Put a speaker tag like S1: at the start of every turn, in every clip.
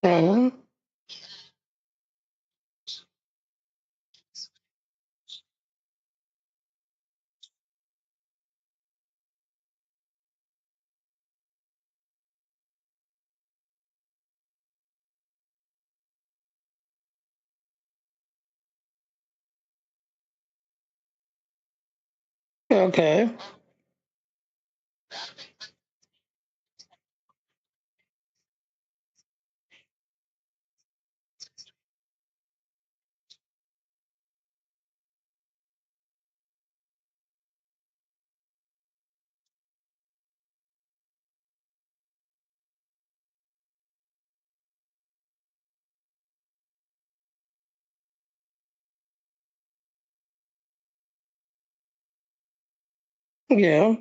S1: Mhm. Okay. Yeah.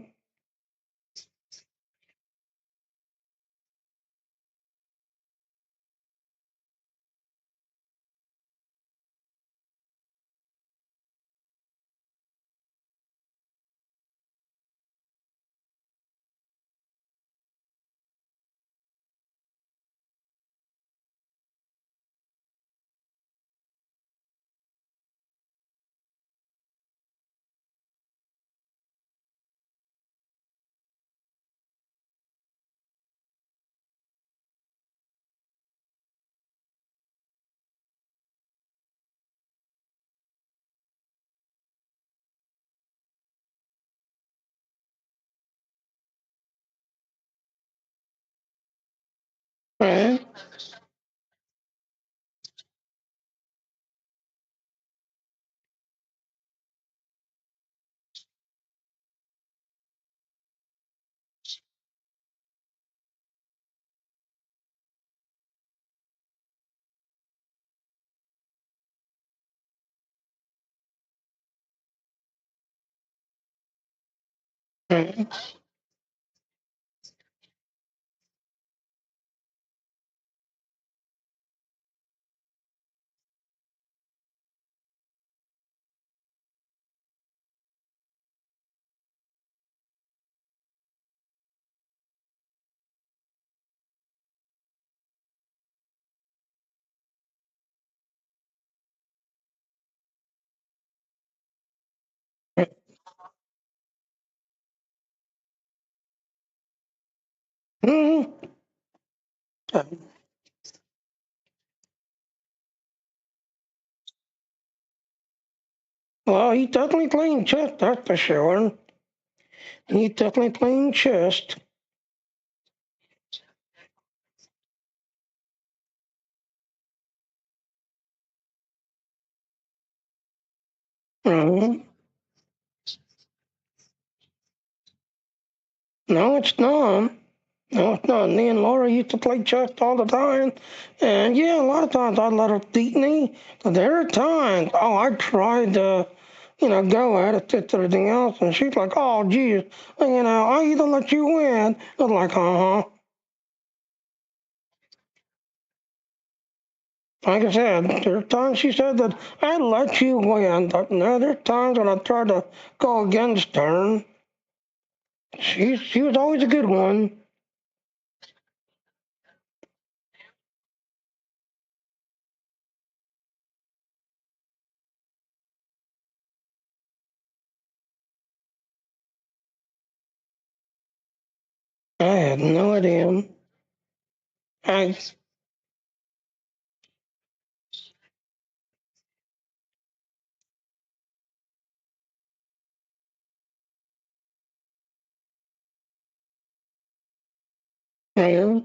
S1: Right. Right. Mhm. Well, he definitely playing chess, that's for sure. He definitely playing chess. Mhm. No, it's not. No, it's not. Me and Laura used to play chess all the time. And yeah, a lot of times I'd let her beat me. But there are times, I tried to, go at it, to everything else. And she's like, oh, geez, I either let you win. I was like, uh-huh. Like I said, there are times she said that I'd let you win. But no, there are times when I tried to go against her. She was always a good one. I had no idea. I, yeah,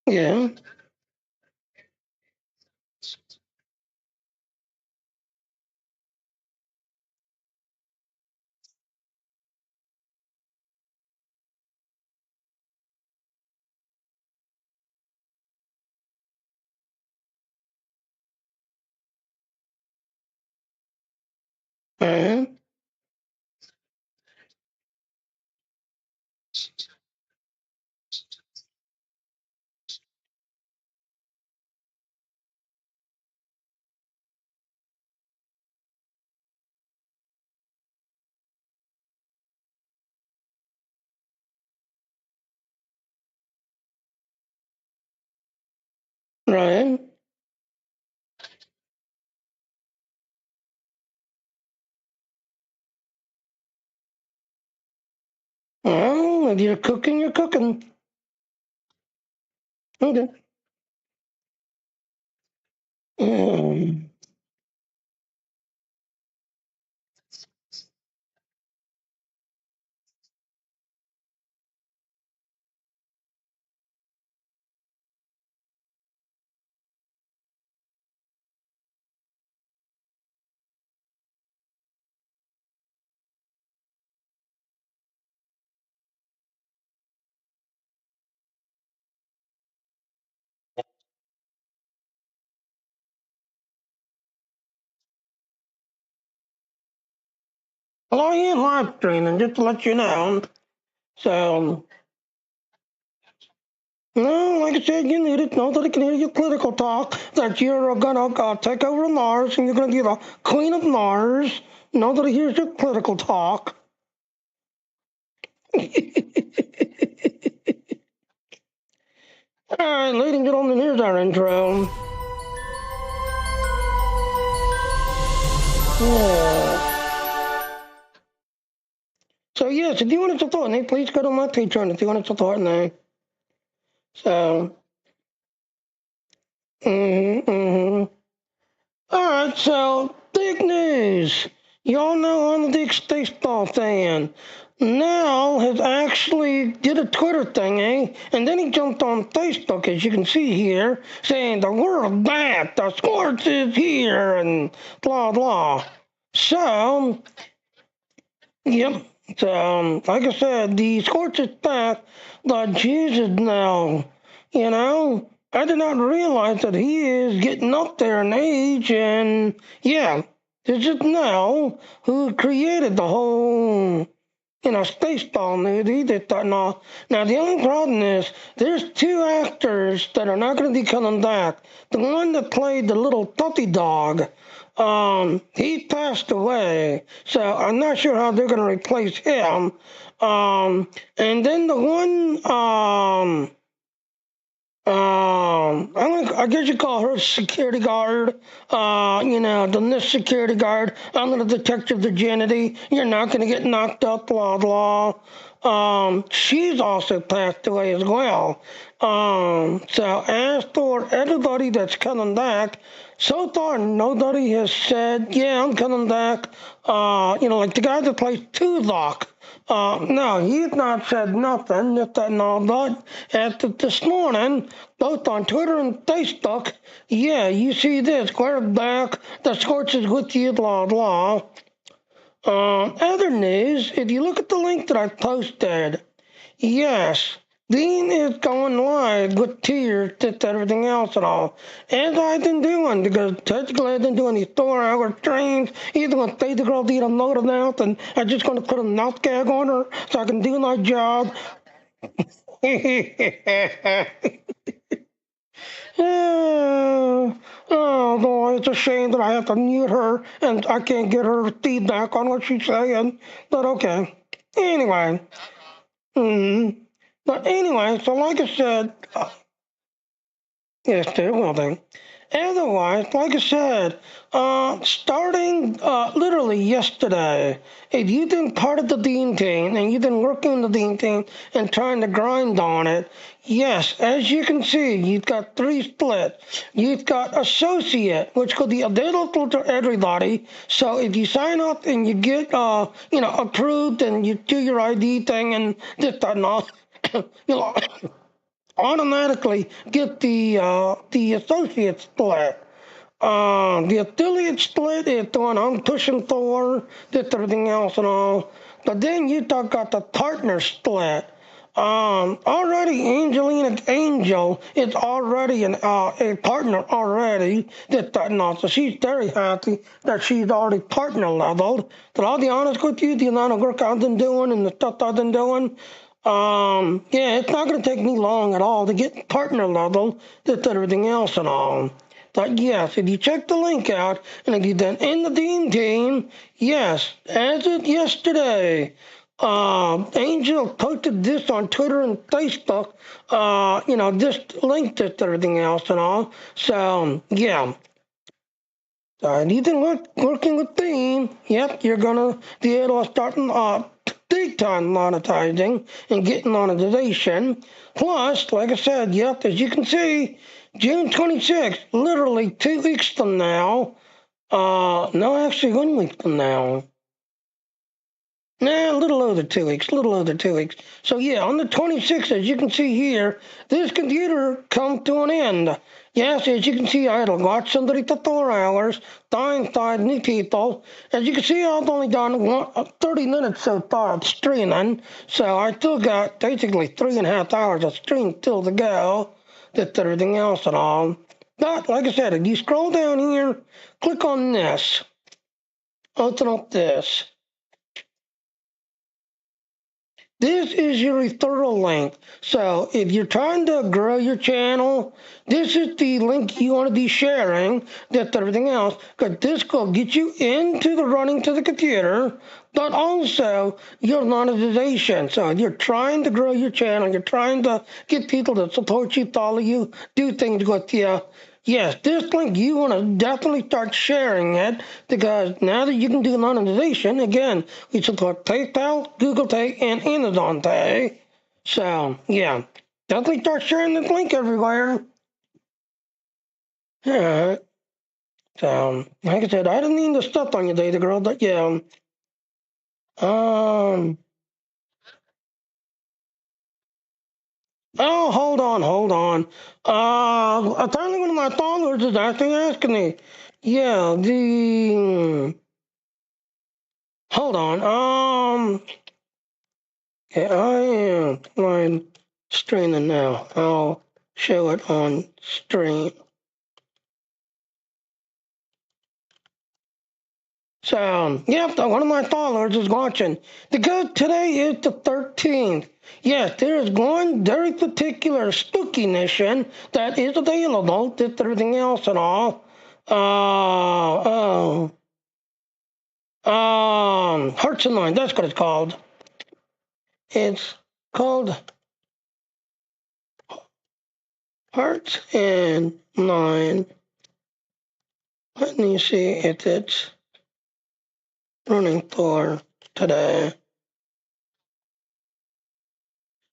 S1: yeah. Uh-huh. Right. Well, if you're cooking, you're cooking. Okay. Um, well, I am live streaming, just to let you know. So, no, like I said, you need it. Nobody can hear your political talk that you're gonna take over Mars and you're gonna be the queen of Mars. Nobody hears your political talk. All right, ladies and gentlemen, here's our intro. Yeah. So yes, if you want to support me, please go to my Patreon if you want to support me. So, mm-hmm. All right, so big news. Y'all know I'm a big baseball fan. Now has actually did a Twitter thing, eh? And then he jumped on Facebook, as you can see here, saying the world back, the sports is here, and blah blah. So, yep. So, like I said, the sports is back. The Jesus now, you know. I did not realize that he is getting up there in age, and yeah, this is now who created the whole, Spaceball movie. That thought, no. Now the only problem is there's two actors that are not going to be coming back. The one that played the little puppy dog, he passed away, so I'm not sure how they're going to replace him. And then the one, I guess you call her security guard. The security guard. I'm the detective virginity. You're not going to get knocked up, blah, blah. She's also passed away as well. So as for everybody that's coming back, so far nobody has said, yeah, I'm coming back. Like the guy that plays Tuvok. No, he's not said nothing, just that and all, but after this morning, both on Twitter and Facebook, yeah, you see this, quarterback, the Scorch is with you, blah, blah. Other news, if you look at the link that I posted, yes, Dean is going live with tears, just everything else and all. As I've been doing, because technically I've been doing these 4-hour trains, either going to take the girl to eat a load out, and I'm just going to put a mouth gag on her so I can do my job. Oh boy, it's a shame that I have to mute her and I can't get her feedback on what she's saying. But okay. Anyway. But anyway, so like I said, yes, there will be. Otherwise, like I said, starting literally yesterday, if you've been part of the Dean team and you've been working on the Dean team and trying to grind on it, yes, as you can see, you've got 3 splits. You've got associate, which could be available to everybody. So if you sign up and you get, approved and you do your ID thing and this, that, and all, automatically get the associate split. The affiliate split is the one I'm pushing for, just everything else and all. But then you got the partner split. Already Angelina Angel is already a partner already. Just that and all. So she's very happy that she's already partner leveled. But I'll be honest with you, the amount of work I've been doing and the stuff I've been doing, yeah, it's not going to take me long at all to get partner level, just everything else and all. But yes, if you check the link out, and if you've been in the Dean team, yes, as of yesterday, Angel posted this on Twitter and Facebook. Just linked it to everything else and all. So, yeah. Anything working with theme, yep, you're gonna be able to start big time monetizing and getting monetization. Plus, like I said, yep, as you can see, June 26th, literally 2 weeks from now. No, actually 1 week from now. Nah, a little over 2 weeks, a little over 2 weeks. So yeah, on the 26th, as you can see here, this computer comes to an end. Yes, as you can see, I had to watch somebody for 4 hours, dying 5 new people. As you can see, I've only done 30 minutes so far of streaming, so I still got basically 3.5 hours of stream still to go, with everything else and all. But, like I said, if you scroll down here, click on this, open up this. This is your referral link. So if you're trying to grow your channel, this is the link you want to be sharing, that's everything else, because this will get you into the running to the computer, but also your monetization. So if you're trying to grow your channel, you're trying to get people to support you, follow you, do things with you, yes, this link, you want to definitely start sharing it, because now that you can do monetization, again, we support PayPal, Google Pay, and Amazon Pay. So, yeah, definitely start sharing this link everywhere. Yeah. So, like I said, I didn't mean to step on you, Data Girl, but yeah. Oh, hold on. Apparently one of my followers is actually asking me. Yeah, hold on. Okay, I am line streaming now. I'll show it on stream. So, yep, one of my followers is watching. Because today is the 13th. Yes, there is one very particular spooky mission that is available with everything else and all. Hearts and Mind, that's what it's called. It's called Hearts and Mind. Let me see if it's running for today.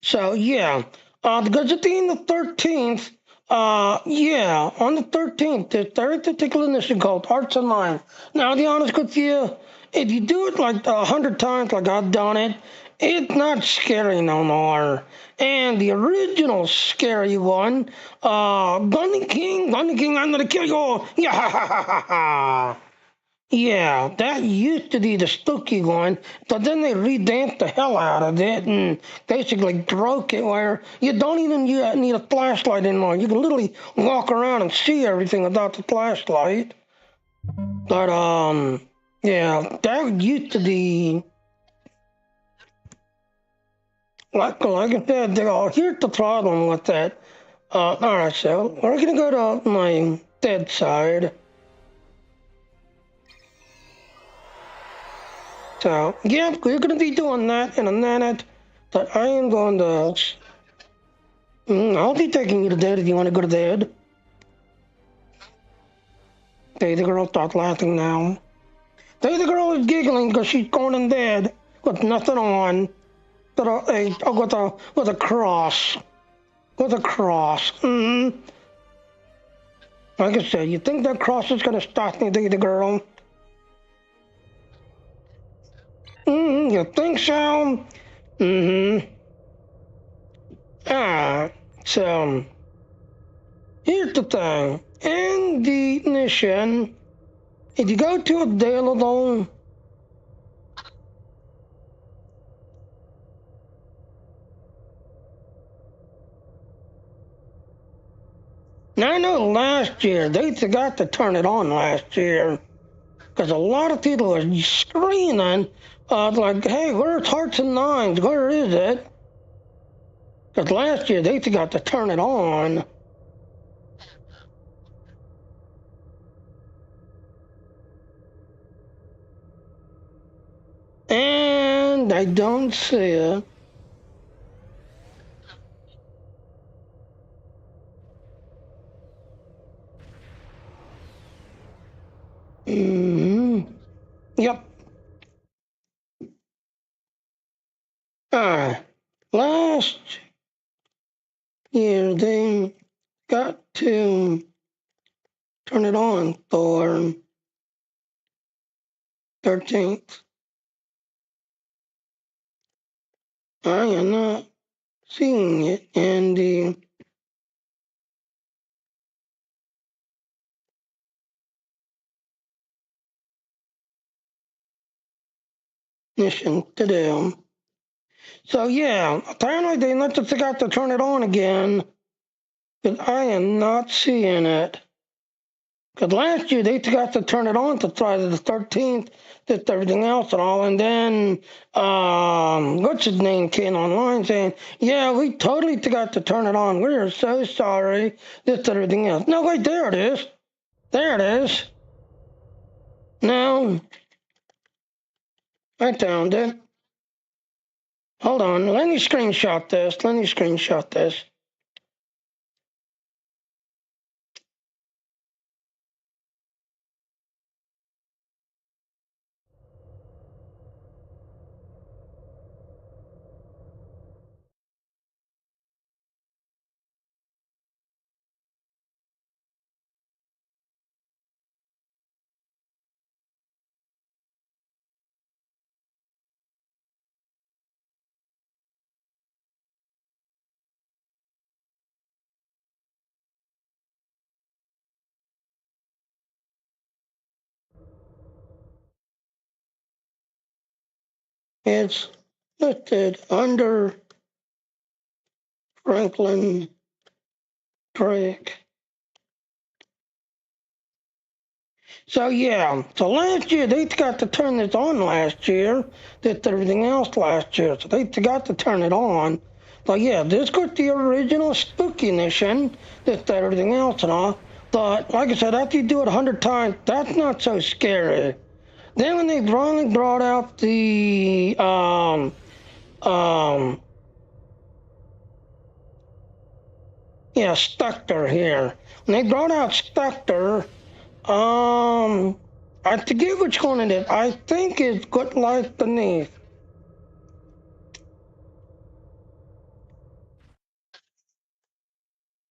S1: So yeah, because it's being the 13th, yeah, on the 13th, there's very particular mission called Hearts and Mind. Now, to be honest with you, if you do it like 100 times like I've done it, it's not scary no more. And the original scary one, Bunny King, I'm gonna kill you! Yeah! Yeah, that used to be the spooky one, but then they revamped the hell out of it and basically broke it where you don't even need a flashlight anymore. You can literally walk around and see everything without the flashlight. But, yeah, that used to be, like I said, here's the problem with that. Alright, so we're gonna go to my dead side. So, yeah, we're going to be doing that in a minute, but I am going to... I'll be taking you to bed if you want to go to bed. Okay, the girl start laughing now. The girl is giggling because she's going in bed with nothing on, but with a cross. With a cross. Like I said, you think that cross is going to stop me, the girl? You think so? So, here's the thing. In the mission, if you go to available, now I know last year, they forgot to turn it on last year, because a lot of people are screaming, like, hey, where's Hearts and Minds? Where is it? Because last year, they forgot to turn it on. And I don't see it. Yep. Last year they got to turn it on for 13th. I am not seeing it in the mission to do. So yeah, apparently they not just got to turn it on again, but I am not seeing it. Because last year they got to turn it on to Friday the 13th, did everything else and all, and then what's his name came online saying, yeah, we totally got to turn it on. We are so sorry, this everything else. No, wait, there it is. There it is. No, I found it. Hold on, let me screenshot this. Let me screenshot this. It's listed under Franklin Drake. So yeah, so last year they got to turn this on last year, did everything else last year, so they got to turn it on. So yeah, this got the original spooky mission, did everything else and all. But like I said, after you do it 100 times, that's not so scary. Then when they finally brought out the Spectre here. When they brought out Spectre, I forget which one it is. I think it's Good Life Beneath.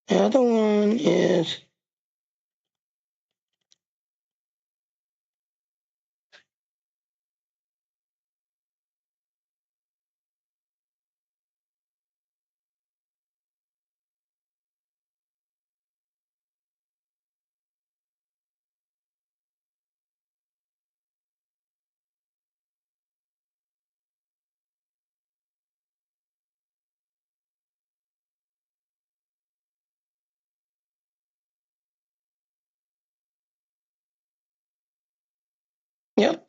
S1: The other one is yep.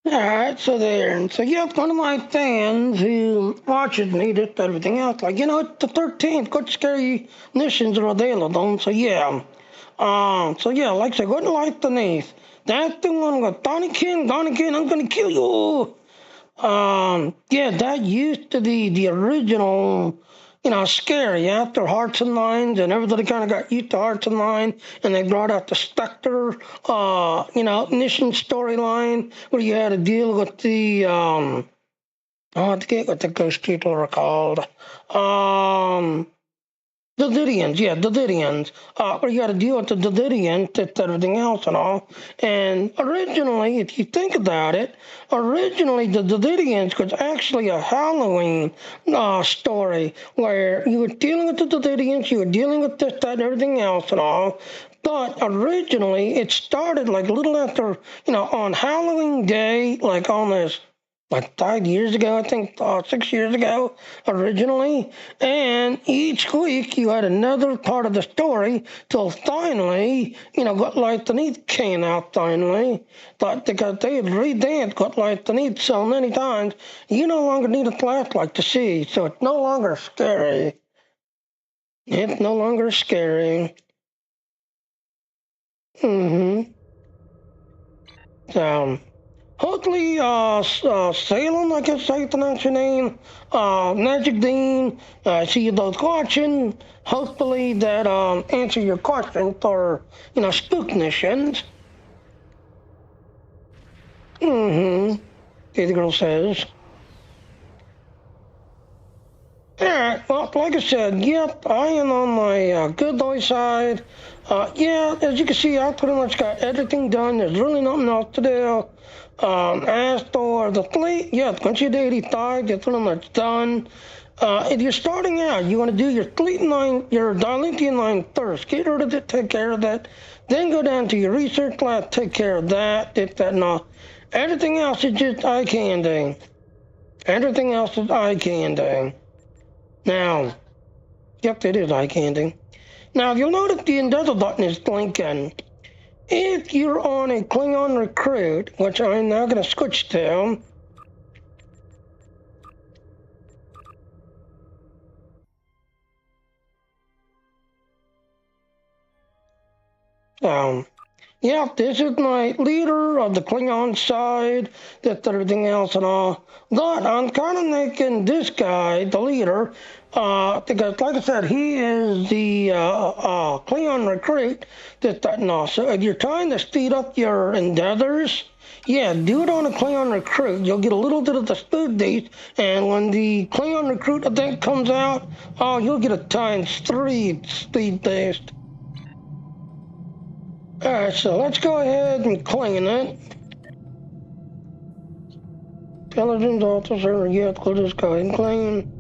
S1: Alright, so there. And so, yep, one of my fans who watches me, did everything else, like, it's the 13th, good scary missions are available. So, yeah. Like I said, Good Life Beneath. That's the one with Donnie King, I'm gonna kill you. That used to be the original, scary after Hearts and Minds, and everybody kind of got used to Hearts and Minds, and they brought out the Spectre, mission storyline where you had to deal with the, I forget what the ghost people are called. Yeah, the Didians. Where you got to deal with the Didians, everything else and all. And originally, if you think about it, originally the Didians was actually a Halloween story where you were dealing with the Didians, you were dealing with this, that, and everything else and all. But originally, it started like a little after, on Halloween Day, like on this like 5 years ago, I think, 6 years ago, originally. And each week you had another part of the story till finally, got Light the Need came out finally. But because they had redanced Got Light the Need so many times, you no longer need a flashlight to see. So it's no longer scary. It's no longer scary. Mm-hmm. So... hopefully, Salem, I guess I pronounce your name, Magic Dean, I see you both watching. Hopefully that answer your question for, spook missions. Mm-hmm. The girl says. Alright, well, like I said, yep, I am on my good boy side. Yeah, as you can see, I pretty much got everything done. There's really nothing else to do. As for the fleet, yeah, once you're to 85, you're pretty much done. If you're starting out, you want to do your fleet line, your Dilithium line first. Get rid of it, take care of that. Then go down to your research lab, take care of that, if that, and all. Everything else is just eye candy. Everything else is eye candy. Now, yep, it is eye candy. Now, you'll notice the endeavor button is blinking. If you're on a Klingon recruit, which I'm now going to switch to, yeah, this is my leader of the Klingon side, that's everything else and all. But I'm kind of making this guy the leader, because like I said, he is the Klingon recruit, that and all. So if you're trying to speed up your endeavors, yeah, do it on a Klingon recruit. You'll get a little bit of the speed boost, and when the Klingon recruit event comes out, you'll get a ×3 speed boost. Alright, so let's go ahead and clean it. Intelligence officer, yeah, we'll just go ahead and clean.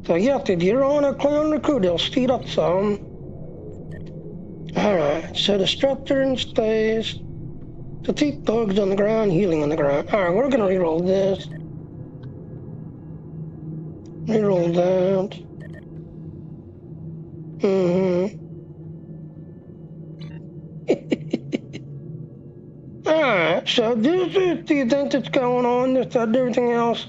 S1: So yeah, if you're on a Klingon recruit, it'll speed up some. Alright, so the structure in space. The teeth bugs on the ground, healing on the ground. Alright, we're gonna reroll this. Reroll that. Mm-hmm. Alright, so this is the event that's going on, this and everything else.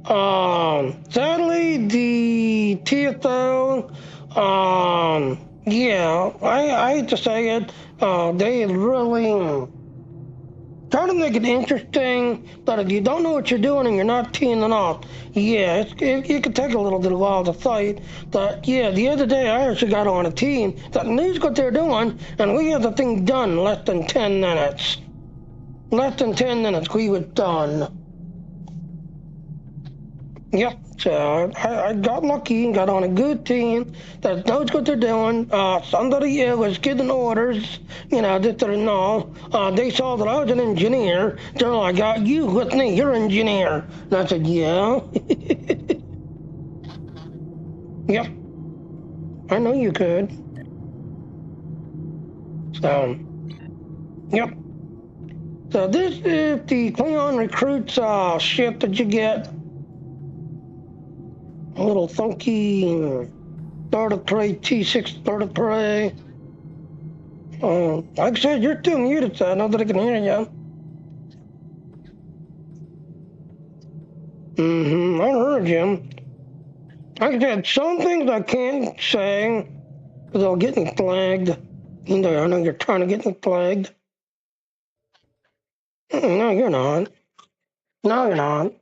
S1: Sadly, the TSO, yeah, I hate to say it, they really try to make it interesting, but if you don't know what you're doing and you're not teeing it off, yeah, it could take a little bit of a while to fight. But yeah, the other day I actually got on a team that knew what they're doing, and we had the thing done in less than 10 minutes. Less than 10 minutes, we were done. Yep, so I got lucky and got on a good team that knows what they're doing. Somebody was giving orders, this and all. They saw that I was an engineer. They're like, you with me, you're an engineer. And I said, yeah. Yep, I know you could. So, yep. So this is the Klingon recruits ship that you get. A little funky bird of prey, T6 bird of prey. Like I said, you're still muted, so I know that I can hear you. Mm-hmm, I heard you. Like I said, some things I can't say, because they'll get me flagged. I know you're trying to get me flagged. No, you're not. No, you're not.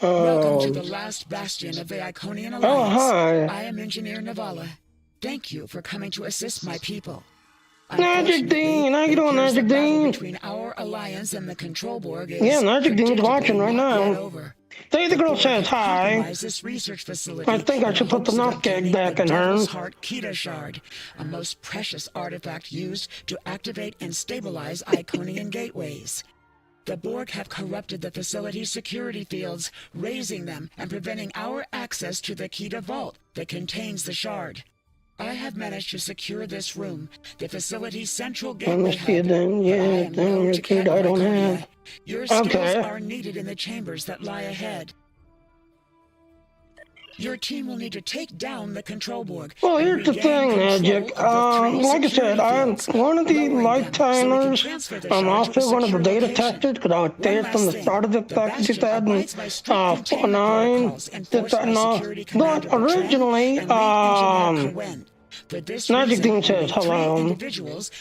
S2: Welcome to the last bastion of the Iconian Alliance.
S1: Oh, hi.
S2: I am Engineer Navala. Thank you for coming to assist my people.
S1: Magic Dean, how you doing, Magic Dean?
S2: Between our alliance and the Control Borg is
S1: yeah, Magic Dean's watching right now.
S2: Over.
S1: Hey, the girl
S2: board
S1: says hi.
S2: compromised this research facility
S1: I think I
S2: in
S1: should put the
S2: hopes of
S1: knock gag
S2: obtaining
S1: back
S2: the
S1: in her.
S2: Devil's Heart Kida shard, a most precious artifact used to activate and stabilize Iconian gateways. The Borg have corrupted the facility's security fields, raising them and preventing our access to the Kida vault that contains the shard. I have managed to secure this room, the facility's central gateway hub, but I am no Takeda
S1: I don't
S2: Iconia.
S1: have.
S2: Your skills
S1: Okay.
S2: are needed in the chambers that lie ahead. Your team will need to take down the control Borg.
S1: Well, here's the thing, Magic. Like I said, I'm one of the lifetimers. I'm also one of the data testers because I was there from the start of this back in 2009. But originally, Magic Dean says hello.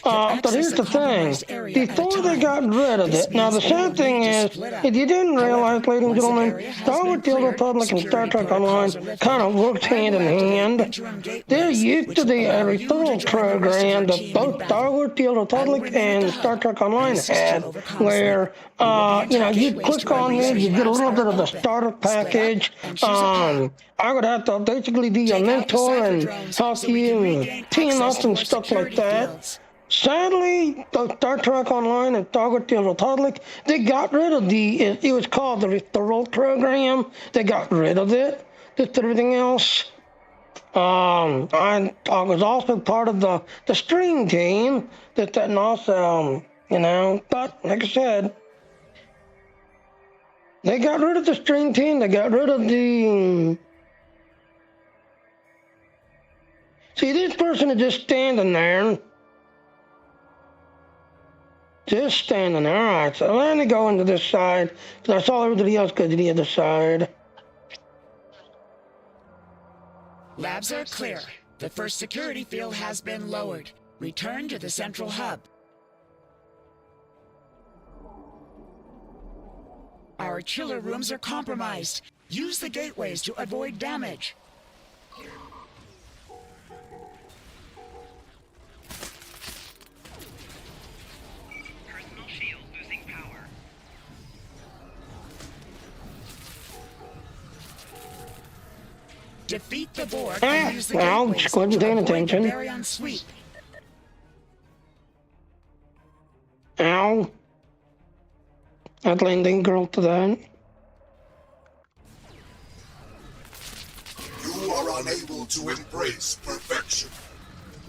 S1: But here's the thing. Before they got rid of it, now the sad thing is, if you didn't realize, ladies and gentlemen, Star Wars The Old Republic and Star Trek Online kind of works hand in hand. There used to be a referral program that both Star Wars The Old Republic and Star Trek Online had, where you click on it, you get a little bit of the starter package. I would have to basically be your mentor and help you team up and stuff like that. Sadly, the Star Trek Online and Star Wars The Old Republic, they got rid of it was called the referral program. They got rid of it. Just everything else. I was also part of the stream team but like I said, they got rid of the stream team, they got rid of the... See, this person is just standing there. Just standing there. Alright, so let me go into this side, because I saw everybody else go to the other side.
S2: Labs are clear. The first security field has been lowered. Return to the central hub. Our chiller rooms are compromised. Use the gateways to avoid damage.
S3: Personal shield losing power.
S2: Defeat the Borg and use the
S1: Well,
S2: gateways
S1: just wasn't
S2: to
S1: paying
S2: avoid
S1: attention.
S2: the Baryon sweep.
S1: Ow. That landing girl to that.
S4: You are unable to embrace perfection.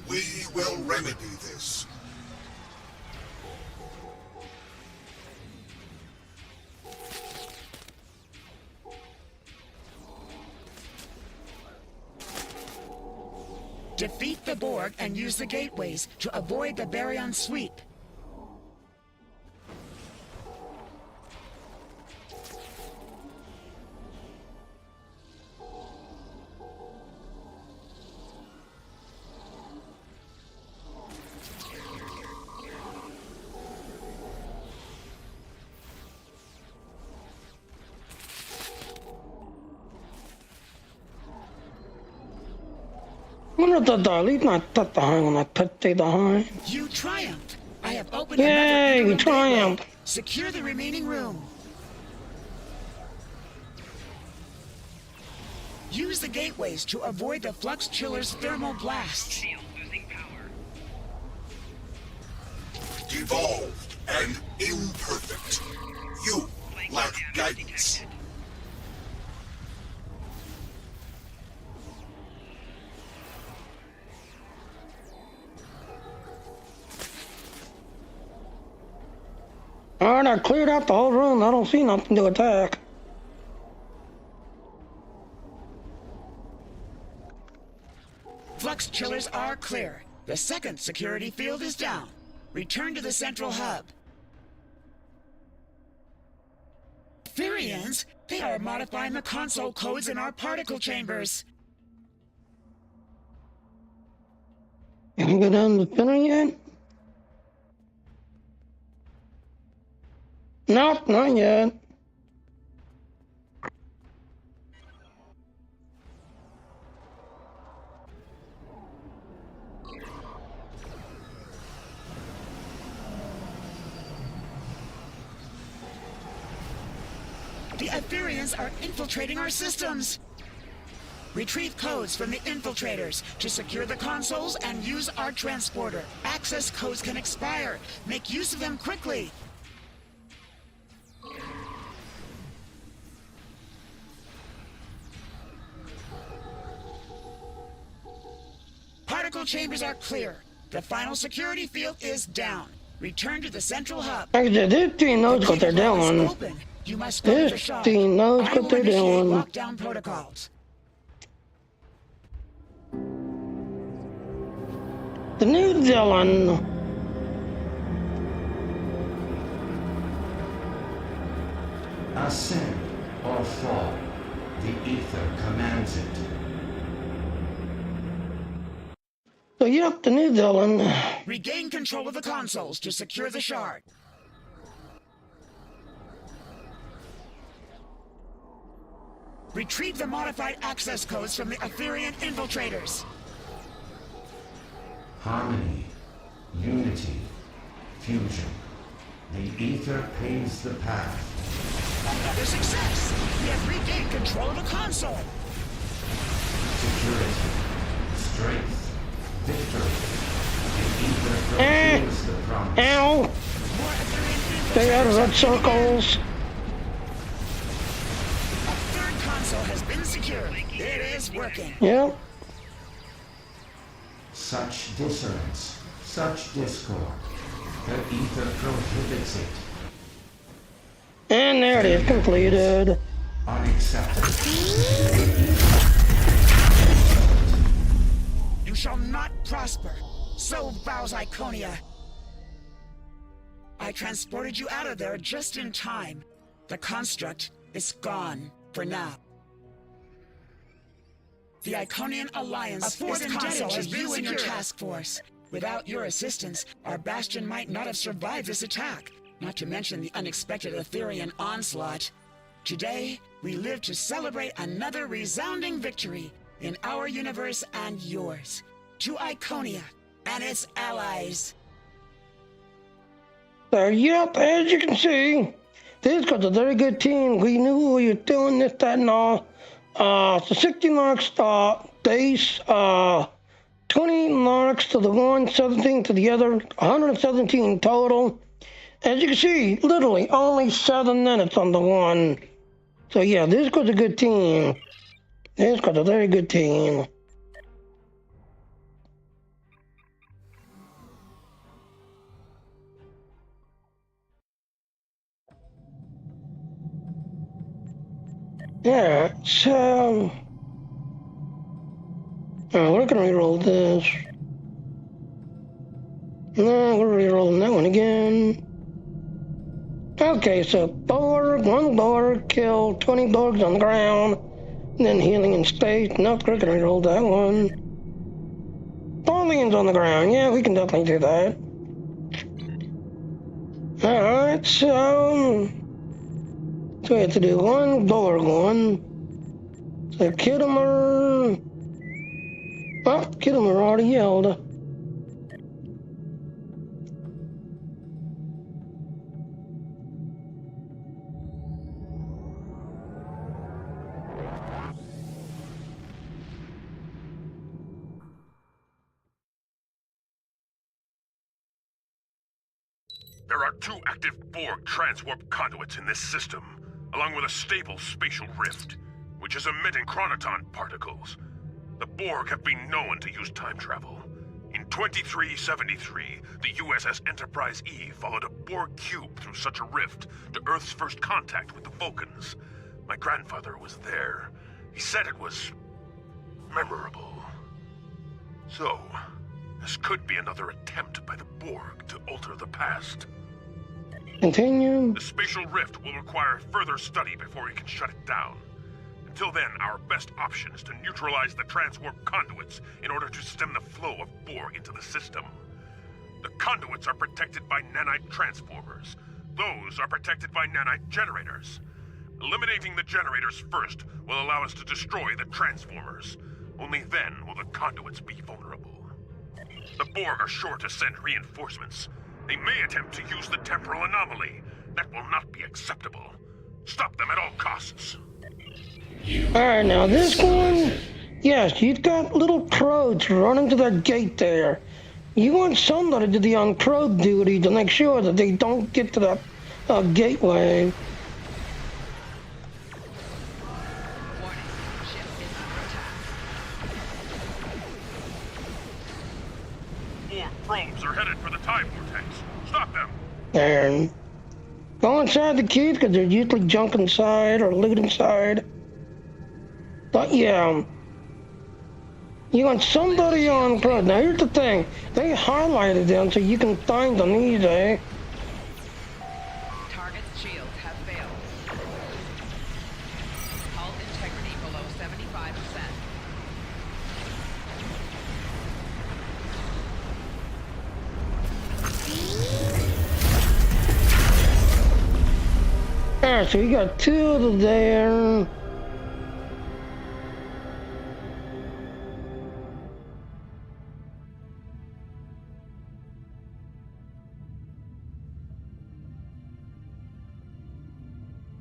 S4: We will remedy this.
S2: Defeat the Borg and use the gateways to avoid the Baryon sweep. You triumphed! I have opened
S1: Yay,
S2: another interim
S1: triumph.
S2: gateway. Secure the remaining room. Use the gateways to avoid the Flux Chiller's thermal blasts.
S3: Shield losing power.
S4: Devolved and imperfect. You lack guidance.
S3: Detected.
S1: Alright, I cleared out the whole room. I don't see nothing to attack.
S2: Flux Chillers are clear. The second security field is down. Return to the central hub. Therians? They are modifying the console codes in our particle chambers.
S1: You can go down the center yet? Nope, not yet.
S2: The Aetherians are infiltrating our systems. Retrieve codes from the infiltrators to secure the consoles and use our transporter. Access codes can expire. Make use of them quickly. Particle chambers are clear. The final security field is down. Return to the central hub.
S1: Actually, this team knows what they're doing.
S2: You must go to the
S1: This
S2: shard.
S1: team knows
S2: I
S1: what
S2: will
S1: they're
S2: initiate
S1: doing.
S2: lockdown protocols.
S1: The new villain.
S5: Ascend or fall. The ether commands it.
S1: So yep, the new villain.
S2: Regain control of the consoles to secure the shard. Retrieve the modified access codes from the Aetherian infiltrators.
S5: Harmony, unity, fusion. The ether paves the path.
S2: Another success! We have regained control of the console.
S5: Security, strength, victory. The ether fulfills the promise.
S1: Ow!
S2: More Aetherian
S1: Stay out of
S2: infiltrators
S1: red circles.
S2: A third console has been secured. It is working.
S1: Yep.
S5: Such dissonance, such discord. The ether prohibits it.
S1: And there it is, completed.
S5: Unacceptable.
S2: You shall not prosper. So vows Iconia. I transported you out of there just in time. The construct is gone for now. The Iconian Alliance is indebted to you and your task force. Without your assistance, our bastion might not have survived this attack, not to mention the unexpected Aetherian onslaught. Today, we live to celebrate another resounding victory in our universe and yours. To Iconia and its allies.
S1: So yep, as you can see, this was a very good team. We knew we were doing this, that, and all. So 60 marks base, 20 marks to the one, 17 to the other, 117 total. As you can see, literally only 7 minutes on the one. So yeah, this was a good team. This was a very good team. Yeah, so we're gonna reroll this. No, we're rerolling that one again. Okay, so one Borg killed 20 Borgs on the ground, and then healing in space. Nope, we're gonna reroll that one. Aliens on the ground, yeah, we can definitely do that. Alright, so we have to do one Borg one. So Kiddamer. Oh, Kiddamer already yelled.
S6: There are 2 active Borg transwarp conduits in this system, along with a stable spatial rift, which is emitting chronoton particles. The Borg have been known to use time travel. In 2373, the USS Enterprise E followed a Borg cube through such a rift to Earth's first contact with the Vulcans. My grandfather was there. He said it was memorable. So, this could be another attempt by the Borg to alter the past.
S1: Continue.
S6: The spatial rift will require further study before we can shut it down. Until then, our best option is to neutralize the transwarp conduits in order to stem the flow of Borg into the system. The conduits are protected by nanite transformers. Those are protected by nanite generators. Eliminating the generators first will allow us to destroy the transformers. Only then will the conduits be vulnerable. The Borg are sure to send reinforcements. They may attempt to use the temporal anomaly. That will not be acceptable. Stop them at all costs.
S1: Alright, now this one, yes, you've got little crows running to that gate there. You want somebody to do the on-crow duty to make sure that they don't get to that gateway.
S6: More probes are headed for the time vortex. Stop them.
S1: And go inside the keep because there's usually junk inside or loot inside. But yeah, you want somebody on crow. Now here's the thing, they highlighted them so you can find them easy.
S3: Target's shields have failed. Hull integrity below 75%.
S1: Alright, so you got two of them there.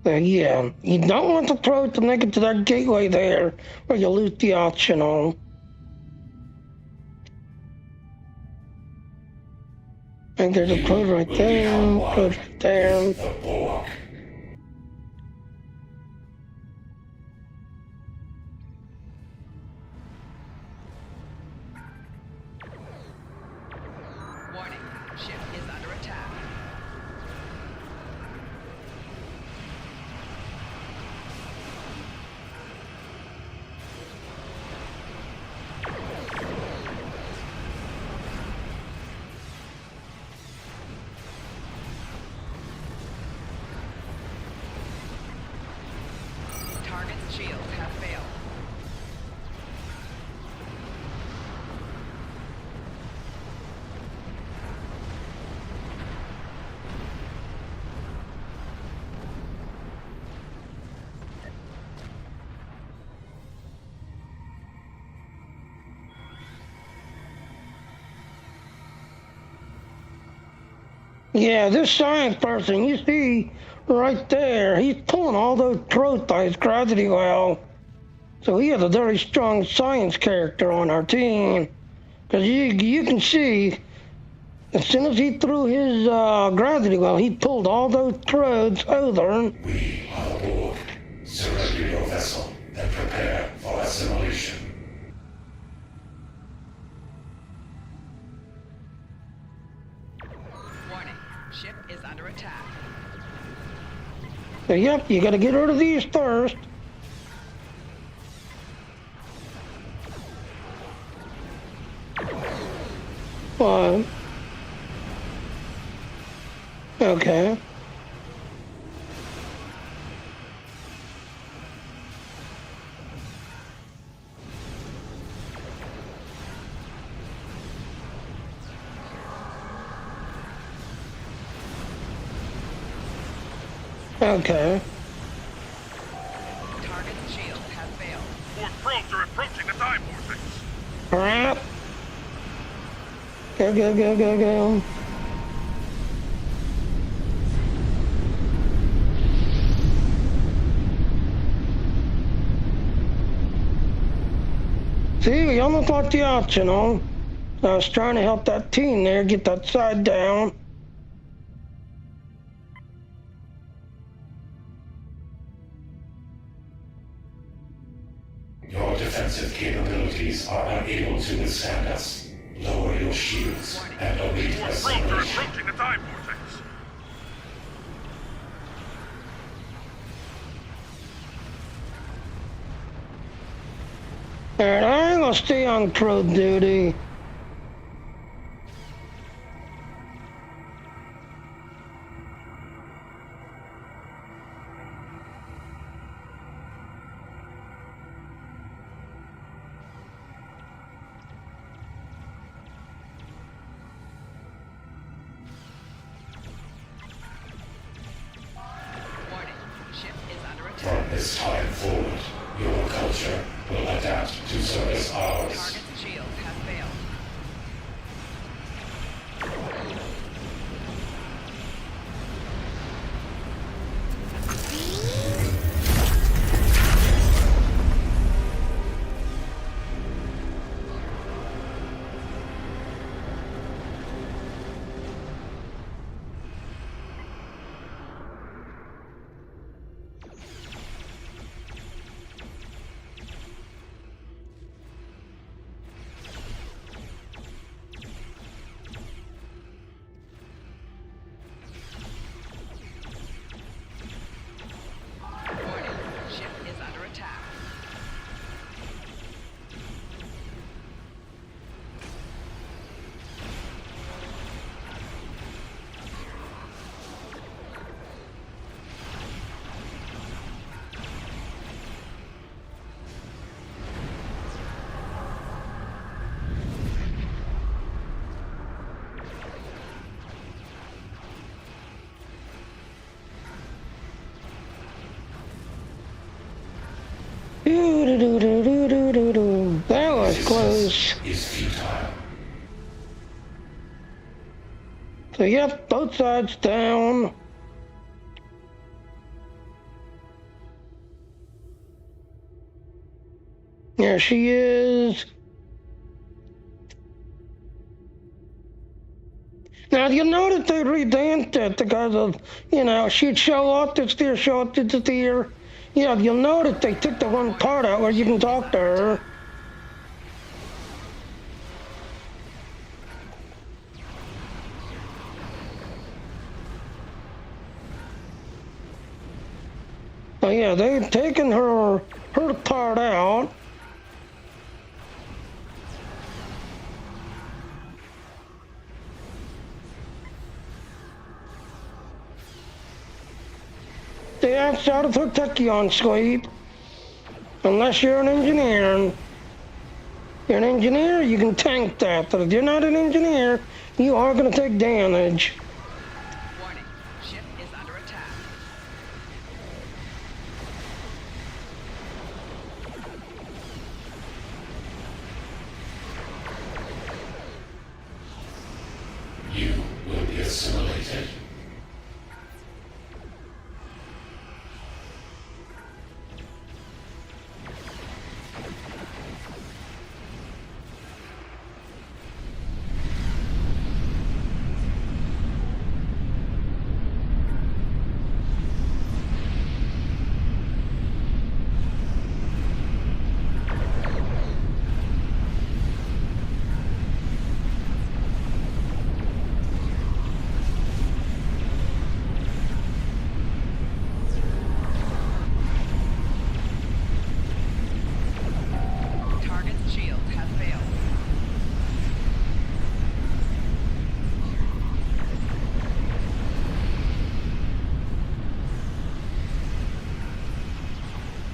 S1: Yeah, you don't want the pro to make it to that gateway there, or you'll lose the optional. I think there's a pro right there, pro right there.
S5: The Borg.
S3: Warning, ship is under attack. Target's shields have failed.
S1: Yeah, this science person, you see right there, he's pulling all those prototypes gravity well. So he has a very strong science character on our team. Because you can see, as soon as he threw his gravity well, he pulled all those trodes over.
S5: We are the Borg. Surrender your vessel and prepare for assimilation.
S3: Warning, ship is under attack.
S1: So yep, you gotta get rid of these first. One. Okay. Okay.
S3: Target's shields have failed.
S6: More probes are approaching the time vortex.
S1: Crap. Go, go, go, go, go. See, we almost got the optional. I was trying to help that team there get that side down.
S5: Your defensive capabilities are unable to withstand us. Lower your shields and await
S6: More probes are
S5: assimilation.
S6: approaching the time vortex.
S1: Alright, I'm gonna stay on crow duty.
S3: Warning, ship is under attack.
S5: From this time forward, your culture will adapt to service ours.
S3: Target's shields have failed.
S1: That was close.
S5: Is futile.
S1: So yep, both sides down. There she is. Now, you know that they revamped it because of, she'd show up to steer, show up to steer. Yeah, you'll know that they took the one part out where you can talk to her. Oh yeah, they've taken her part out. Stay outside of her tachyon sweep. Unless you're an engineer. You're an engineer, you can tank that. But if you're not an engineer, you are going to take damage.
S3: Warning. Ship is under attack.
S5: You will be assimilated.
S3: Target's shield has failed.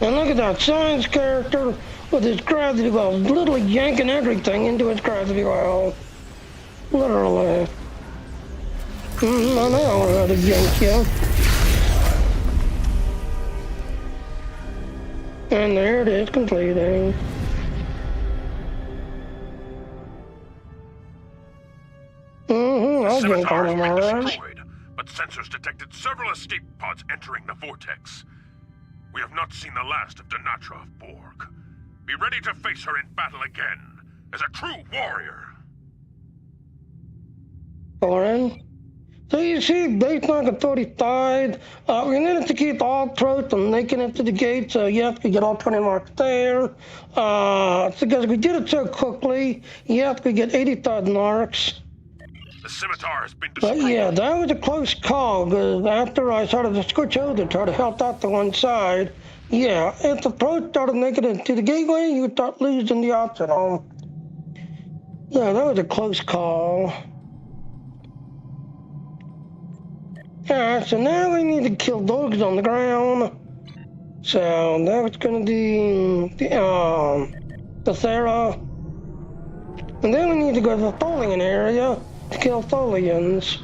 S1: And look at that science character with his gravity well, literally yanking everything into his gravity well. Literally. I know how to yank you. And there it is, completing. I'll yank
S6: Scimitar
S1: on
S6: has
S1: him,
S6: been
S1: alright.
S6: destroyed, but sensors detected several escape pods entering the vortex. We have not seen the last of Denatrov Borg. Be ready to face her in battle again, as a true warrior.
S1: Lauren. So you see, Base Market 30 died. We needed to keep all throats and making it to the gate, so yes, we get all 20 marks there. It's because we did it so quickly, yes, we get 80,000 marks.
S6: The scimitar has been
S1: But
S6: destroyed.
S1: yeah, that was a close call, because after I started to switch over to try to help out the one side, yeah, if the throat started making it to the gateway, you would start losing the optional. Yeah, that was a close call. Alright, so now we need to kill those on the ground. So that was gonna be the Thera. And then we need to go to the Tholian area to kill Tholians.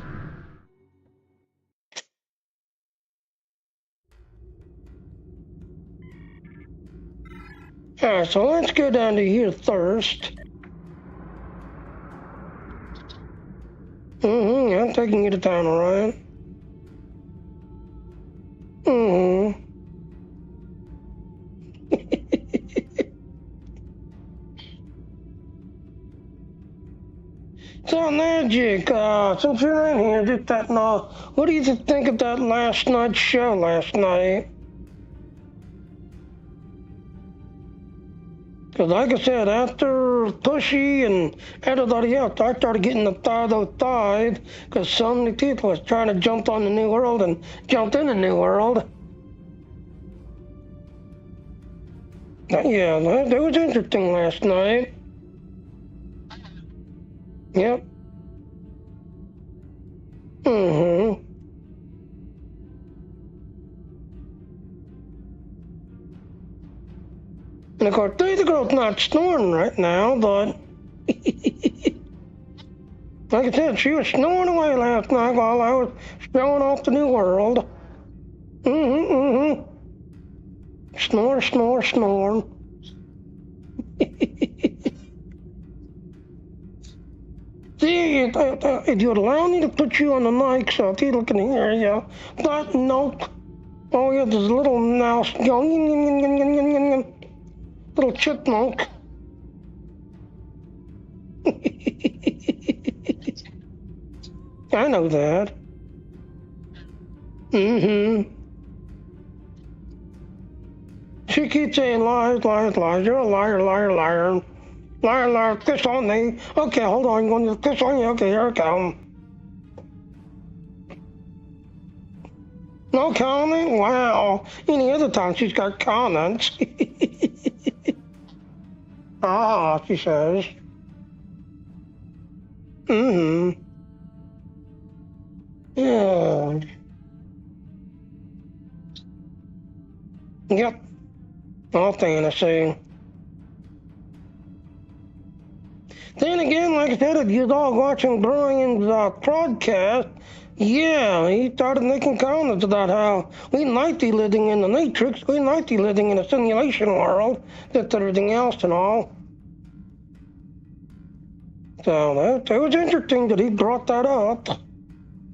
S1: Alright, so let's go down to here first. I'm taking you to town, alright? So Magic, since you're in here, just what do you think of that last night's show last night? Because like I said, after Pushy and everybody else, I started getting the tide because so many people was trying to jump on the New World and jumped in the New World. Yeah, that was interesting last night. Yep. And of course, the girl's not snoring right now, but like I said, she was snoring away last night while I was showing off the New World. Snore, snore, snore. If you allow me to put you on the mic so people can hear you, but nope. Oh yeah, there's a little mouse going, little chipmunk. I know that. Mm-hmm. She keeps saying lies, lies, lies. You're a liar, liar, liar. Liar, liar, kiss on me. Okay, hold on, I'm going to kiss on you. Okay, here I come. No comment? Wow. Any other time she's got comments. Ah, she says. Mm-hmm. Yeah. Yep. All fantasy. Then again, like I said, if you're all watching Brian's broadcast, yeah, he started making comments about how we might be living in the Matrix, we might be living in a simulation world, that's everything else and all. So that was interesting that he brought that up.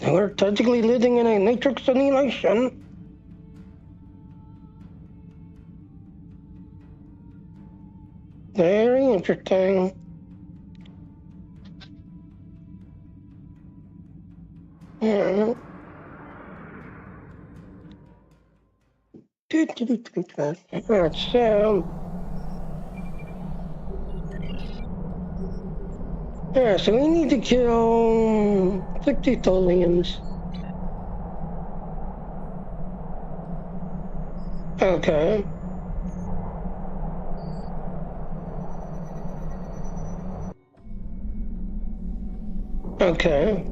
S1: We're technically living in a Matrix simulation. Very interesting. Yeah. Alright, so. Yeah, so we need to kill 60 Tholians. Okay. Okay.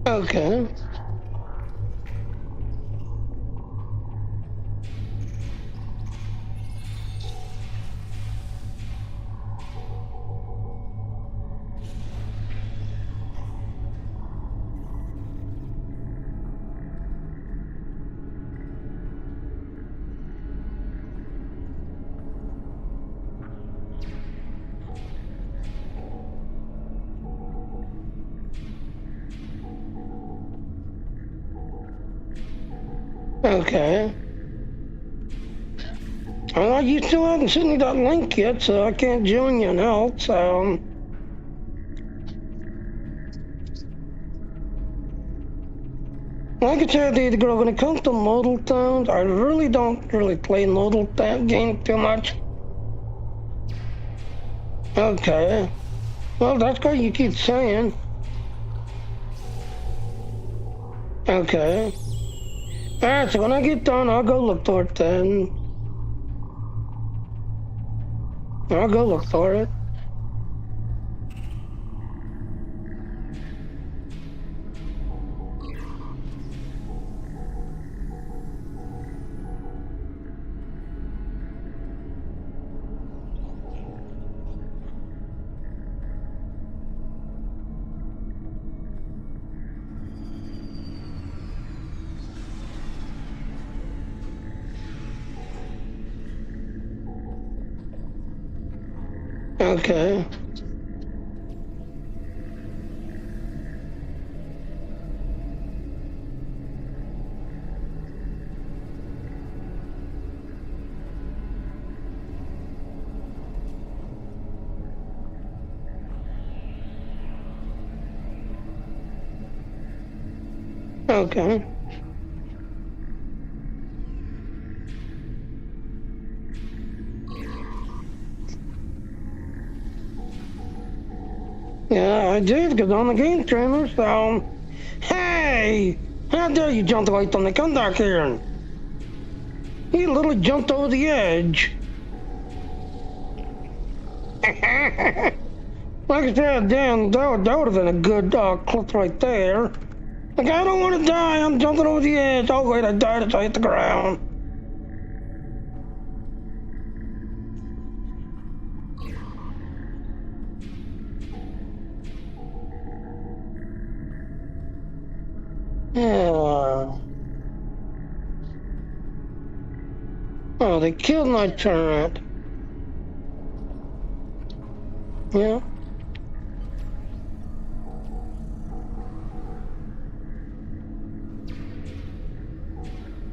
S1: Okay. Okay. Well, you still haven't sent me that link yet, so I can't join you now, so. Like I said, when it comes to modal towns, I really don't play modal town game too much. Okay. Well, that's what you keep saying. Okay. Alright, so when I get done, I'll go look for it then. I'll go look for it. Okay. Okay. Yeah, I did, because I'm a game streamer, so... Hey! How dare you jump away from me? Come back here. You literally jumped over the edge. Like I said, Dan, that would have been a good clip right there. Like, I don't want to die. I'm jumping over the edge. Oh, wait, I died as I hit the ground. Yeah. Oh, they killed my turret. Yeah.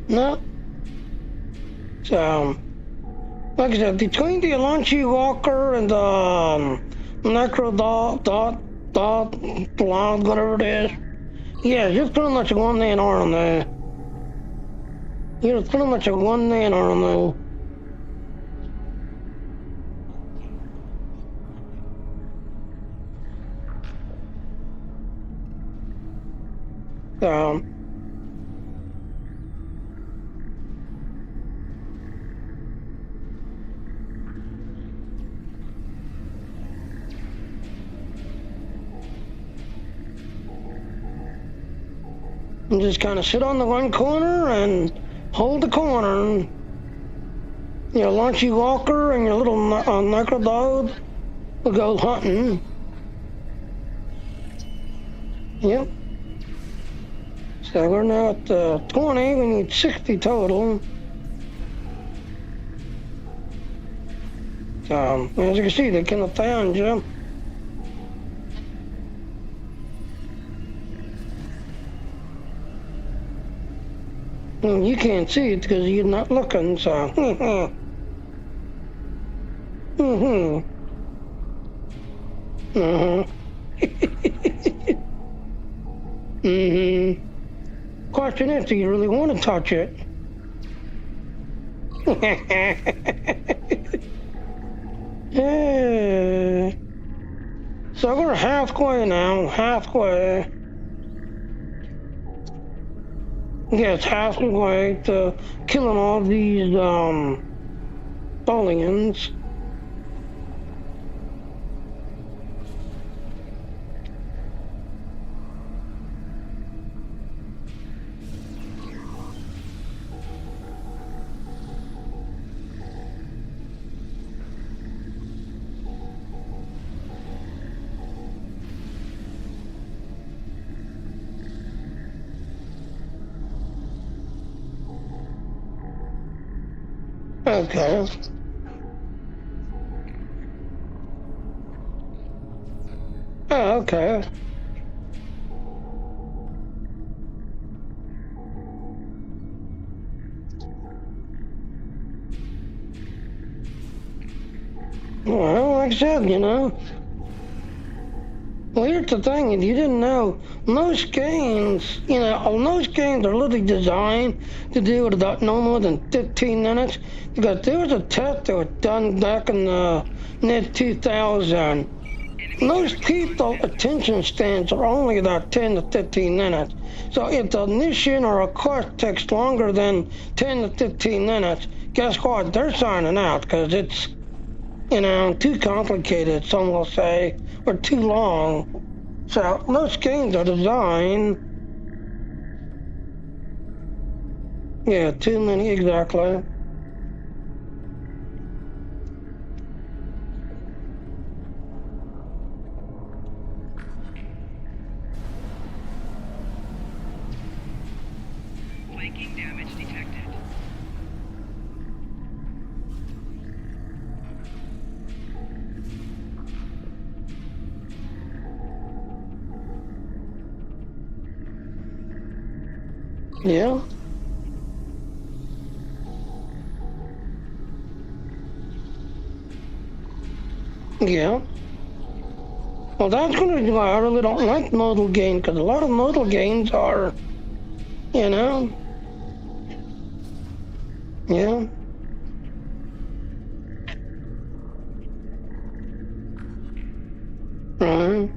S1: No. So, like I said, between the Alanchi Walker and the Necro Dot, whatever it is, yeah, just pretty much a one-man arm there. Yeah, it's pretty much a one-man arm there. And just kind of sit on the one corner and hold the corner. Your Launchy Walker and your little Necro Dog will go hunting. Yep. So we're now at 20, we need 60 total. So, as you can see, they kind of found you. Well, you can't see it because you're not looking, so. Mm-hmm. Uh-huh. Mm-hmm. Question is, do you really want to touch it? Yeah. So we're halfway now, halfway. Yes, halfway to killing all these, Bolians. Okay. Oh, okay. Well, like I said, you know. Well, here's the thing, if you didn't know, most games, most games are literally designed to do it about no more than 15 minutes, because there was a test that was done back in the mid-2000. Most people attention spans are only about 10 to 15 minutes. So if the mission or a quest takes longer than 10 to 15 minutes, guess what? They're signing out because it's, too complicated, some will say, or too long. So most games are designed. Yeah, too many, exactly.
S3: Flanking damage detected.
S1: Yeah. Yeah. Well, that's going to be why I really don't like modal games, because a lot of modal games are, yeah. Right.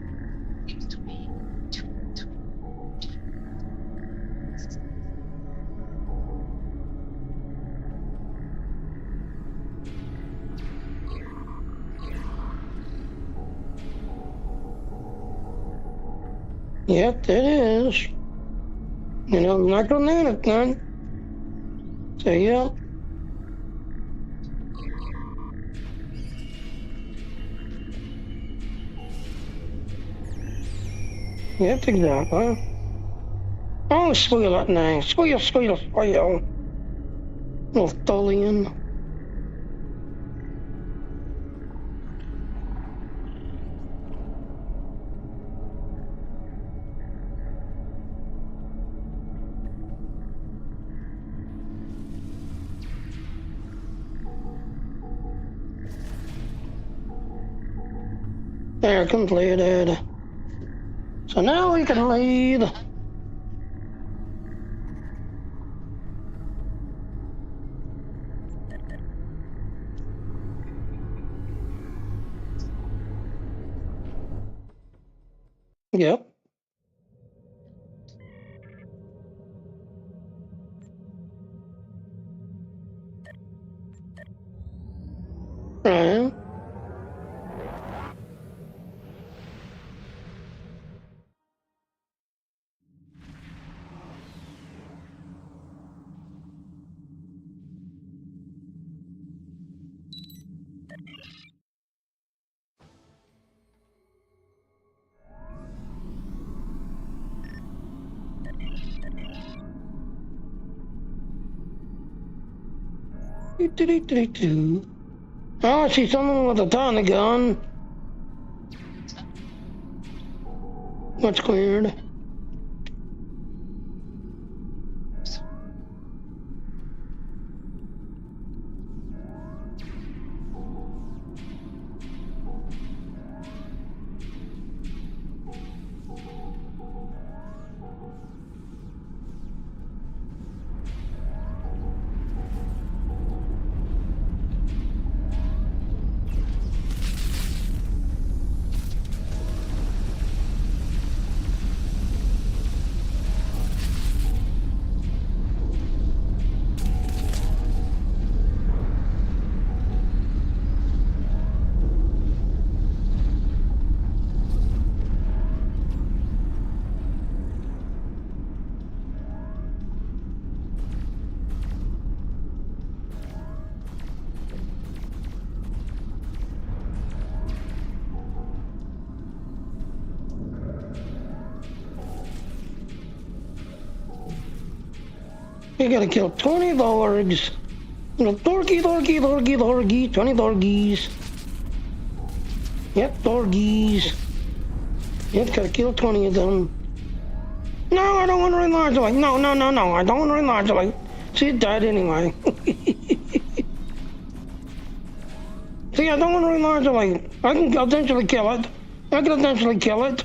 S1: Yep, it is. You know, I'm not gonna name it then. So, yeah. Yep, exactly. Oh, squeal that name. Squeal, squeal, squeal. Little Tholian. There, completed. So now we can lead. Yep. Right. Do-do-do-do-do. Oh, I see someone with a Tommy gun. What's cleared? You gotta kill 20 dorgs. You know, dorky, dorky, dorky, dorky, 20 dorgies. Yep, dorgies. Yep, gotta kill 20 of them. No, I don't want to enlarge light. No, no, no, no, I don't want to enlarge light. See, it died anyway. See, I don't want to enlarge light. I can eventually kill it. I can eventually kill it.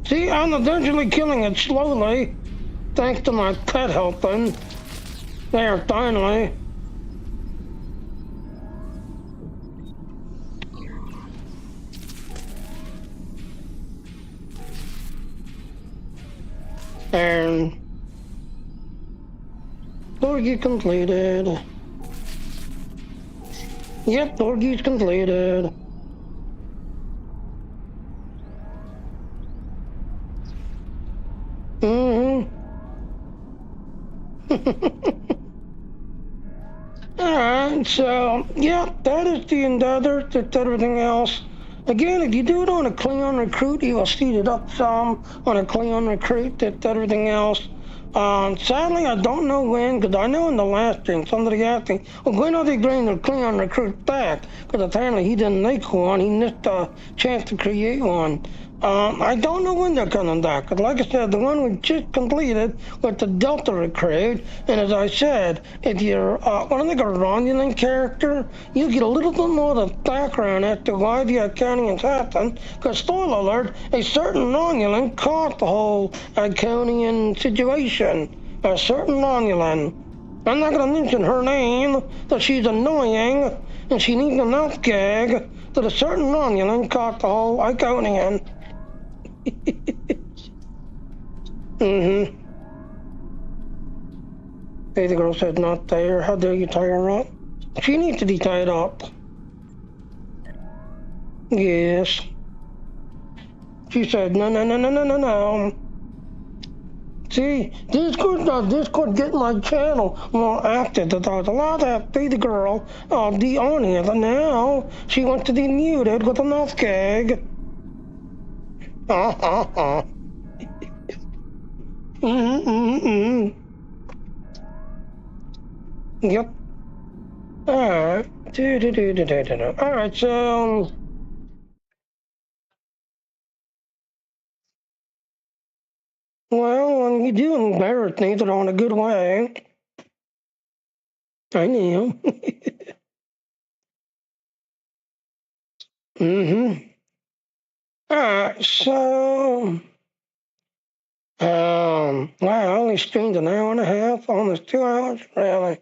S1: See, I'm eventually killing it slowly, thanks to my pet helping. There, finally. And Dorgy completed. Yep, Dorgy's completed. Alright, so, yeah, that is the endeavor, that's everything else. Again, if you do it on a Cleon recruit, you will speed it up some on a Cleon recruit, that's everything else. Sadly, I don't know when, because I know in the last stream, somebody asked me, well, when are they bringing the Cleon recruit back? Because apparently he didn't make one, he missed a chance to create one. I don't know when they're coming back, but like I said, the one we just completed with the Delta recruit, and as I said, if you're one of the Romulan character, you get a little bit more of the background as to why the Iconians happened, because spoiler alert, a certain Romulan caused the whole Iconian situation. A certain Romulan. I'm not going to mention her name, but she's annoying, and she needs an out gag that a certain romulan caught the whole Iconian. Hey, the girl said not there. How dare you tie her up? She needs to be tied up. Yes. She said, no. See, this could get my channel more active. That I was allowed to have the girl be on here, but now she wants to be muted with a mouth gag. Yep. Alright. Alright, so... Well, you do embarrass me, but in a good way. I know. Alright, so... wow, I only streamed an hour and a half, almost 2 hours, really.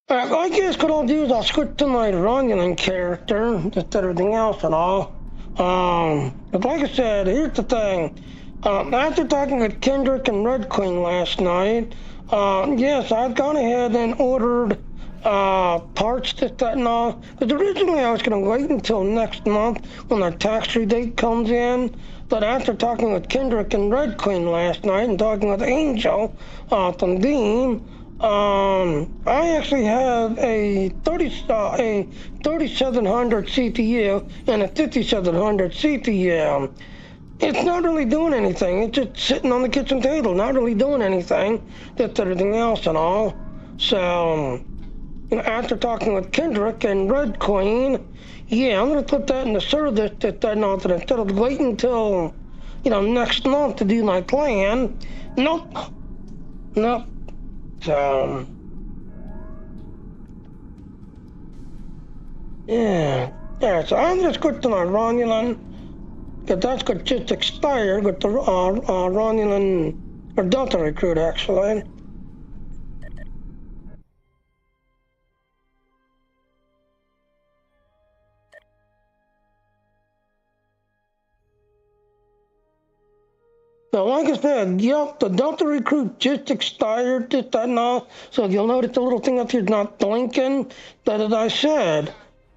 S1: Alright, I guess what I'll do is I'll switch to my Romulan character, just everything else and all. But like I said, here's the thing. After talking with Kendrick and Red Queen last night, yes, I've gone ahead and ordered parts, this, that, and all. Because originally I was going to wait until next month when our tax rebate comes in. But after talking with Kendrick and Red Queen last night and talking with Angel from Dean, I actually have a 3700 CPU and a 5700 CPU. It's not really doing anything. It's just sitting on the kitchen table, not really doing anything. Just everything else and all. So, after talking with Kendrick and Red Queen, yeah, I'm gonna put that in the service that instead of waiting until, next month to do my plan. Nope. So, yeah, so I'm gonna switch to my Romulan. Because that's got just expired with the Romulan, or Delta recruit, actually. So like I said, yep, the Delta recruit just expired, just that and all. So you'll notice the little thing up here is not blinking. But as I said,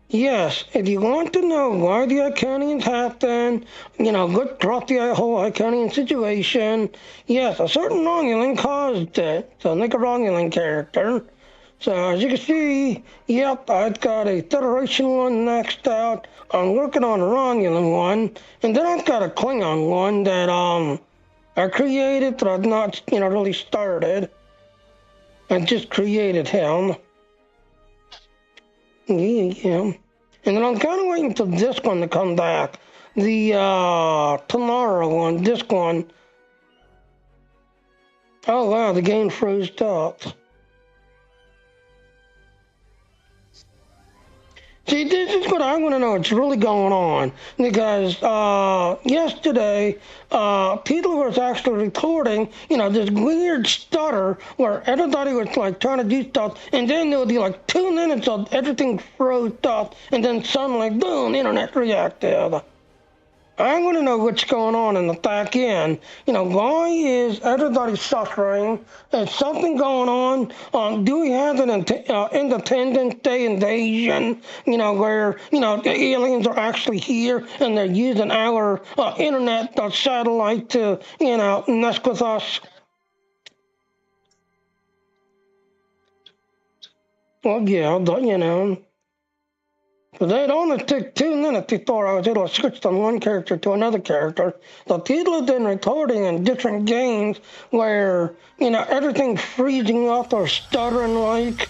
S1: yes, if you want to know why the Iconians happened, good drop the whole Iconian situation, yes, a certain Romulan caused it. So make a Romulan character. So as you can see, yep, I've got a Federation one next out. I'm working on a Romulan one. And then I've got a Klingon one that I created, but I've not, really started. I just created him. Yeah. And then I'm kind of waiting for this one to come back. The tomorrow one, this one. Oh wow, the game froze up. See, this is what I want to know what's really going on. Because yesterday, people was actually reporting, this weird stutter where everybody was like trying to do stuff, and then there would be like 2 minutes of everything froze up, and then suddenly, boom, internet reactive. I want to know what's going on in the back end. Why is everybody suffering? Is something going on? Do we have an Independence Day invasion? Where, the aliens are actually here and they're using our internet satellite to, mess with us? Well, yeah, but, But it only took 2 minutes before I was able to switch from one character to another character. The people have been recording in different games where, everything's freezing up or stuttering like.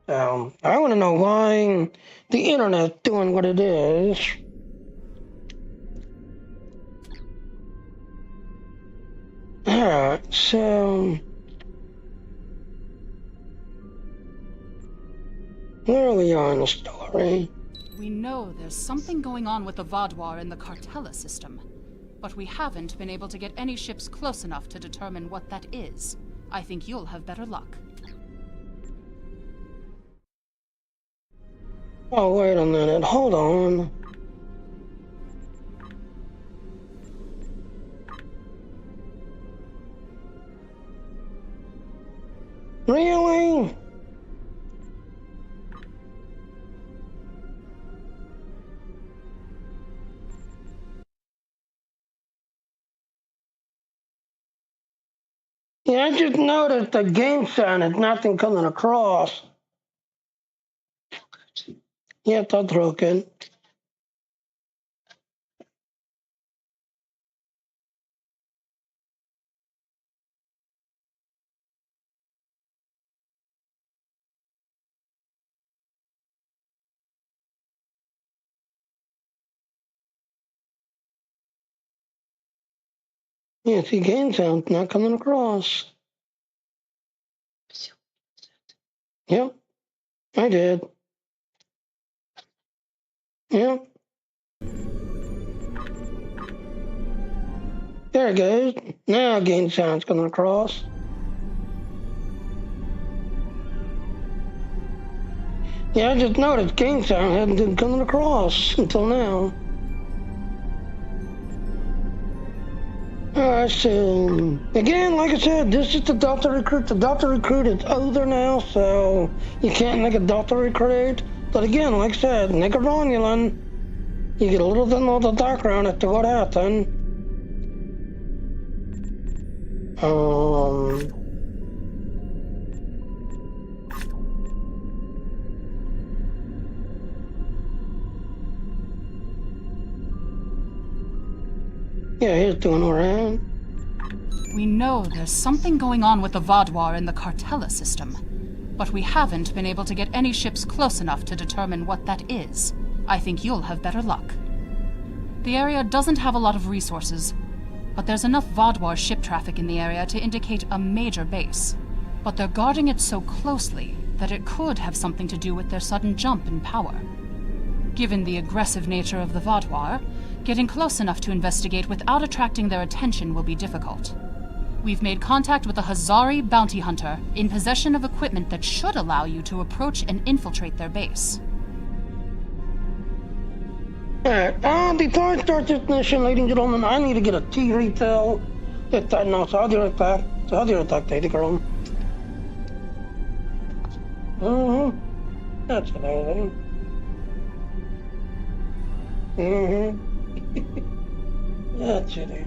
S1: I want to know why the internet's doing what it is. Alright, so... Where are we on in the story?
S7: We know there's something going on with the Vaadwaur in the Cartella system, but we haven't been able to get any ships close enough to determine what that is. I think you'll have better luck.
S1: Oh, wait a minute. Hold on. Really? Yeah, I just noticed the game sign is nothing coming across. Yeah, that's broken. Yeah, see, game sound's not coming across. Yep, I did. Yep. There it goes. Now game sound's coming across. Yeah, I just noticed game sound hadn't been coming across until now. Alright, so again, like I said, this is the Delta Recruit. The Delta Recruit is over now, so you can't make a Delta Recruit. But again, like I said, make a Romulan. You get a little bit more of the background as to what happened. Yeah, he's doing alright.
S7: We know there's something going on with the Vaadwaur in the Cartella system, but we haven't been able to get any ships close enough to determine what that is. I think you'll have better luck. The area doesn't have a lot of resources, but there's enough Vaadwaur ship traffic in the area to indicate a major base. But they're guarding it so closely that it could have something to do with their sudden jump in power. Given the aggressive nature of the Vaadwaur, getting close enough to investigate without attracting their attention will be difficult. We've made contact with a Hazari bounty hunter in possession of equipment that should allow you to approach and infiltrate their base.
S1: Alright, before I start this mission, ladies and gentlemen, I need to get a tea refill. No, so I'll be right back. Lady girl. That's it, everything. That's it.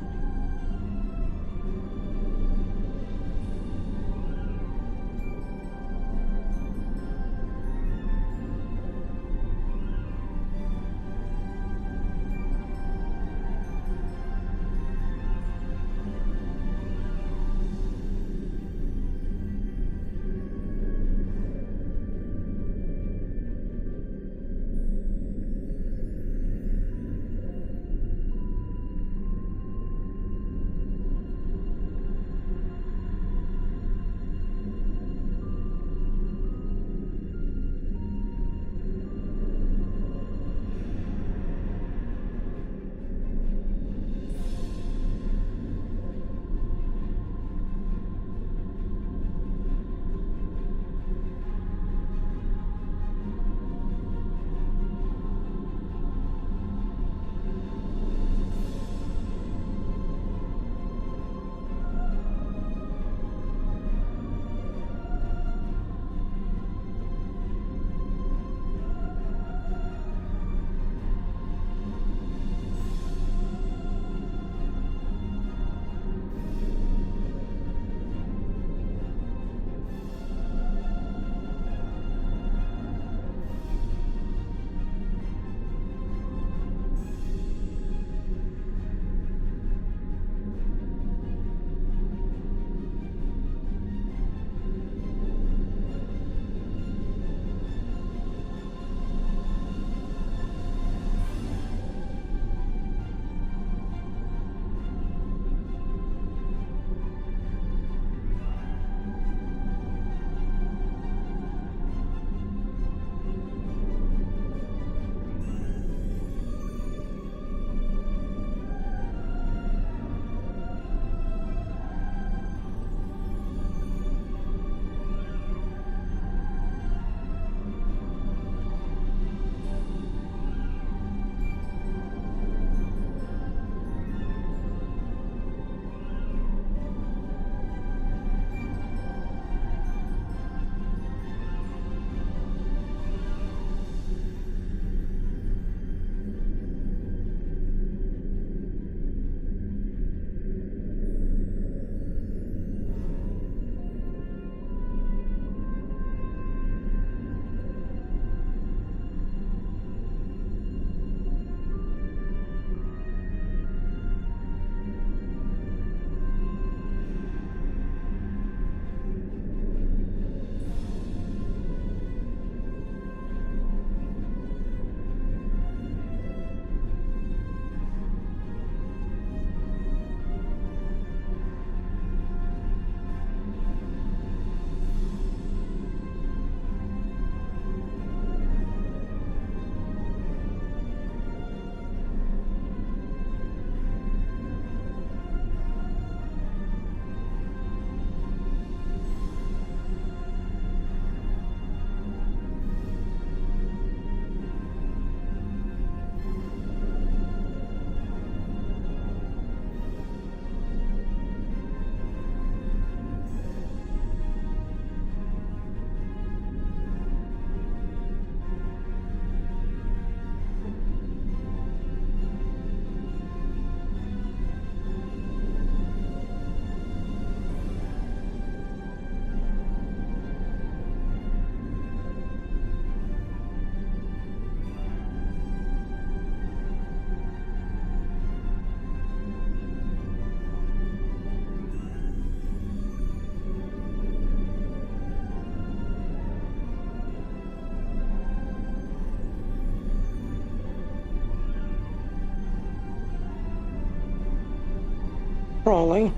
S1: Probably.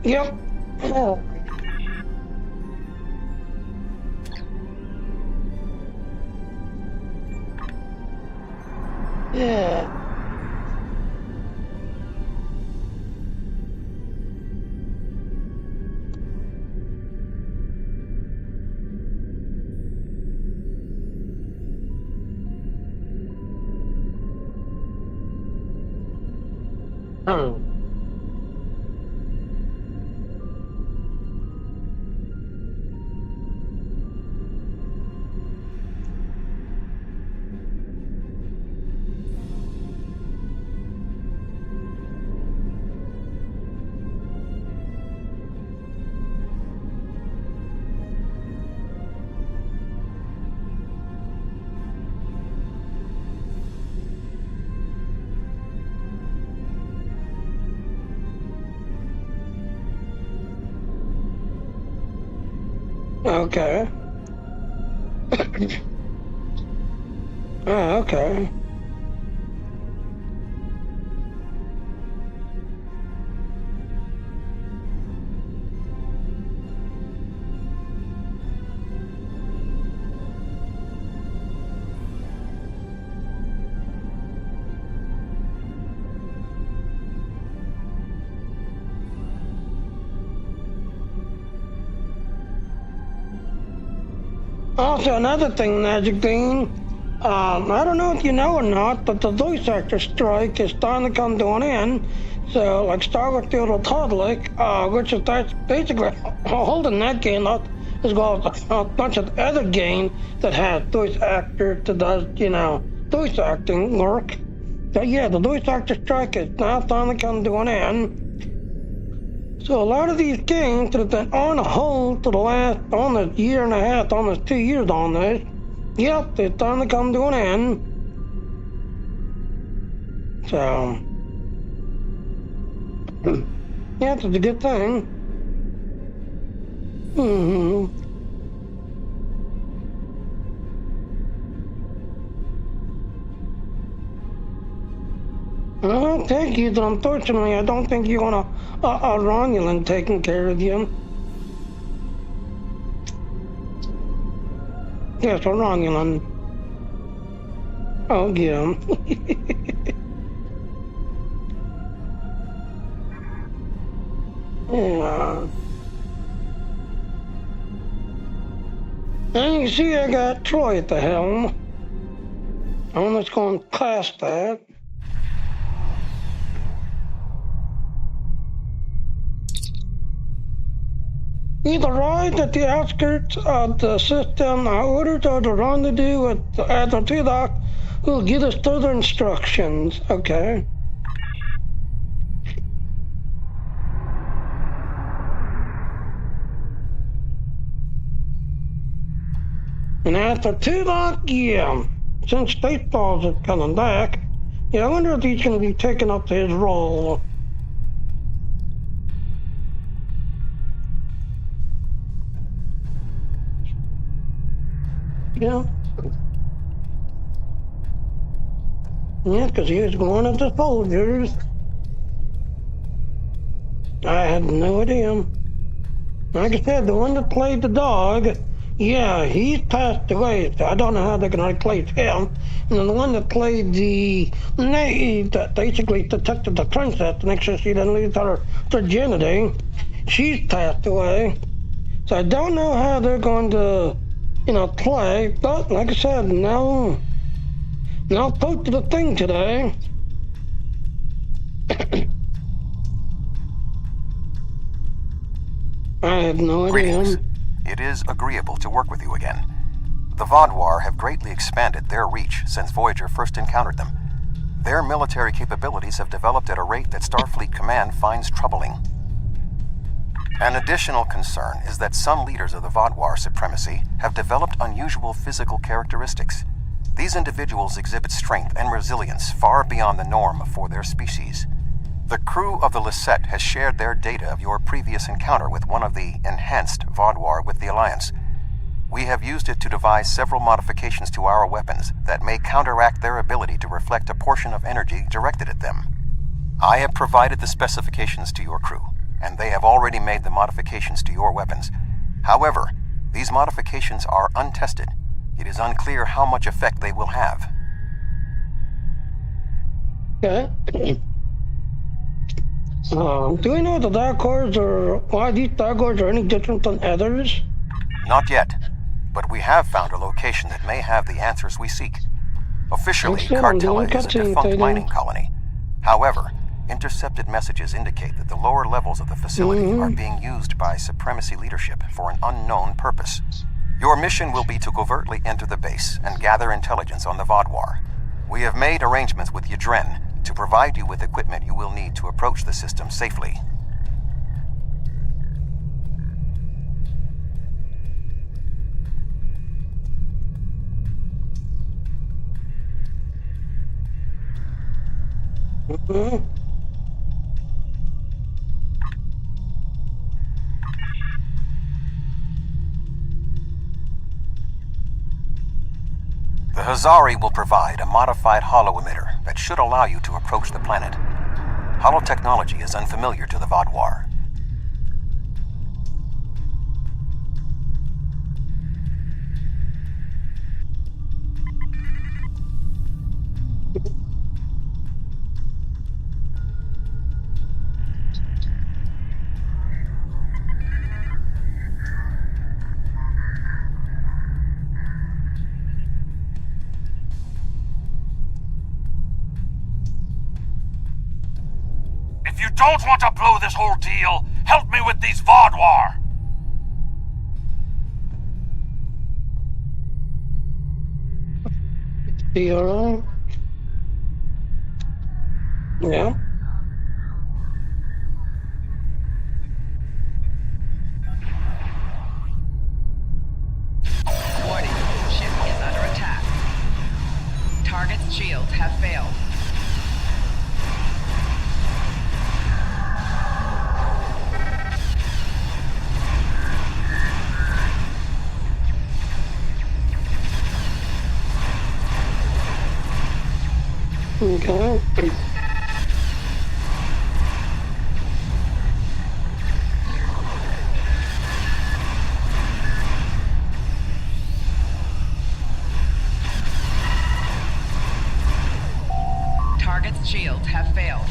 S1: Yep. Oh. Yeah. Oh. Okay. Oh, okay. Also, another thing, Magic Dean, I don't know if you know or not, but the voice actor strike is starting to come to an end. So, like Starfield Republic, which is that's basically holding that game up, as well as a bunch of other games that have voice actors that does, voice acting work. But yeah, the voice actor strike is now starting to come to an end. So a lot of these games that have been on hold for the last almost year and a half, almost 2 years on this, yep, they're starting to come to an end. So, yeah, it's a good thing. Well, thank you, but unfortunately, I don't think you want a Romulan taking care of you. Yes, a Romulan. Oh, yeah. Yeah. And you see I got Troy at the helm. I'm just going past that. Either ride at the outskirts of the system or order to the rendezvous with the Tudok, who will give us further instructions. Okay. And after Tudok, yeah, since Spaceballs is coming back, yeah, I wonder if he's going to be taking up his role. Yeah. Yeah, because he was one of the soldiers. I had no idea. Like I said, the one that played the dog, yeah, he's passed away, so I don't know how they're going to replace him. And then the one that played the maid that basically protected the princess to make sure she didn't lose her virginity, she's passed away. So I don't know how they're going to play, but like I said, no poke to the thing today. I have no idea.
S8: Greetings. It is agreeable to work with you again. The Vaadwaur have greatly expanded their reach since Voyager first encountered them. Their military capabilities have developed at a rate that Starfleet Command finds troubling. An additional concern is that some leaders of the Vaadwaur supremacy have developed unusual physical characteristics. These individuals exhibit strength and resilience far beyond the norm for their species. The crew of the Lisette has shared their data of your previous encounter with one of the enhanced Vaadwaur with the Alliance. We have used it to devise several modifications to our weapons that may counteract their ability to reflect a portion of energy directed at them. I have provided the specifications to your crew, and they have already made the modifications to your weapons. However, these modifications are untested. It is unclear how much effect they will have.
S1: Okay. Do we know the dark cords or why these dark cords are any different than others?
S8: Not yet, but we have found a location that may have the answers we seek. Officially, Cartella is a defunct mining colony. However, intercepted messages indicate that the lower levels of the facility are being used by Supremacy leadership for an unknown purpose. Your mission will be to covertly enter the base and gather intelligence on the Vodwar. We have made arrangements with Yadren to provide you with equipment you will need to approach the system safely. The Hazari will provide a modified holo-emitter that should allow you to approach the planet. Holo-technology is unfamiliar to the Vodwar.
S9: If you don't want to blow this whole deal, help me with these Vodwar!
S1: Yeah.
S3: Warning, ship is under attack. Target's shields have failed.
S1: Okay.
S3: Target's shields have failed.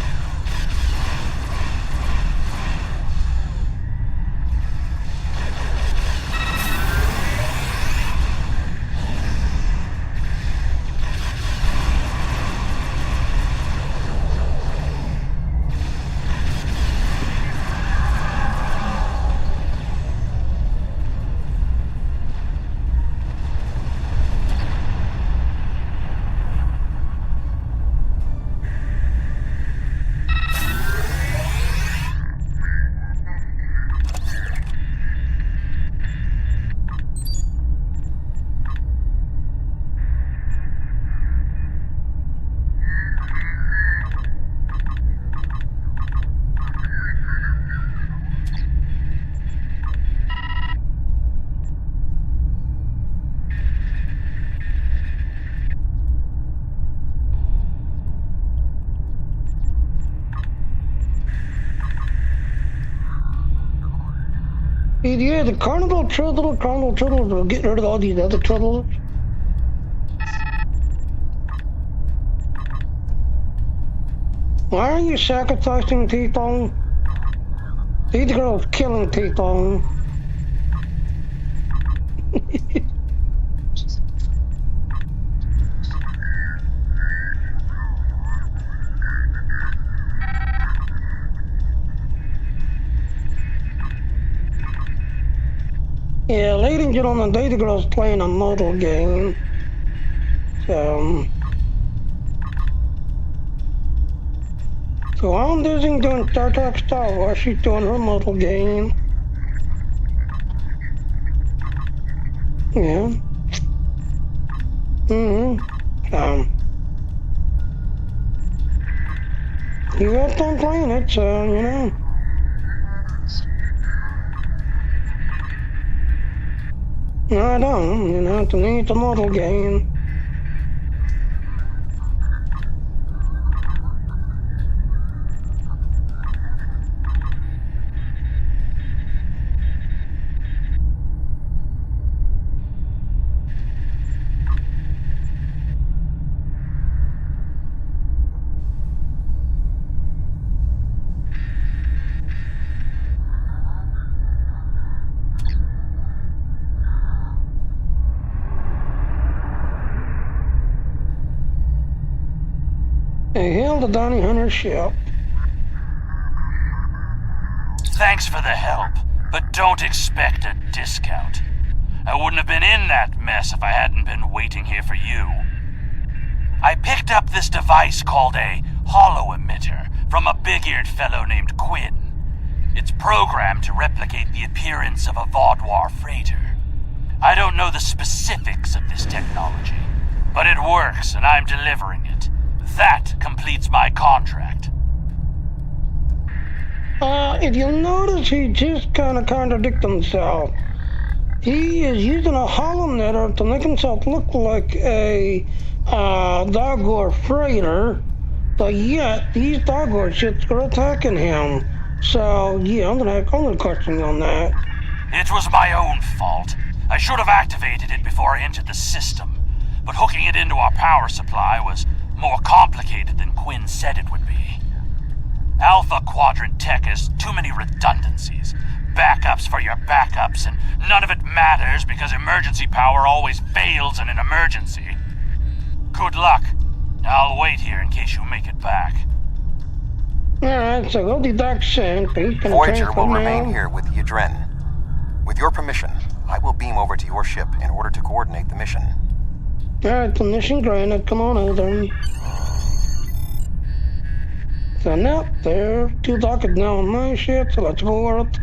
S1: Yeah, the carnival turtles are getting rid of all these other turtles. Why are you sacrificing people? These girls killing people. Yeah, ladies and gentlemen, Data Girl's playing a model game. So I'm busy doing Star Trek Star Wars. She's doing her model game. Yeah. You got time playing it, so, you know. No, I don't. You know, to me, it's a model game. Hail the Donny Hunter ship.
S9: Thanks for the help, but don't expect a discount. I wouldn't have been in that mess if I hadn't been waiting here for you. I picked up this device called a hollow emitter from a big-eared fellow named Quinn. It's programmed to replicate the appearance of a Vaudoir freighter. I don't know the specifics of this technology, but it works and I'm delivering it. That completes my contract.
S1: If you'll notice, he just kind of contradicts himself. He is using a hollow emitter to make himself look like a Vaudoir freighter, but yet these Vaudoir ships are attacking him. So yeah, I'm gonna question you on that.
S9: It was my own fault. I should have activated it before I entered the system, but hooking it into our power supply was more complicated than Quinn said it would be. Alpha Quadrant Tech has too many redundancies, backups for your backups, and none of it matters because emergency power always fails in an emergency. Good luck. I'll wait here in case you make it back.
S1: Alright, so go deduct sync.
S8: Voyager will remain here with Yadren. With your permission, I will beam over to your ship in order to coordinate the mission.
S1: Alright, permission granted. Come on over. So now, there. 2 dockets now on my ship, so let's go over it.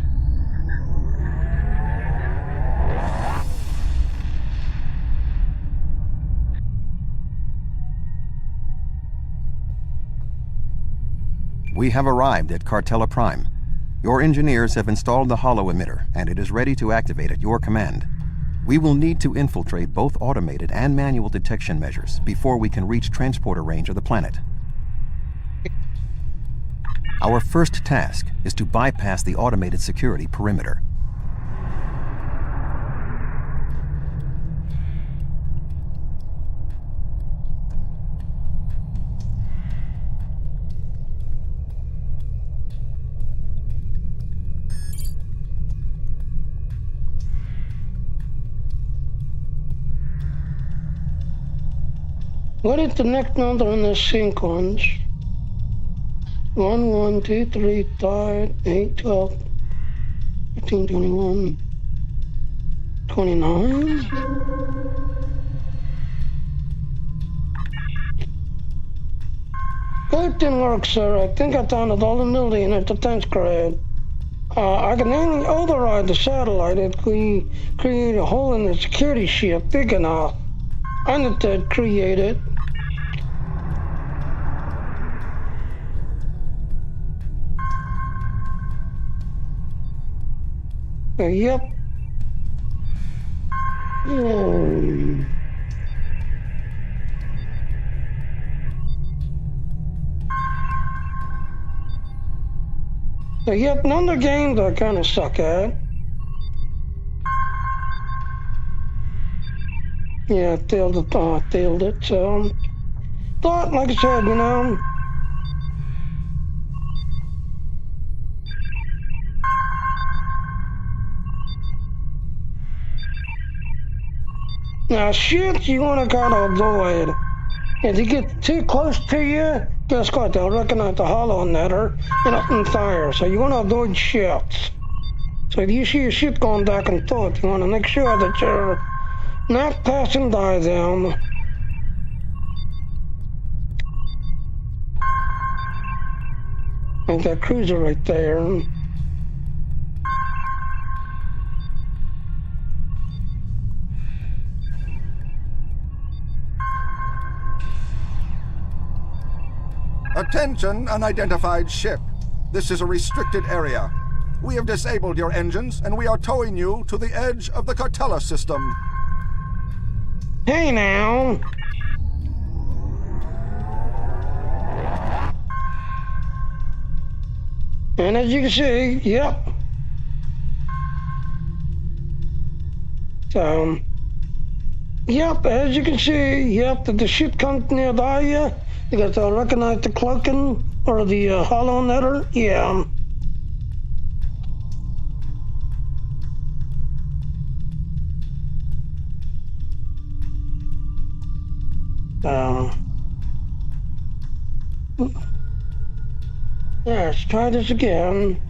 S8: We have arrived at Cartella Prime. Your engineers have installed the hollow emitter, and it is ready to activate at your command. We will need to infiltrate both automated and manual detection measures before we can reach transporter range of the planet. Our first task is to bypass the automated security perimeter.
S1: What is the next number in this sequence? 1, 1, 2, 3, 5, 8, 12, 15, 21, 29? That didn't work, sir. I think I found it all the million at the 10th grade. I can only override the satellite if we create a hole in the security ship big enough. I need to create it. Yep. Yep, none of the games I kind of suck at. Yeah, I failed it, so... But, like I said, you know... Now, shit you want to kind of avoid. If they get too close to you, guess what? They'll recognize the hollow emitter and open fire. So you want to avoid ships. So if you see a ship going back and forth, you want to make sure that you're not passing by them. There's that cruiser right there.
S10: Attention, unidentified ship. This is a restricted area. We have disabled your engines, and we are towing you to the edge of the Cartella system.
S1: Hey now! And as you can see, yep. So, yep, as you can see, yep, if the ship comes nearby you, you got to recognize the cloaking or the hollow emitter, yeah. Yeah, let's try this again.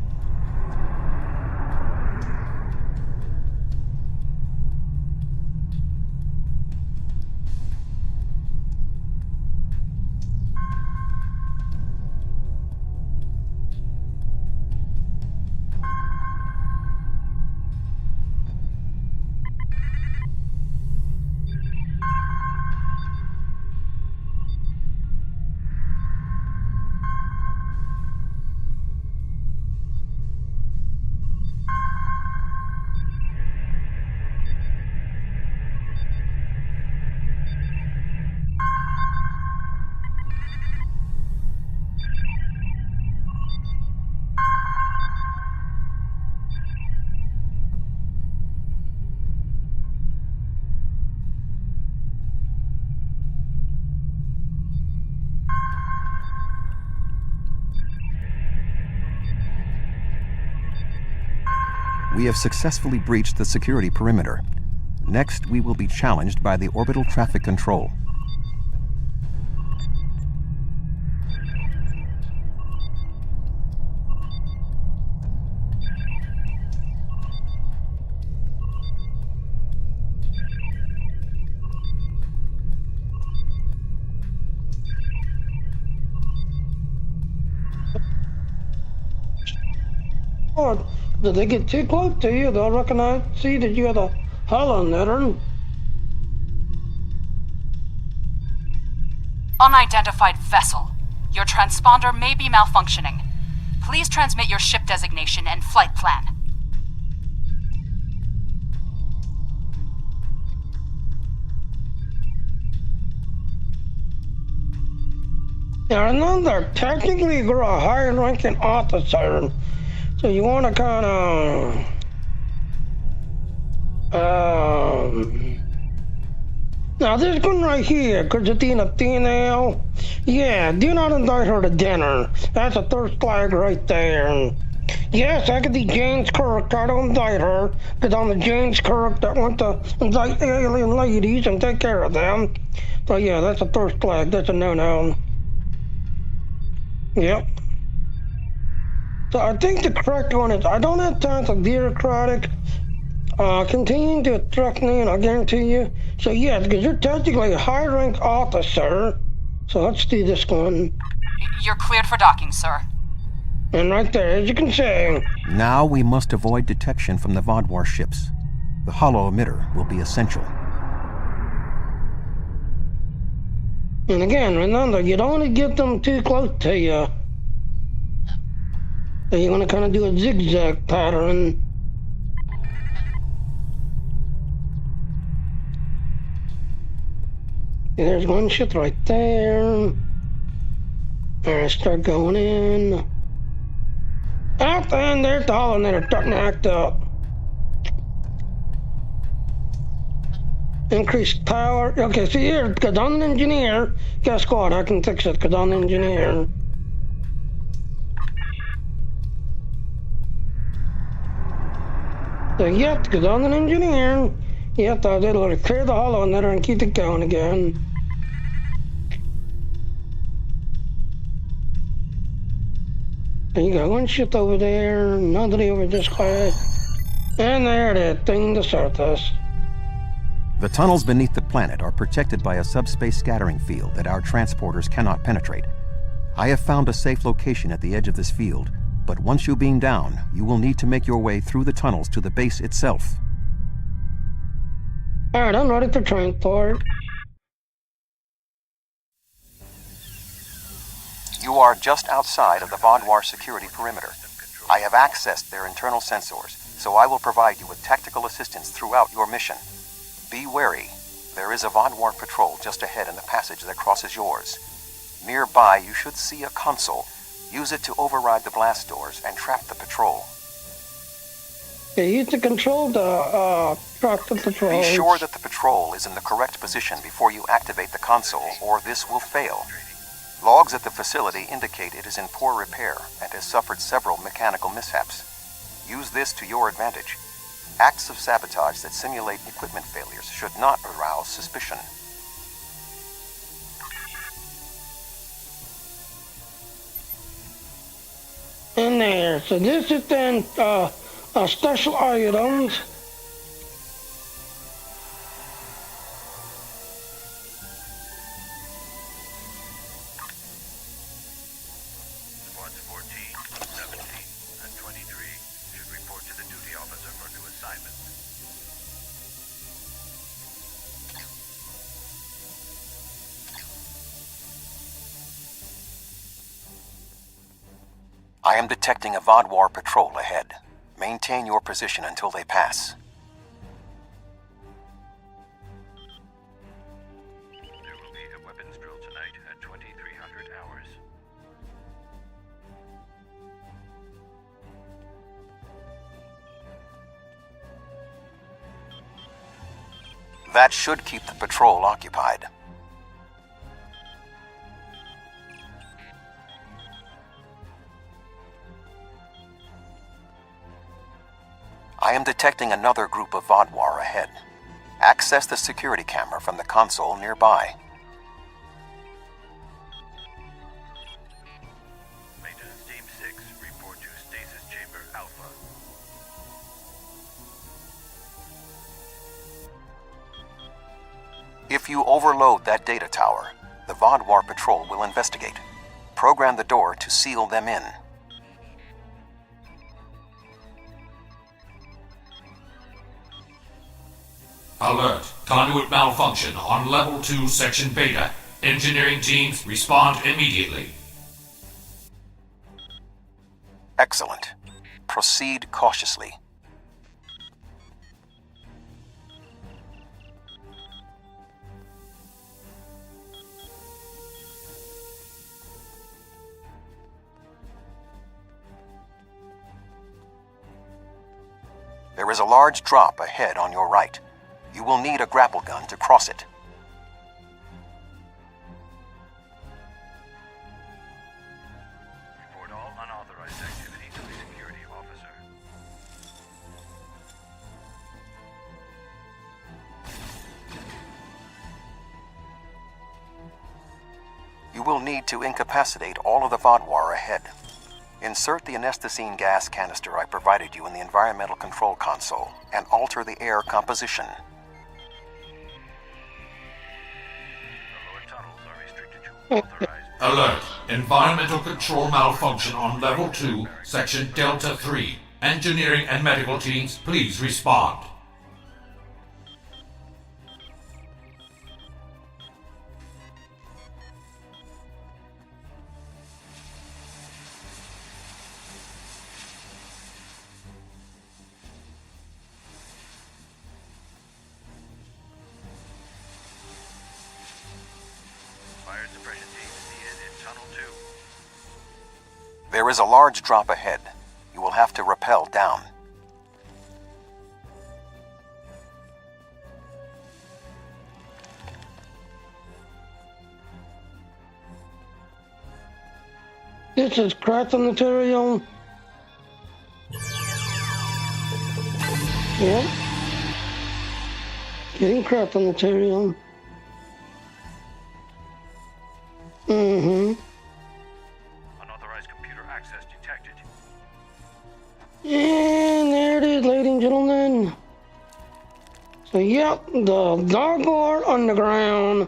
S8: We have successfully breached the security perimeter. Next, we will be challenged by the orbital traffic control.
S1: Oh, did they get too close to you? They'll recognize, see that you have a hollow netter.
S7: Unidentified vessel. Your transponder may be malfunctioning. Please transmit your ship designation and flight plan.
S1: Now remember, technically you're a higher ranking officer, so you want to kind of, now this one right here, Christina female, yeah, do not invite her to dinner. That's a third flag right there. Yes, I could be James Kirk, I don't invite her, because I'm the James Kirk that went to invite alien ladies and take care of them. So yeah, that's a third flag, that's a no-no. Yep. So I think the correct one is, I don't have time for bureaucratic, continue to threatening, I guarantee you. So yeah, because you're technically a high rank officer. So let's do this one.
S7: You're cleared for docking, sir.
S1: And right there, as you can see.
S8: Now we must avoid detection from the Vodwar ships. The hollow emitter will be essential.
S1: And again, remember, you don't want to get them too close to you. So you want to kind of do a zigzag pattern. There's one ship right there. Alright, start going in. Out and there's the hollow emitter starting to act up. Increased power. Okay, see here, because I'm an engineer. Guess what? I can fix it because I'm an engineer. So, yep, because I'm an engineer. Yep, I was able to clear the hollow emitter and keep it going again. There you go, one ship over there, another over this way. And there it is, thing to surface.
S8: The tunnels beneath the planet are protected by a subspace scattering field that our transporters cannot penetrate. I have found a safe location at the edge of this field, but once you beam down, you will need to make your way through the tunnels to the base itself.
S1: Alright, I'm ready for transport.
S8: You are just outside of the Vodwar security perimeter. I have accessed their internal sensors, so I will provide you with tactical assistance throughout your mission. Be wary. There is a Vodwar patrol just ahead in the passage that crosses yours. Nearby, you should see a console. Use it to override the blast doors and trap the patrol.
S1: Yeah, use to control the trap the patrol.
S8: Be sure that the patrol is in the correct position before you activate the console, or this will fail. Logs at the facility indicate it is in poor repair and has suffered several mechanical mishaps. Use this to your advantage. Acts of sabotage that simulate equipment failures should not arouse suspicion.
S1: in there. So this is then special items.
S11: Squads 14, 17, and 23 should report to the duty officer for new assignment.
S8: I am detecting a Vodwar patrol ahead. Maintain your position until they pass.
S11: There will be a weapons drill tonight at 2300 hours.
S8: That should keep the patrol occupied. I am detecting another group of Vodwar ahead. Access the security camera from the console nearby.
S11: Maintenance Team 6, report to Stasis Chamber Alpha.
S8: If you overload that data tower, the Vodwar patrol will investigate. Program the door to seal them in.
S5: Alert. Conduit malfunction on Level 2, Section Beta. Engineering teams, respond immediately.
S8: Excellent. Proceed cautiously. There is a large drop ahead on your right. You will need a grapple gun to cross it.
S11: Report all unauthorized activity to the security officer.
S8: You will need to incapacitate all of the Vodwar ahead. Insert the anesthetine gas canister I provided you in the environmental control console and alter the air composition.
S11: The lower tunnels are restricted to authorized...
S5: Alert. Environmental control malfunction on Level 2, Section Delta 3. Engineering and medical teams, please respond.
S11: Fire suppression teams needed in Tunnel 2.
S8: There is a large drop ahead. You will have to rappel down.
S1: This is crafting material. Yep. Getting crafting material. Mm-hmm.
S11: Unauthorized computer access detected.
S1: And there it is, ladies and gentlemen. So, yep, the Vodwar Underground.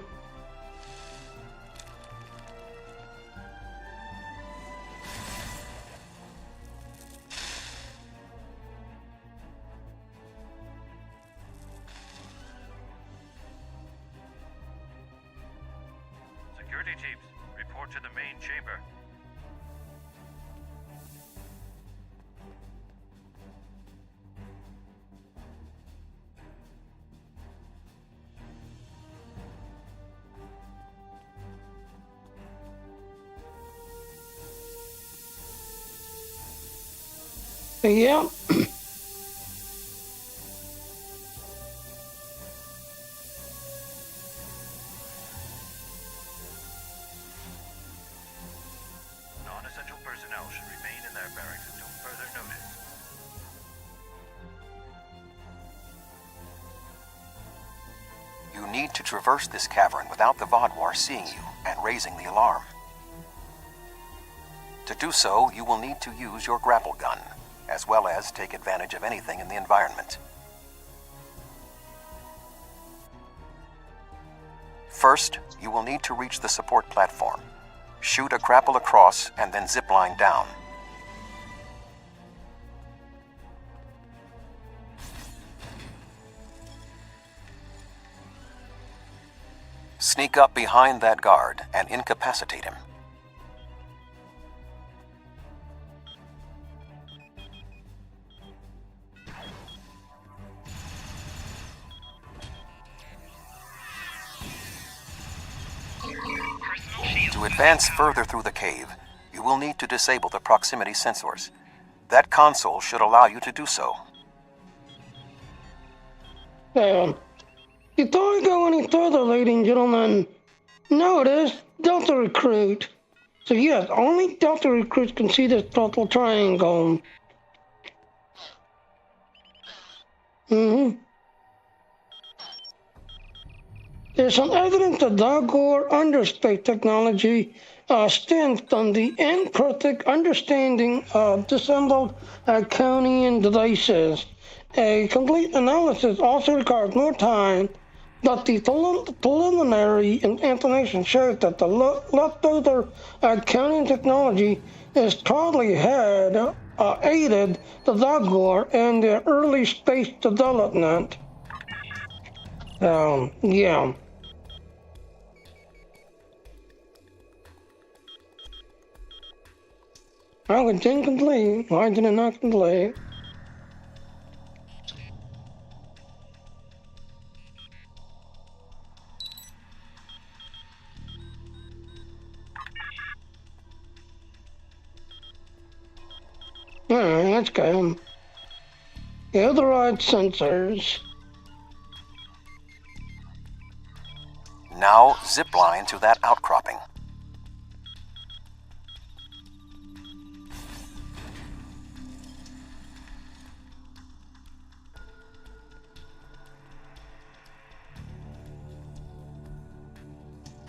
S11: Security teams, report to the main chamber.
S1: Yep.
S11: Non-essential personnel should remain in their barracks until further notice.
S8: You need to traverse this cavern without the Vodwar seeing you and raising the alarm. To do so, you will need to use your grapple gun, as well as take advantage of anything in the environment. First, you will need to reach the support platform. Shoot a grapple across and then zipline down. Sneak up behind that guard and incapacitate him. To advance further through the cave, you will need to disable the proximity sensors. That console should allow you to do so.
S1: Before I go any further, ladies and gentlemen, notice Delta Recruit. So yes, only Delta Recruits can see this purple triangle. There's some evidence that Dagor underspace technology stems from the imperfect understanding of disassembled Iconian devices. A complete analysis also requires more time, but the preliminary information shows that the leftover Iconian technology is probably had aided the Dagor in their early space development. Yeah. Well, it's incomplete. Why did it not complete? Alright, let's go. The override sensors.
S8: Now zipline to that outcropping.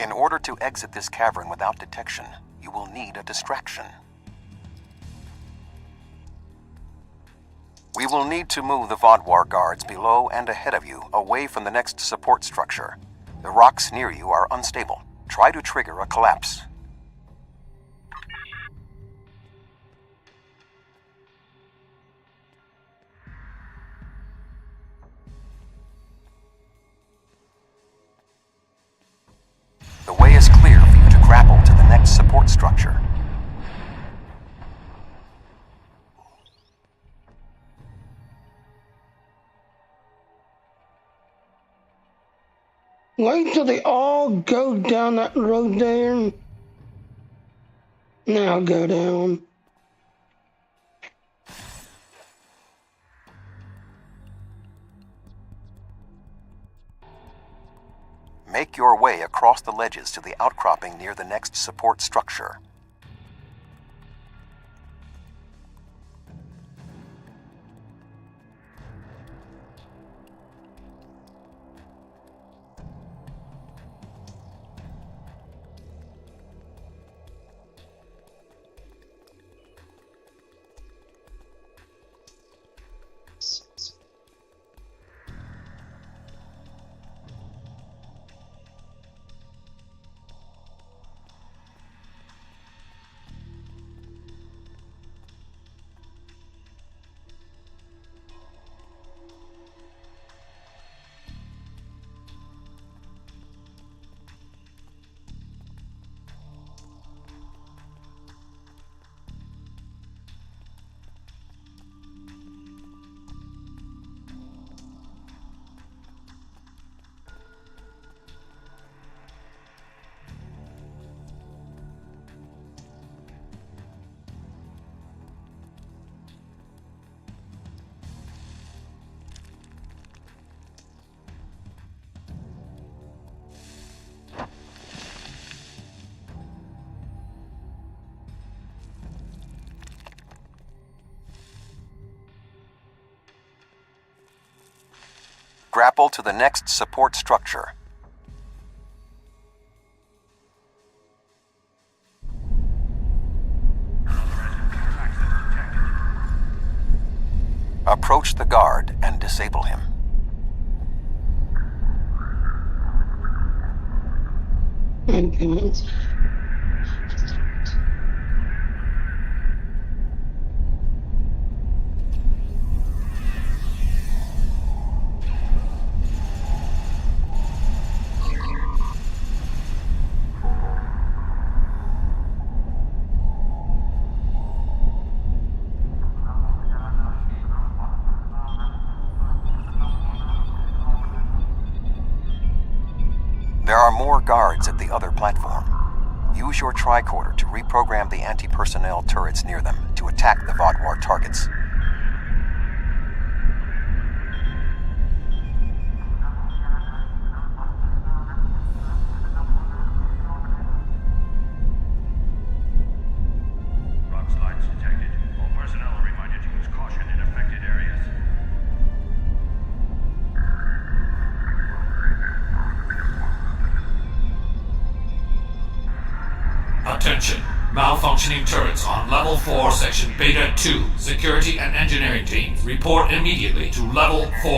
S8: In order to exit this cavern without detection, you will need a distraction. We will need to move the Vodwar guards below and ahead of you, away from the next support structure. The rocks near you are unstable. Try to trigger a collapse. The way is clear for you to grapple to the next support structure.
S1: Wait till they all go down that road there. Now go down.
S8: Make your way across the ledges to the outcropping near the next support structure. Grapple to the next support structure. Approach the guard and disable him.
S1: Okay.
S8: There are more guards at the other platform. Use your tricorder to reprogram the anti-personnel turrets near them to attack the Vodwar targets.
S11: Rock slides detected. All personnel are reminded to use caution in affected areas.
S5: Attention. Malfunctioning turrets on Level 4, Section Beta 2. Security and engineering teams, report immediately to Level 4.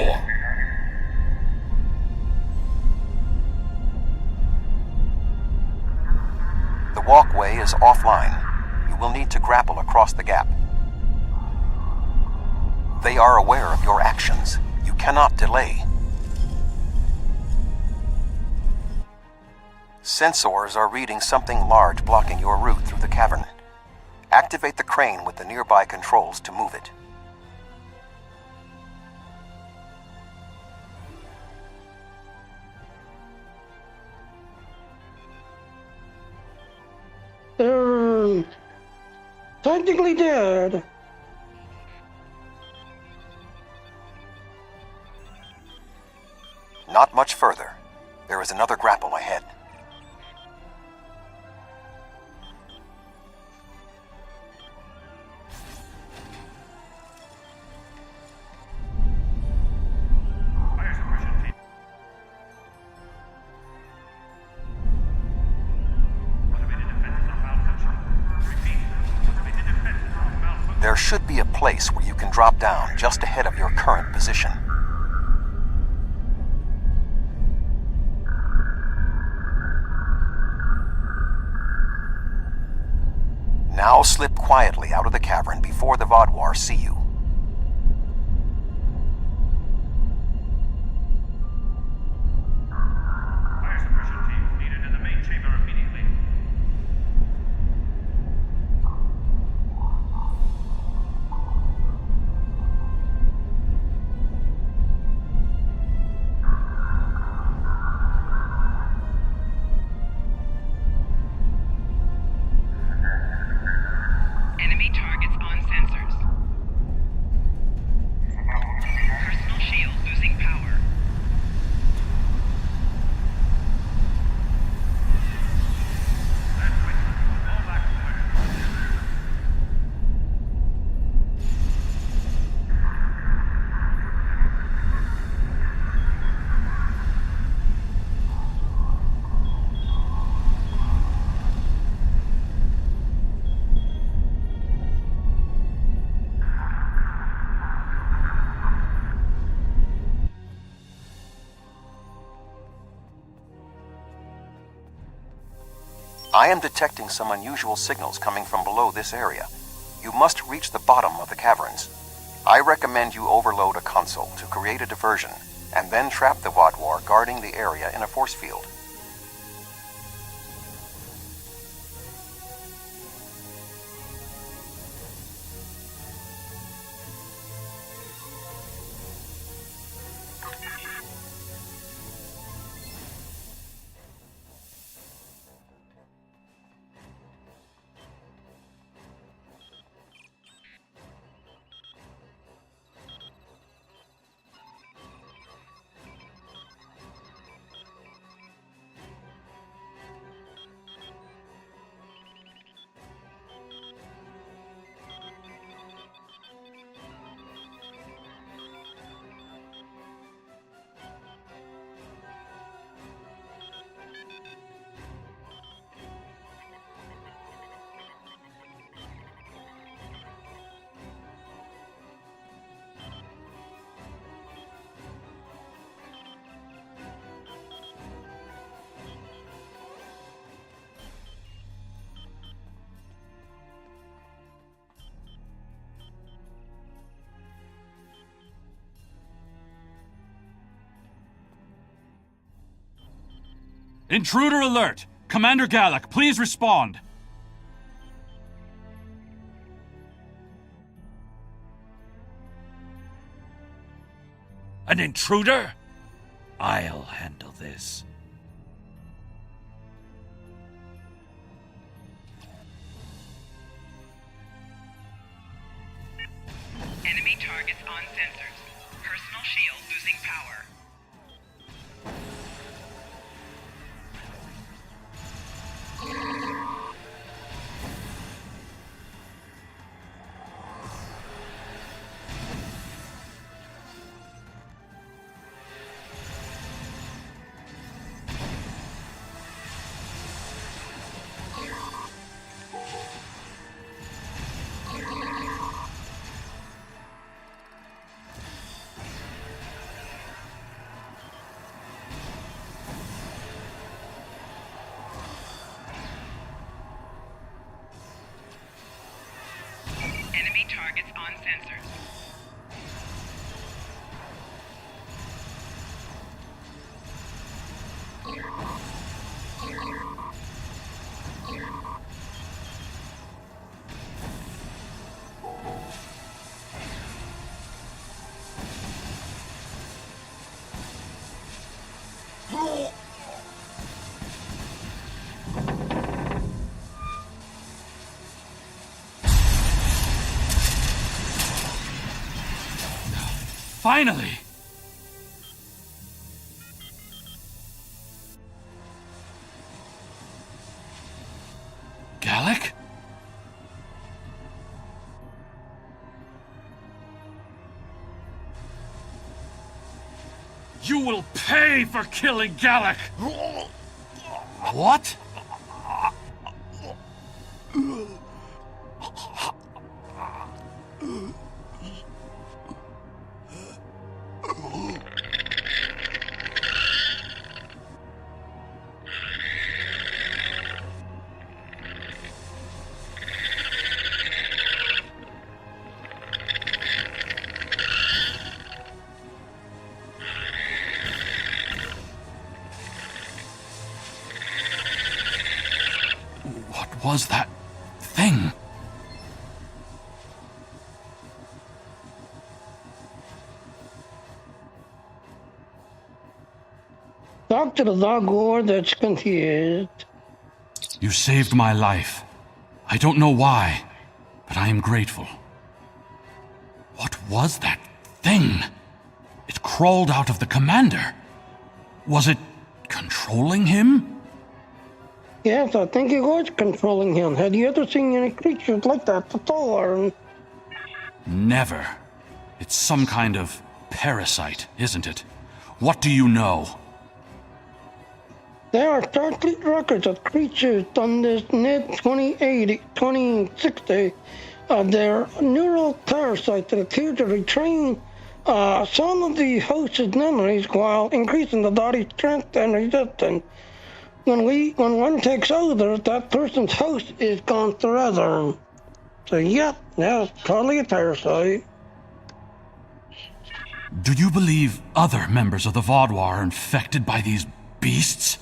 S8: The walkway is offline. You will need to grapple across the gap. They are aware of your actions. You cannot delay. Sensors are reading something large blocking your route through the cavern. Activate the crane with the nearby controls to move it.
S1: They're technically dead.
S8: Not much further. There is another grapple ahead. There should be a place where you can drop down just ahead of your current position. Now slip quietly out of the cavern before the Vodwar see you.
S11: Fire suppression teams needed in the main chamber immediately.
S3: Enemy targets on sensors. Personal shield losing power.
S8: I am detecting some unusual signals coming from below this area. You must reach the bottom of the caverns. I recommend you overload a console to create a diversion, and then trap the Vodwar guarding the area in a force field.
S9: Intruder alert! Commander Gallic, please respond.
S12: An intruder? I'll handle this.
S3: Enemy targets on sensors. Personal shield losing power. Enemy targets on sensors.
S9: Finally! Gallic? You will pay for killing Gallic! What? What was that thing?
S1: Talk to the Zagor that's confused.
S9: You saved my life. I don't know why, but I am grateful. What was that thing? It crawled out of the commander. Was it controlling him?
S1: Yes, I think it was controlling him. Had you ever seen any creatures like that before?
S9: Never. It's some kind of parasite, isn't it? What do you know?
S1: There are Starfleet records of creatures on this NID-2060. They're neural parasites that appear to retrain some of the host's memories while increasing the body's strength and resistance. When one takes over, that person's host is gone forever. So yep, that's totally a parasite.
S9: Do you believe other members of the Vaudois are infected by these beasts?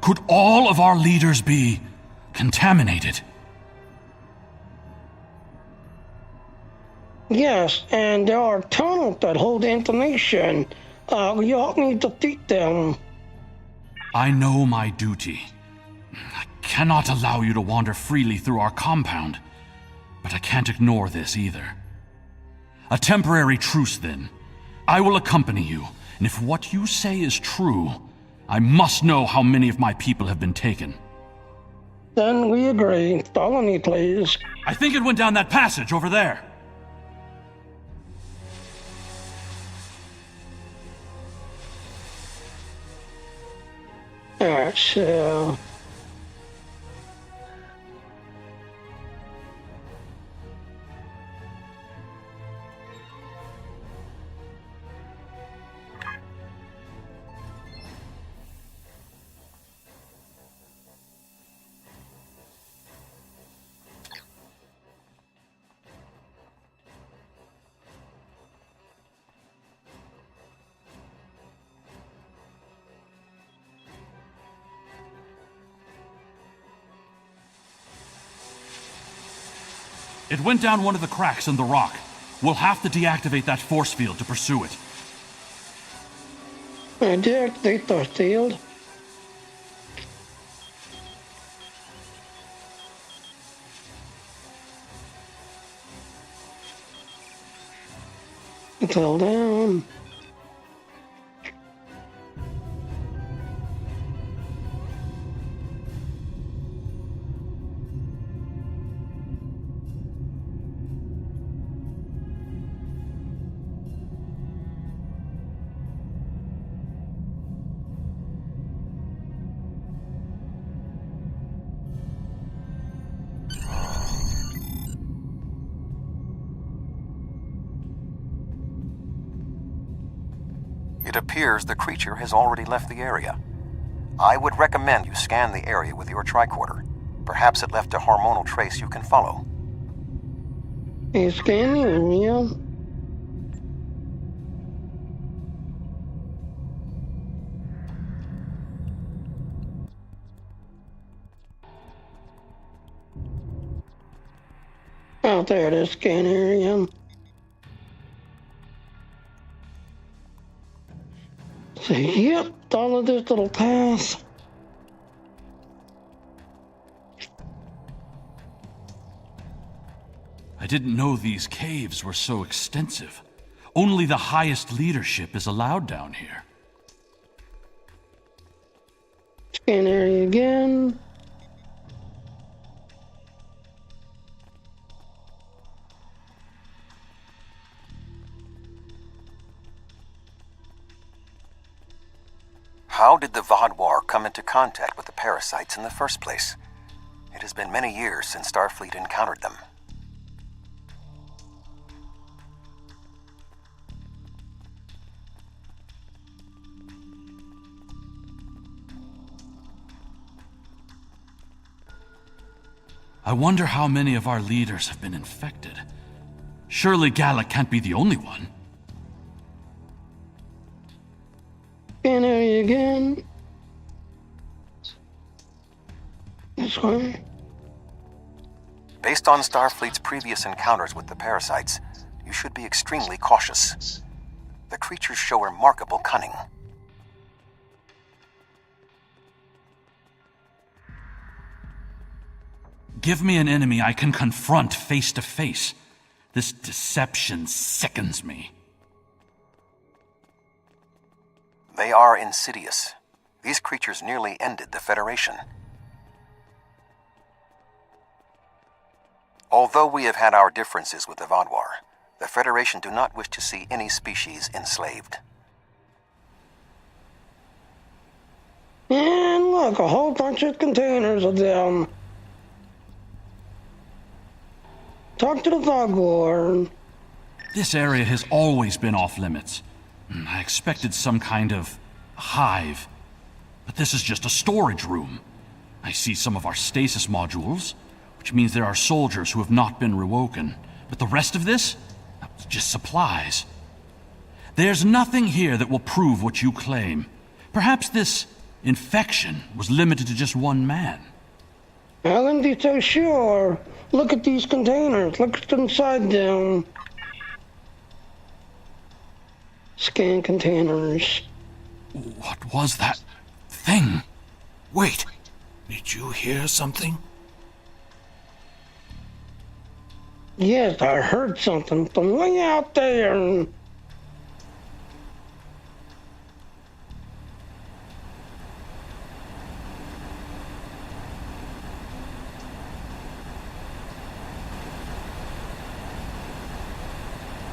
S9: Could all of our leaders be contaminated?
S1: Yes, and there are tunnels that hold information. We all need to defeat them.
S9: I know my duty. I cannot allow you to wander freely through our compound, but I can't ignore this either. A temporary truce, then. I will accompany you, and if what you say is true, I must know how many of my people have been taken.
S1: Then we agree. Follow me, please.
S9: I think it went down that passage over there.
S1: Alright, so...
S12: It went down one of the cracks in the rock. We'll have to deactivate that force field to pursue it.
S1: Deactivate the field. It fell down.
S8: It appears the creature has already left the area. I would recommend you scan the area with your tricorder. Perhaps it left a hormonal trace you can follow.
S1: You scan the area. Oh, there it is, scan area. So, yep, follow this little path.
S12: I didn't know these caves were so extensive. Only the highest leadership is allowed down here.
S1: Scan area again.
S8: How did the Vodwar come into contact with the parasites in the first place? It has been many years since Starfleet encountered them.
S12: I wonder how many of our leaders have been infected. Surely Gallic can't be the only one.
S1: Scan area again. This way.
S8: Based on Starfleet's previous encounters with the parasites, you should be extremely cautious. The creatures show remarkable cunning.
S12: Give me an enemy I can confront face to face. This deception sickens me.
S8: They are insidious. These creatures nearly ended the Federation. Although we have had our differences with the Vodwar, the Federation do not wish to see any species enslaved.
S1: And look, a whole bunch of containers of them. Talk to the Vodwar.
S12: This area has always been off limits. I expected some kind of hive, but this is just a storage room. I see some of our stasis modules, which means there are soldiers who have not been rewoken. But the rest of this? It's just supplies. There's nothing here that will prove what you claim. Perhaps this infection was limited to just one man.
S1: I wouldn't be so sure. Look at these containers. Look what's inside them. Scan containers.
S12: What was that thing?
S13: Wait, did you hear something?
S1: Yes, I heard something from way out there.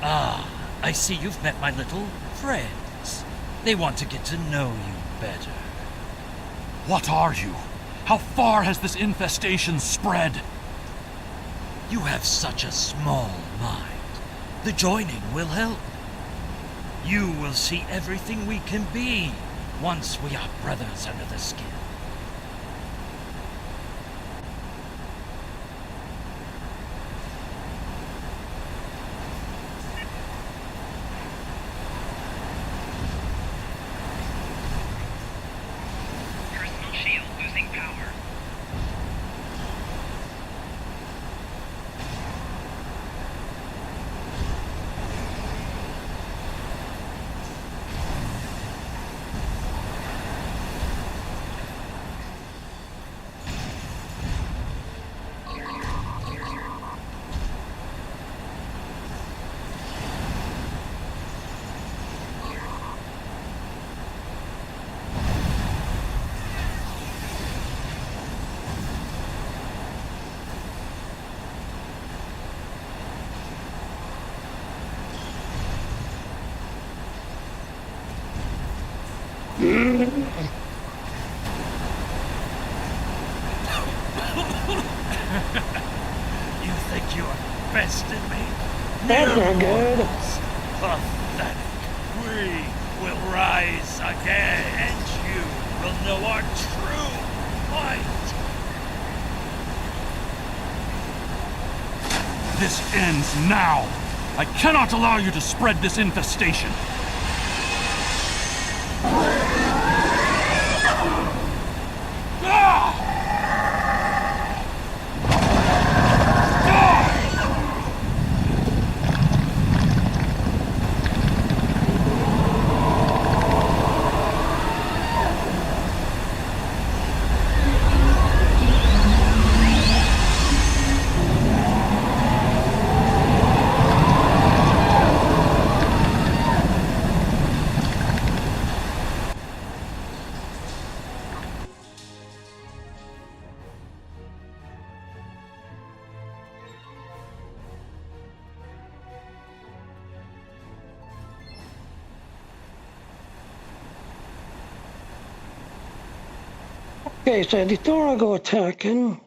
S13: Ah, I see you've met my little friends. They want to get to know you better.
S12: What are you? How far has this infestation spread?
S13: You have such a small mind. The joining will help. You will see everything we can be once we are brothers under the skin.
S3: Personal shield losing power.
S13: You think you're besting me?
S1: That's
S13: Mere
S1: not good.
S13: mortals. Pathetic. We will rise again, and you will know our true might.
S12: This ends now. I cannot allow you to spread this infestation.
S1: Okay, so before I go attacking,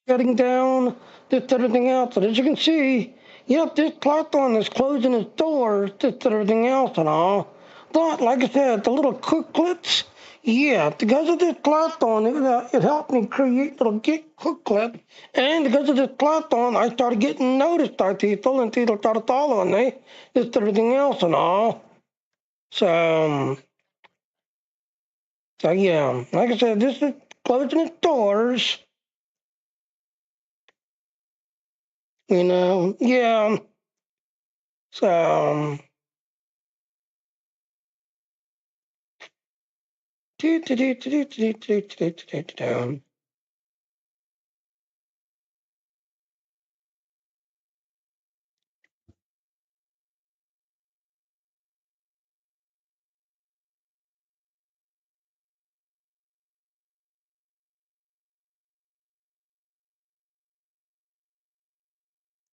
S1: shutting down, this everything else. And as you can see, yep, this platform is closing its doors, this everything else and all. But like I said, the little quick clips, yeah, because of this platform, it helped me create little quick clips. And because of this platform, I started getting noticed by people, and people started following me, this everything else and all. So yeah, like I said, this is closing its doors. You know, yeah. So,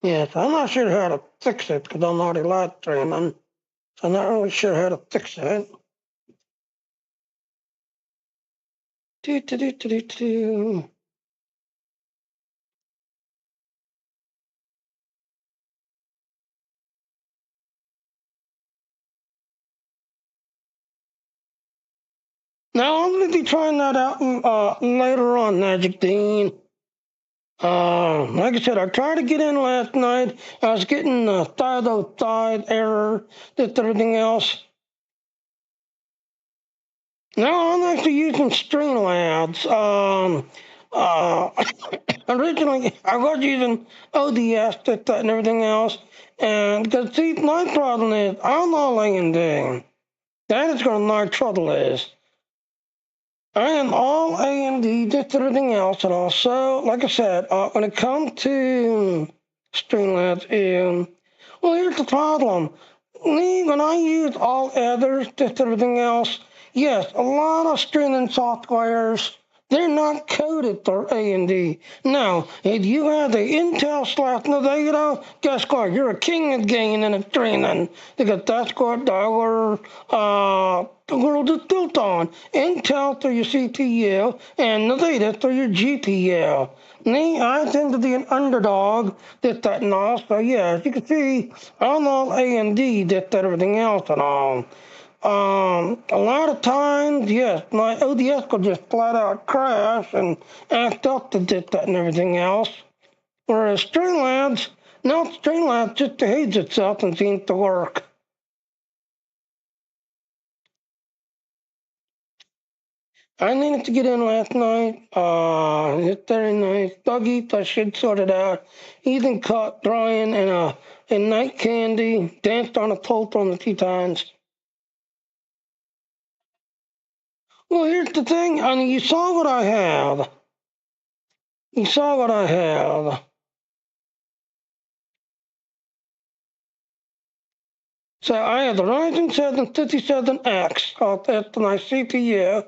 S1: yes, I'm not sure how to fix it because I'm already live streaming. So I'm not really sure how to fix it. Now I'm going to be trying that out later on, Magic Dean. Like I said, I tried to get in last night. I was getting side error, this everything else. No, I'm actually using Streamlabs. Originally, I was using ODS, that, and everything else. And because, see, my problem is, I'm not A&D. That is where my trouble is. I am all A&D, just everything else. And also, like I said, when it comes to Streamlabs, well, here's the problem. When I use all others, just everything else, yes, a lot of streaming softwares, they're not coded for A&D. Now, if you have the Intel/Nvidia, guess what? You're a king of gaming and streaming because that's what our the world is built on. Intel through your CPU and Nvidia through your GPU. Me, I tend to be an underdog, this, that, and all. So, yeah, as you can see, I'm all A&D, this, that, everything else and all. A lot of times, yes, my ODS could just flat out crash and act up to this, that, and everything else. Whereas Streamlabs just behaves itself and seems to work. I needed to get in last night. It's very nice. Dug eats, I should sort it out. Ethan caught Brian in night candy, danced on a pole a few times. Well, here's the thing. I mean, you saw what I have. You saw what I have. So I have the Ryzen 7 57X, that's my CPU,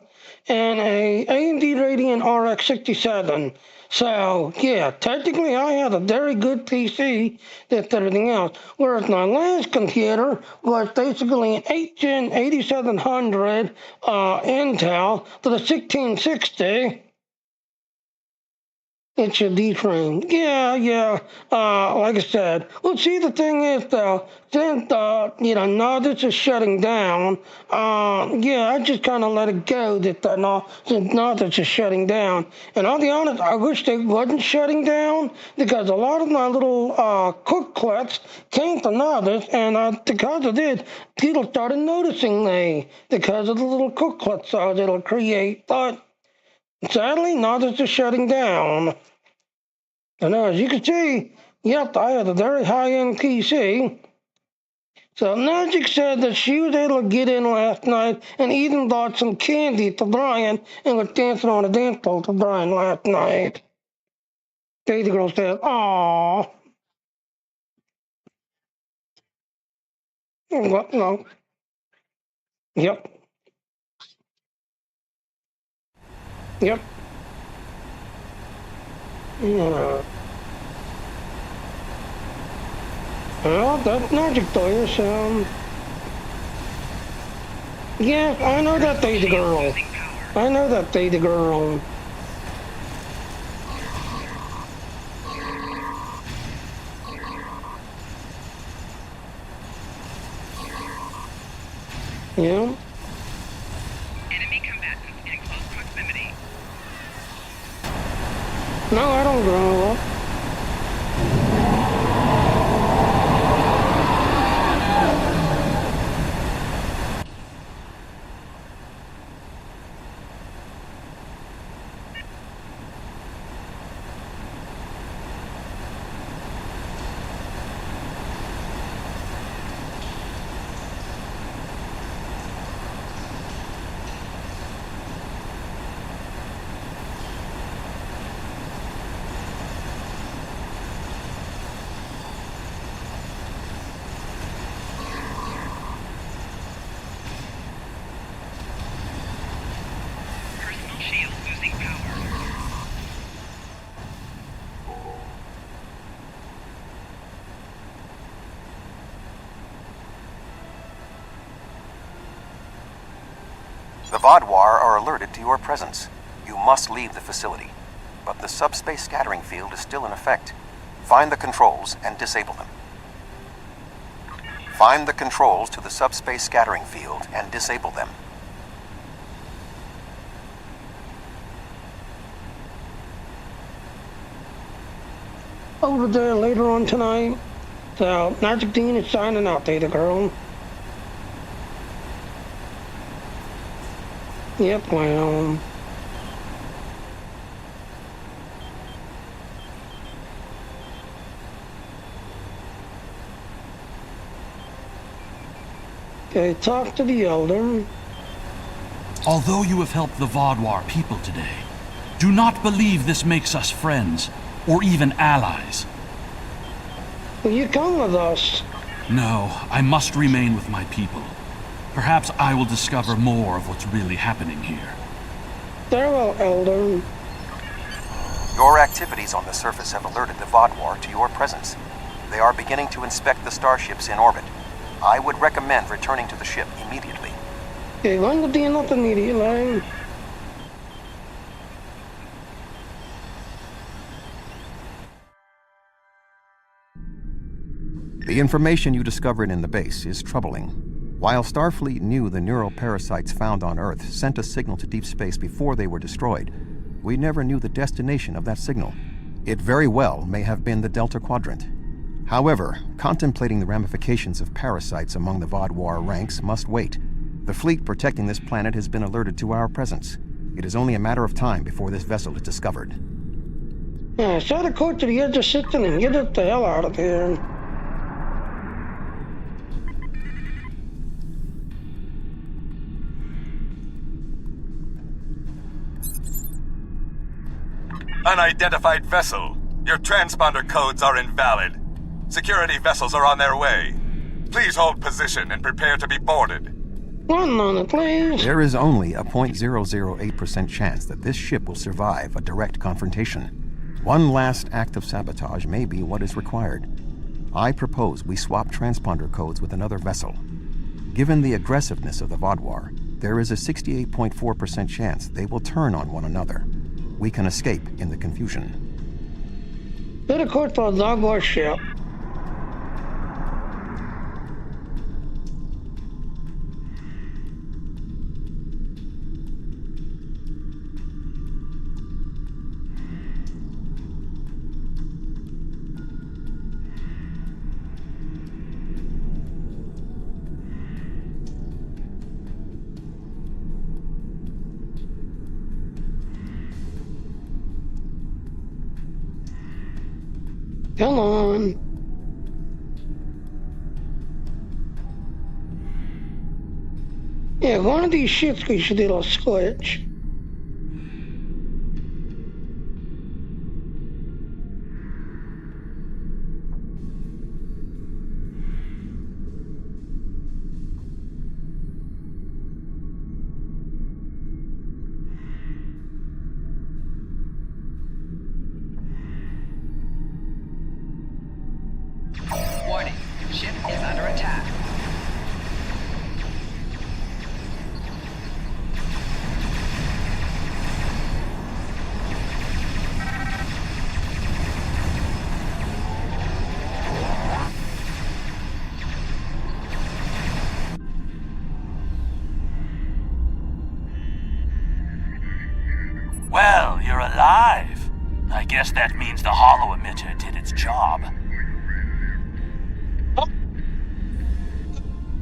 S1: and a AMD Radeon RX 67. So, yeah, technically I had a very good PC, that's everything else. Whereas my last computer was basically an 8th Gen 8700 Intel to the 1660. It's a D-frame. Yeah. Like I said. Well, see, the thing is, though, since, Nodus is shutting down, I just kind of let it go since Nodus is shutting down. And I'll be honest, I wish they wasn't shutting down, because a lot of my little cooklets came to Nodus, and because of this, people started noticing me, because of the little cooklets I was able to create. But sadly, Nodus is shutting down. And as you can see, yep, I had a very high-end PC. So Magic said that she was able to get in last night and even bought some candy to Brian and was dancing on a dance floor to Brian last night. Daisy Girl said, "Aww." Well, no. Yep. Well, that's Magic Toys. Yeah, I know that Daisy Girl. Yeah.
S3: Enemy combatants in close proximity.
S1: No, I don't grow up.
S3: Shield losing power.
S8: The Vodwar are alerted to your presence. You must leave the facility. But the subspace scattering field is still in effect. Find the controls and disable them. Find the controls to the subspace scattering field and disable them.
S1: Over there later on tonight. So, Magic Dean is signing out, Data Girl. Yep, well. Okay, talk to the Elder.
S12: Although you have helped the Vodwar people today, do not believe this makes us friends, or even allies.
S1: Will you come with us?
S12: No, I must remain with my people. Perhaps I will discover more of what's really happening here.
S1: Farewell, Elder.
S8: Your activities on the surface have alerted the Vodwar to your presence. They are beginning to inspect the starships in orbit. I would recommend returning to the ship immediately.
S1: Okay, one would be not immediately.
S8: The information you discovered in the base is troubling. While Starfleet knew the neural parasites found on Earth sent a signal to deep space before they were destroyed, we never knew the destination of that signal. It very well may have been the Delta Quadrant. However, contemplating the ramifications of parasites among the Vaadwaur ranks must wait. The fleet protecting this planet has been alerted to our presence. It is only a matter of time before this vessel is discovered.
S1: Yeah, set a course to the edge of system and get it the hell out of here.
S14: Unidentified vessel. Your transponder codes are invalid. Security vessels are on their way. Please hold position and prepare to be boarded.
S1: 1 moment, please.
S8: There is only a 0.008% chance that this ship will survive a direct confrontation. One last act of sabotage may be what is required. I propose we swap transponder codes with another vessel. Given the aggressiveness of the Vaadwaur, there is a 68.4% chance they will turn on one another. We can escape in the confusion.
S1: Set a course for the Vaadwaur ship. Come on. Yeah, one of these ships we should do a switch.
S3: Warning, ship is under attack.
S9: Well, you're alive. I guess that means the holo emitter did its job.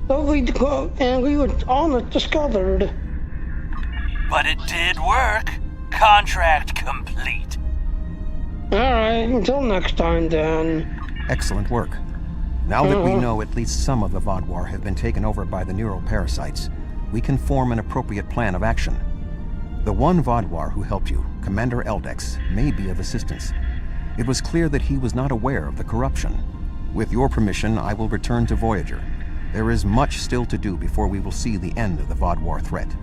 S1: So we were on it discovered.
S9: But it did work. Contract complete.
S1: Alright, until next time then.
S8: Excellent work. Now that we know at least some of the Vaadwaur have been taken over by the neural parasites, we can form an appropriate plan of action. The one Vaadwaur who helped you, Commander Eldex, may be of assistance. It was clear that he was not aware of the corruption. With your permission, I will return to Voyager. There is much still to do before we will see the end of the Vaadwaur threat.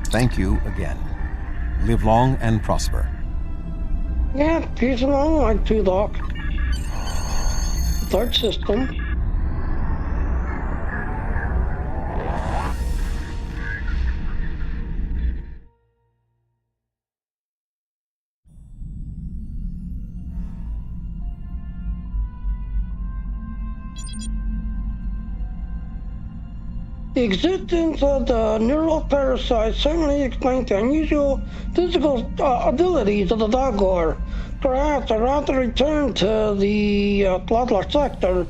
S8: Thank you again. Live long and prosper.
S1: Yeah, peace and long like to Doc. Third system. The existence of the neural parasites certainly explains the unusual physical abilities of the Vaadwaur. Perhaps I'd rather return to the Vaadwaur sector.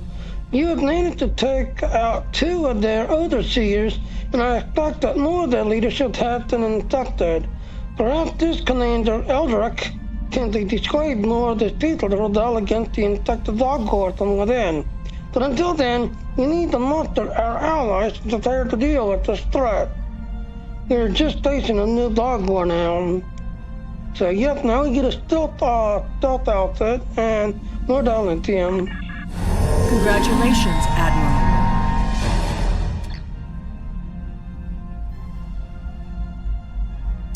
S1: You have managed to take out 2 of their overseers, and I expect that more of their leadership has been infected. Perhaps this Commander Eldrick can be described more of the people that rebel against the infected Vaadwaur from within. But until then, we need to muster our allies prepared to deal with this threat. We're just facing a new Vaadwaur now. So yep, now we get a stealth outfit and modality.
S2: Congratulations, Admiral.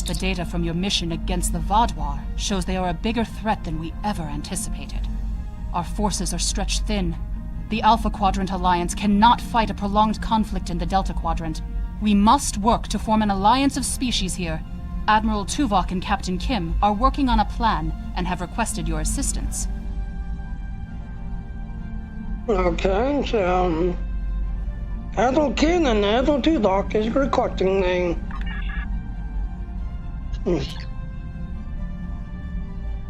S7: The data from your mission against the Vaadwaur shows they are a bigger threat than we ever anticipated. Our forces are stretched thin. The Alpha Quadrant Alliance cannot fight a prolonged conflict in the Delta Quadrant. We must work to form an alliance of species here. Admiral Tuvok and Captain Kim are working on a plan and have requested your assistance.
S1: Okay, so Admiral Kim and Admiral Tuvok is requesting the.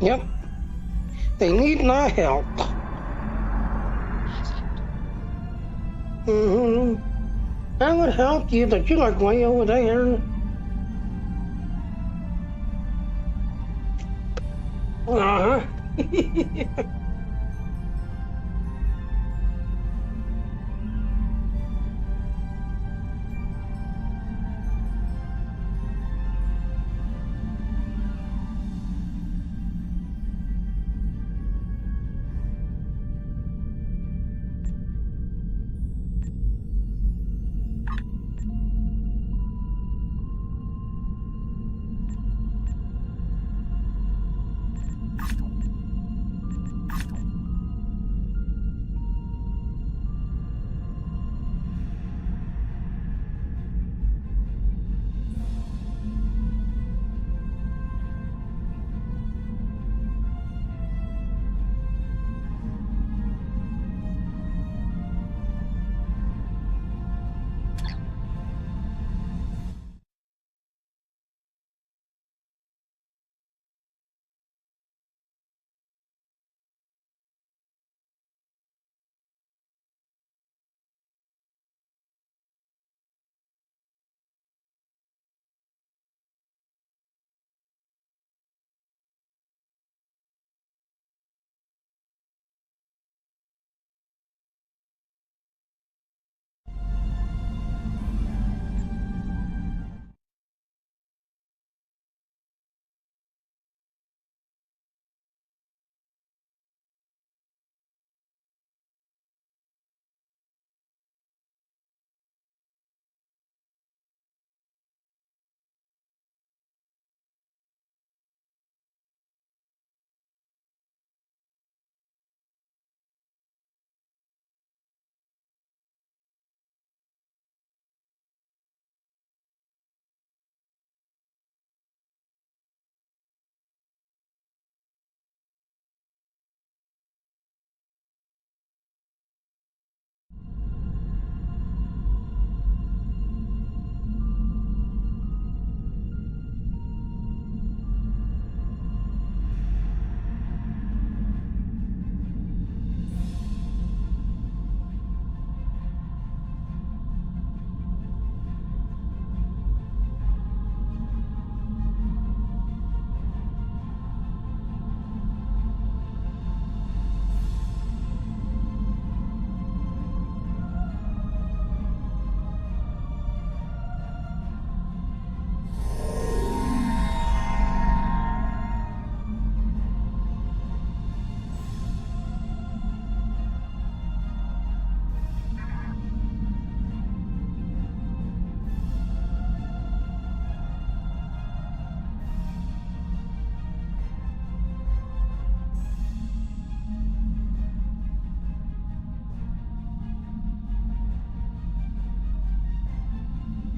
S1: Yep, they need my help. I would help you, but you're like way over there. Uh-huh.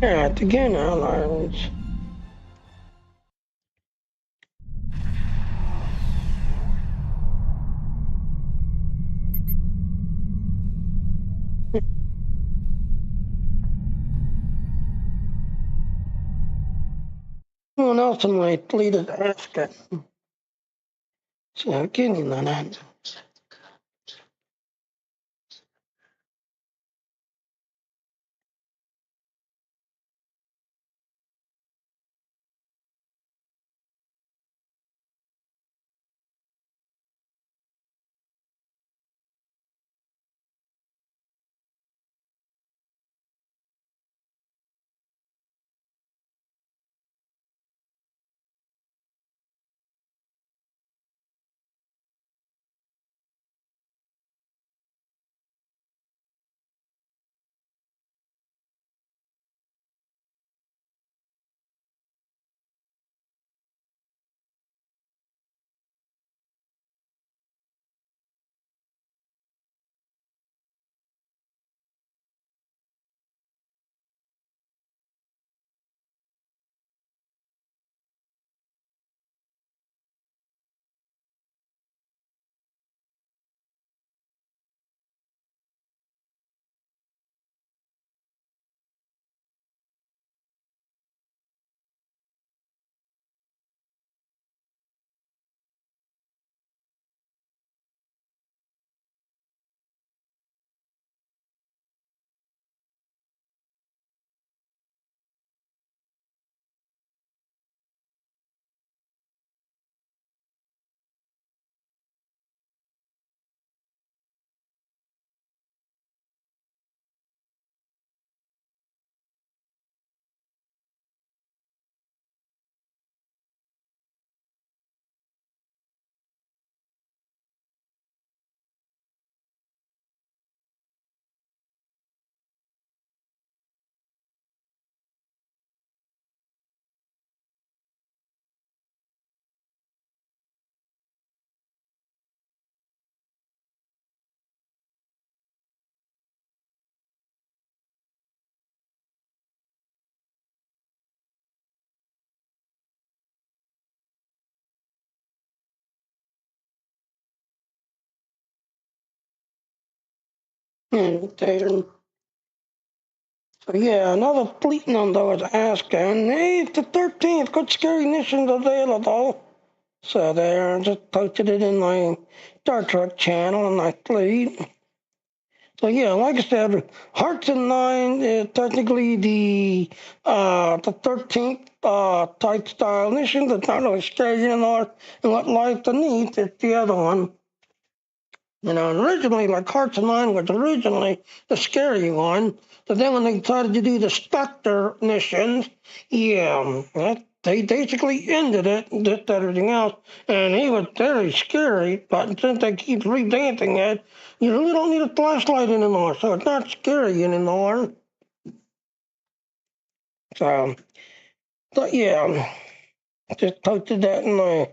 S1: At the Gain Alliance. Someone else in my fleet is asking. So, getting that. Tatum. So yeah, another fleet number was asking, hey, it's the 13th, good scary missions available. So there, I just posted it in my Star Trek channel and I fleet. So yeah, like I said, Hearts and Nine is technically the 13th type style mission. It's not really scary anymore. And what lies beneath is the other one. You know, and originally, like Hearts and Nine was originally the scary one. But then when they decided to do the Spectre missions, yeah, they basically ended it and did everything else. And he was very scary, but since they keep revamping it, you really don't need a flashlight anymore, so it's not scary anymore. So, but yeah, just posted that in my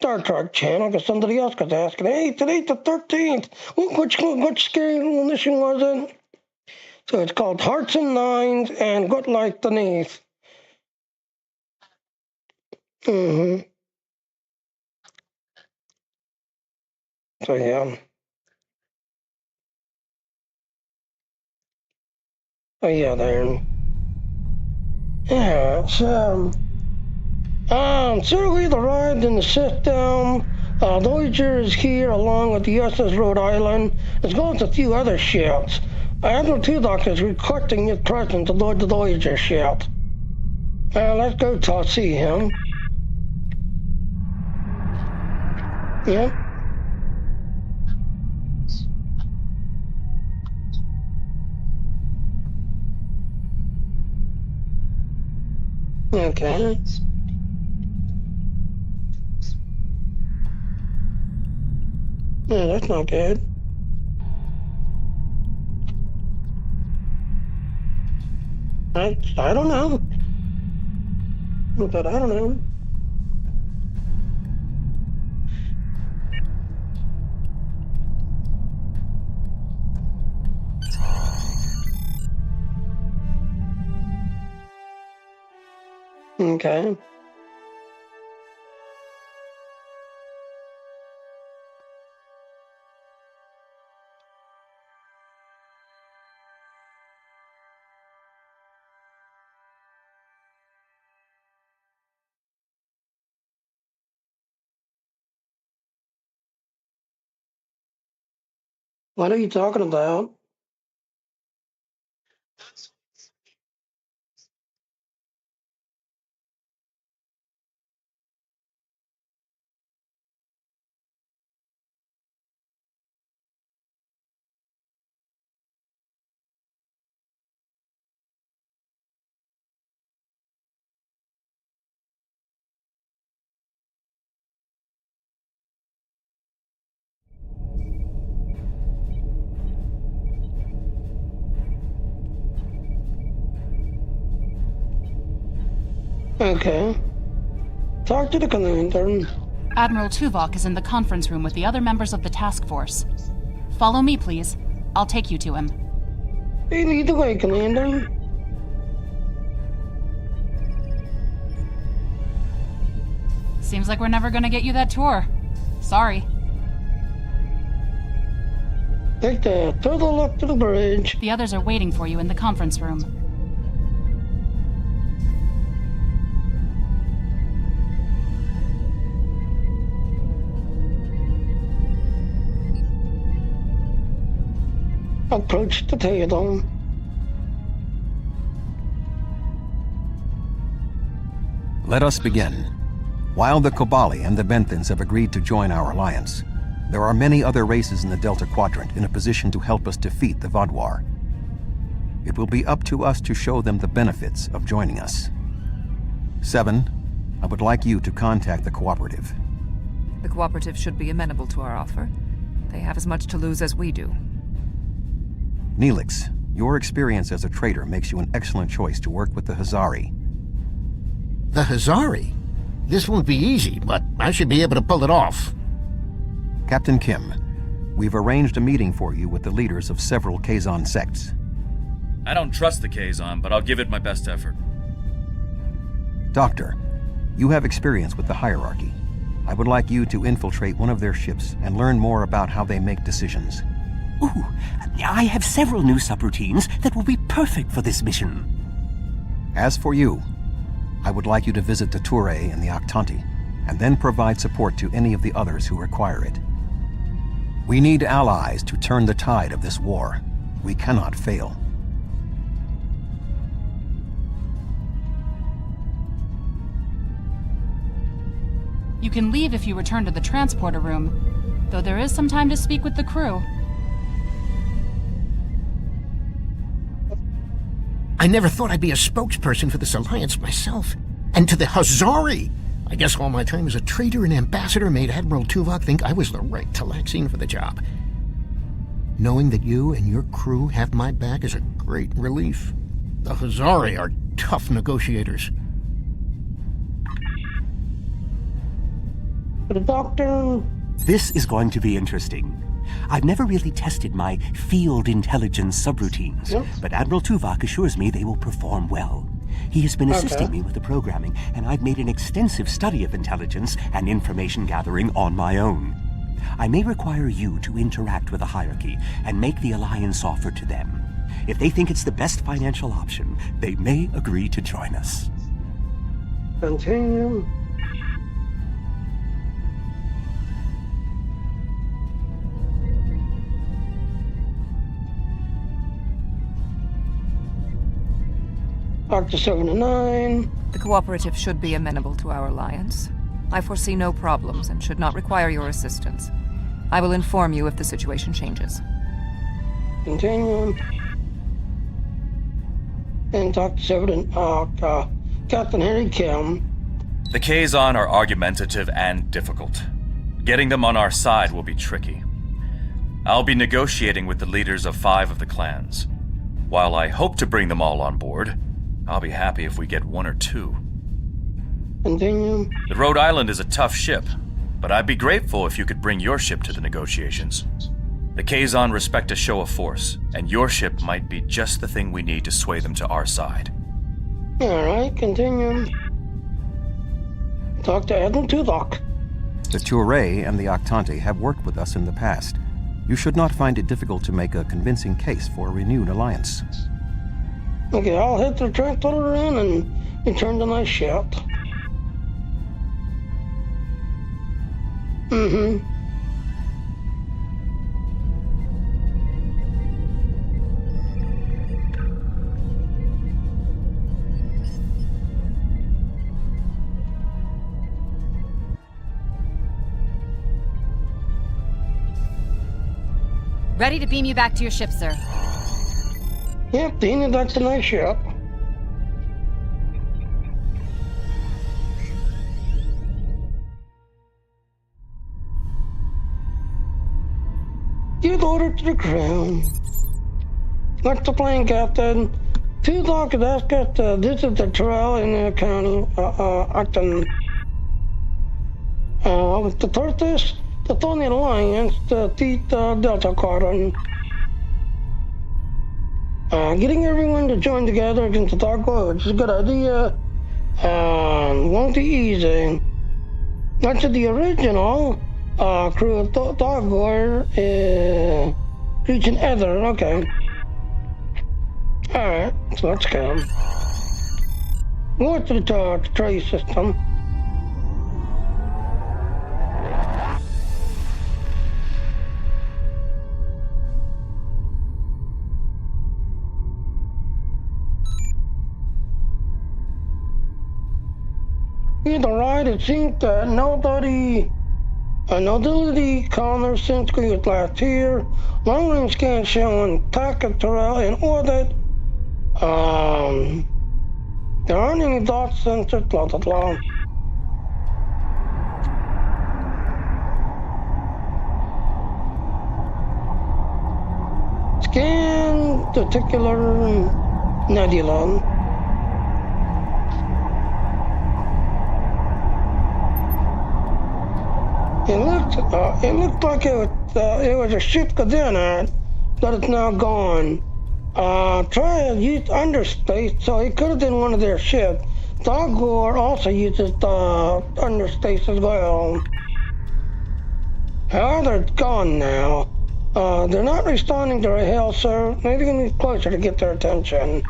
S1: Star Trek channel because somebody else was asking, hey, today's the 13th. Which scary little mission was it? So it's called Hearts and Nines and Good Life Beneath. Mm-hmm. So yeah. Oh yeah, there. Yeah, so so we've arrived in the system. Voyager is here along with the USS Rhode Island, as well as a few other ships. Admiral Tuvok is requesting his presence aboard the Voyager ship. Let's go see him. Yeah. Okay. Yeah, that's not good. I don't know. But I don't know. Okay. What are you talking about? Okay. Talk to the commander.
S7: Admiral Tuvok is in the conference room with the other members of the task force. Follow me, please. I'll take you to him.
S1: Hey, lead the way, Commander.
S7: Seems like we're never gonna get you that tour. Sorry.
S1: Take that further left to the bridge.
S7: The others are waiting for you in the conference room.
S1: Approach the table.
S8: Let us begin. While the Kobali and the Benthans have agreed to join our alliance, there are many other races in the Delta Quadrant in a position to help us defeat the Vaadwaur. It will be up to us to show them the benefits of joining us. 7, I would like you to contact the Cooperative.
S15: The Cooperative should be amenable to our offer. They have as much to lose as we do.
S8: Neelix, your experience as a trader makes you an excellent choice to work with the Hazari.
S16: The Hazari? This won't be easy, but I should be able to pull it off.
S8: Captain Kim, we've arranged a meeting for you with the leaders of several Kazon sects.
S17: I don't trust the Kazon, but I'll give it my best effort.
S8: Doctor, you have experience with the hierarchy. I would like you to infiltrate one of their ships and learn more about how they make decisions.
S18: Ooh, I have several new subroutines that will be perfect for this mission.
S8: As for you, I would like you to visit the Toure and the Octanti, and then provide support to any of the others who require it. We need allies to turn the tide of this war. We cannot fail.
S7: You can leave if you return to the transporter room, though there is some time to speak with the crew.
S16: I never thought I'd be a spokesperson for this alliance myself. And to the Hazari! I guess all my time as a trader and ambassador made Admiral Tuvok think I was the right Talaxian for the job. Knowing that you and your crew have my back is a great relief. The Hazari are tough negotiators.
S1: The doctor...
S18: This is going to be interesting. I've never really tested my field intelligence subroutines, but Admiral Tuvok assures me they will perform well. He has been assisting me with the programming, and I've made an extensive study of intelligence and information gathering on my own. I may require you to interact with the hierarchy and make the alliance offer to them. If they think it's the best financial option, they may agree to join us.
S1: Continue. Dr. 79.
S15: The cooperative should be amenable to our alliance. I foresee no problems and should not require your assistance. I will inform you if the situation changes.
S1: Continue. And Dr. 7, Captain Harry Kim.
S17: The Kazon are argumentative and difficult. Getting them on our side will be tricky. I'll be negotiating with the leaders of 5 of the clans. While I hope to bring them all on board, I'll be happy if we get 1 or 2.
S1: Continue.
S17: The Rhode Island is a tough ship, but I'd be grateful if you could bring your ship to the negotiations. The Kazon respect a show of force, and your ship might be just the thing we need to sway them to our side.
S1: Alright, continue. Talk to Admiral Tuvok.
S8: The Toure and the Octanti have worked with us in the past. You should not find it difficult to make a convincing case for a renewed alliance.
S1: Okay, I'll hit the transporter in and return to my ship.
S19: Ready to beam you back to your ship, sir.
S1: Yep, beaming back to my ship. Give order to the crew. What's the plan, Captain? Tuvok has asked us to visit the trail in the county, Acton. With the purpose to form the alliance to defeat the Delta Squadron. Getting everyone to join together against the Dark Lord is a good idea. Won't be easy. Much of the original crew of Dark Lord reaching Ether. Okay. Alright, so let's go. Go to the trade system. Either right, it seems that nobody commerce since we was last here. Long range scan showing packet trail in orbit. There aren't any dot sensors, blah blah blah. Scan particular nebula. It looked like it was a ship coordinate, but it's now gone. Triad used underspace, so it could have been one of their ships. Dogor also uses underspace as well. However, it's gone now. They're not responding to our hail, sir. Maybe we move closer to get their attention.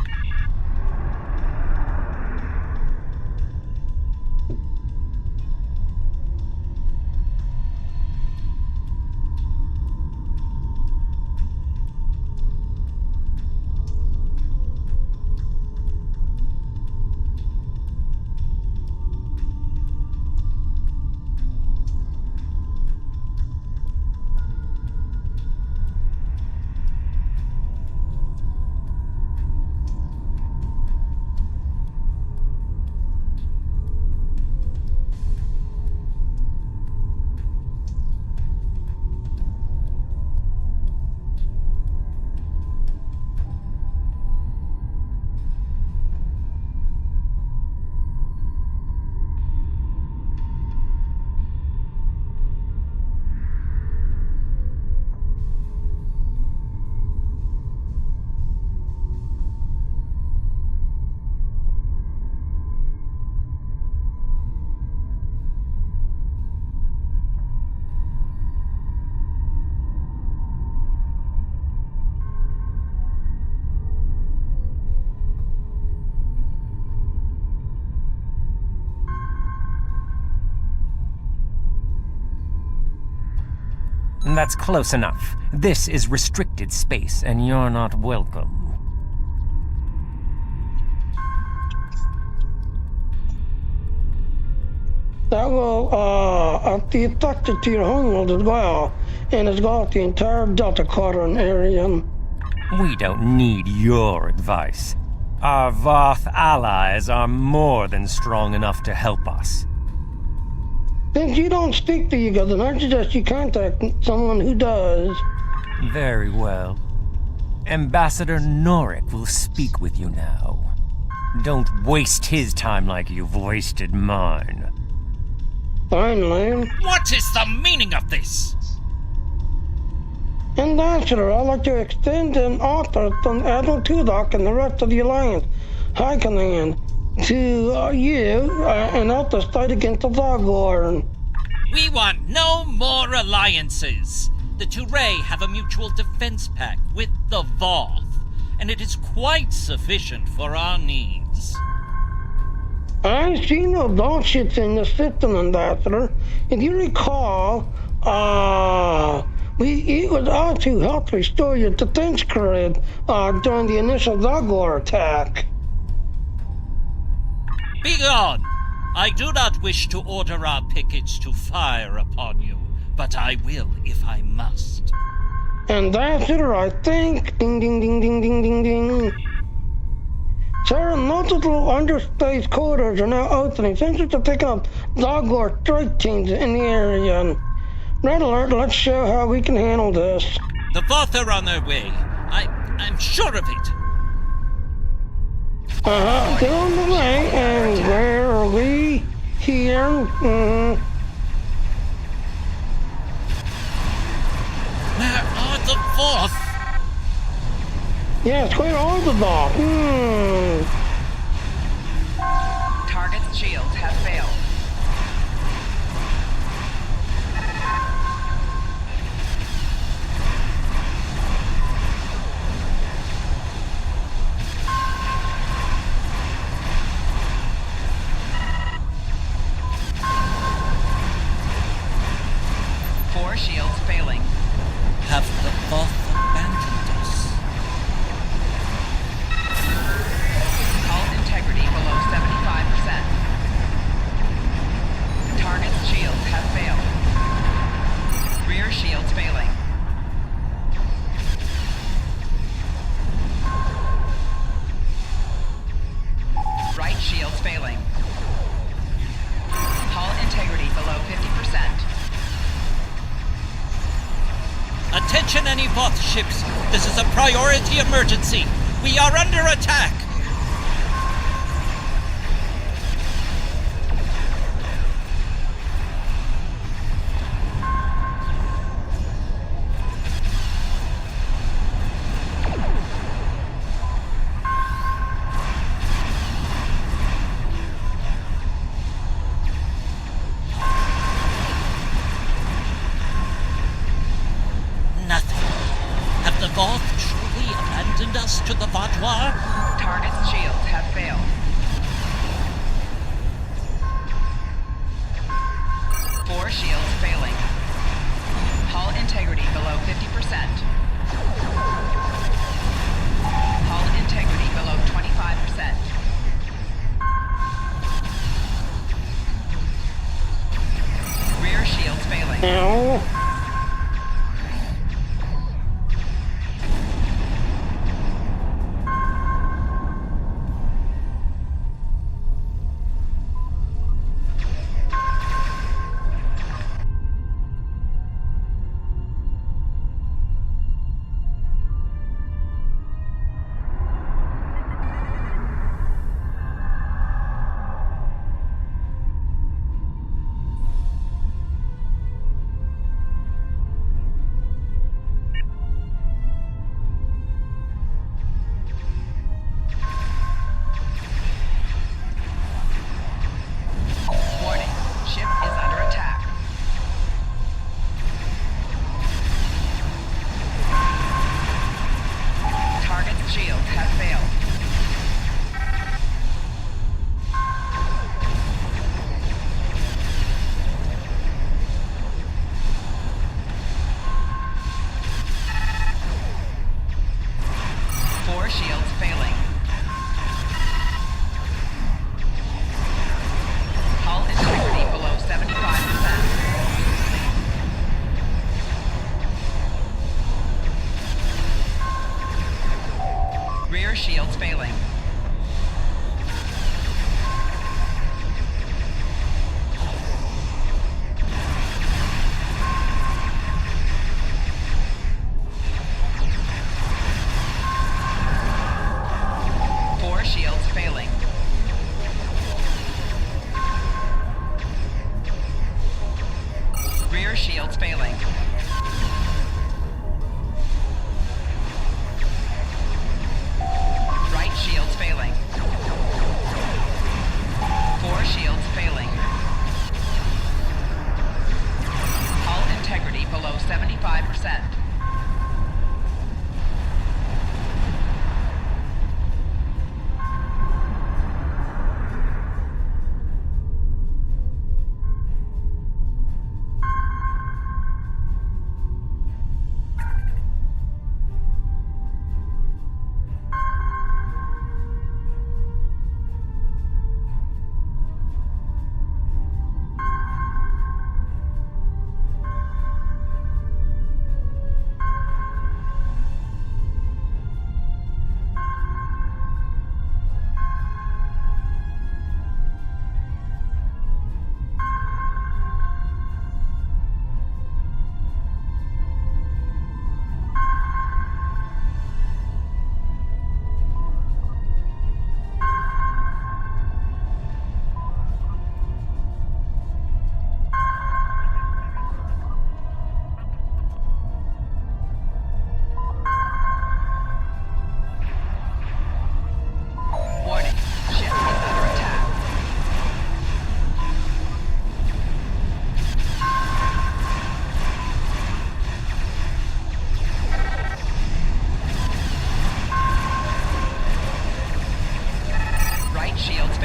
S20: That's close enough. This is restricted space, and you're not welcome.
S1: That will be affected to your homeworld as well, and it's got the entire Delta Quadrant area.
S20: We don't need your advice. Our Voth allies are more than strong enough to help us.
S1: Since you don't speak to you, then I suggest you contact someone who does.
S20: Very well. Ambassador Norik will speak with you now. Don't waste his time like you've wasted mine.
S1: Finally.
S13: What is the meaning of this?
S1: Ambassador, I'd like to extend an offer from Admiral Tuvok and the rest of the Alliance High Command to you and help us fight against the Zogwar.
S13: We want no more alliances. The Touré have a mutual defense pact with the Voth, and it is quite sufficient for our needs.
S1: I see no bullshit in the system, Ambassador. If you recall, it was us who helped restore your defense grid during the initial Zogwar attack.
S13: Begone! I do not wish to order our pickets to fire upon you, but I will if I must.
S1: Ambassador, I think. Ding, ding, ding, ding, ding, ding, ding. Sir, multiple underspace corridors are now opening. Sensors are picking up Zogwar strike teams in the area. Red alert, let's show how we can handle this.
S13: The Voth are on their way. I'm sure of it.
S1: They're on the way, and where are we? Here.
S13: Where are the Voth?
S1: Yes, where are the Voth?
S3: Target's shields have failed. Four shields failing.
S13: Have the Voth abandoned us?
S3: Hull integrity below 75%. Target's shields have failed. Rear shields failing. Right shields failing. Hull integrity below 50%.
S13: Attention any Voth ships. This is a priority emergency. We are under attack. Nothing.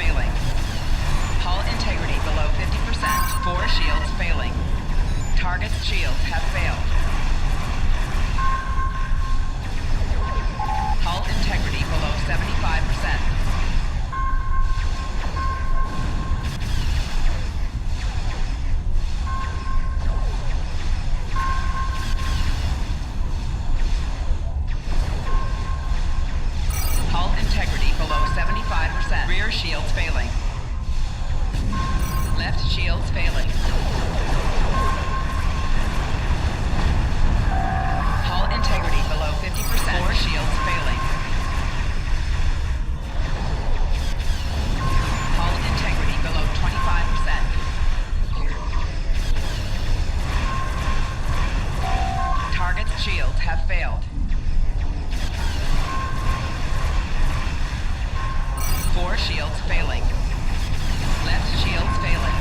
S3: failing. Hull integrity below 50%. 4 shields failing. Target's shields have failed. Hull integrity below 75%. Hull integrity below 75%. Rear shields failing. Left shields failing. Hull integrity below 50%. 4 shields failing. Hull integrity below 25%. Target's shields have failed. 4 shields failing. Left shields failing.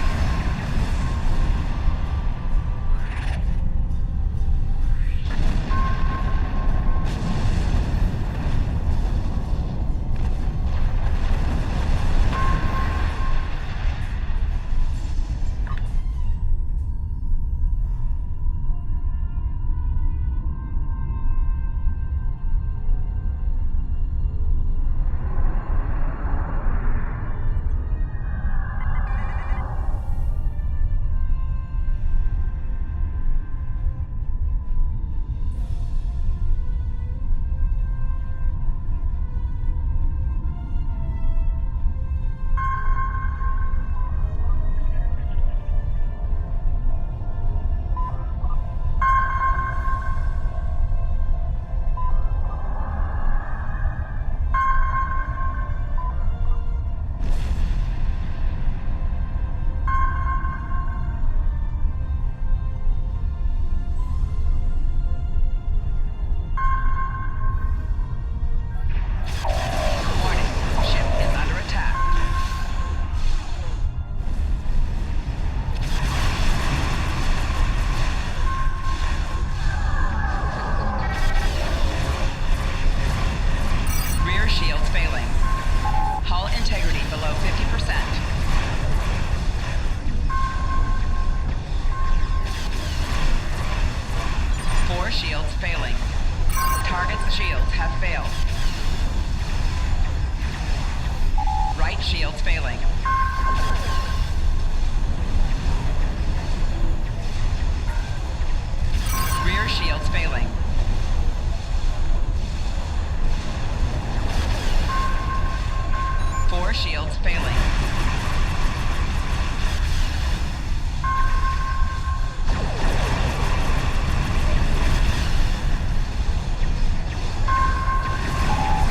S3: Shields failing. Rear shields failing. Four shields failing.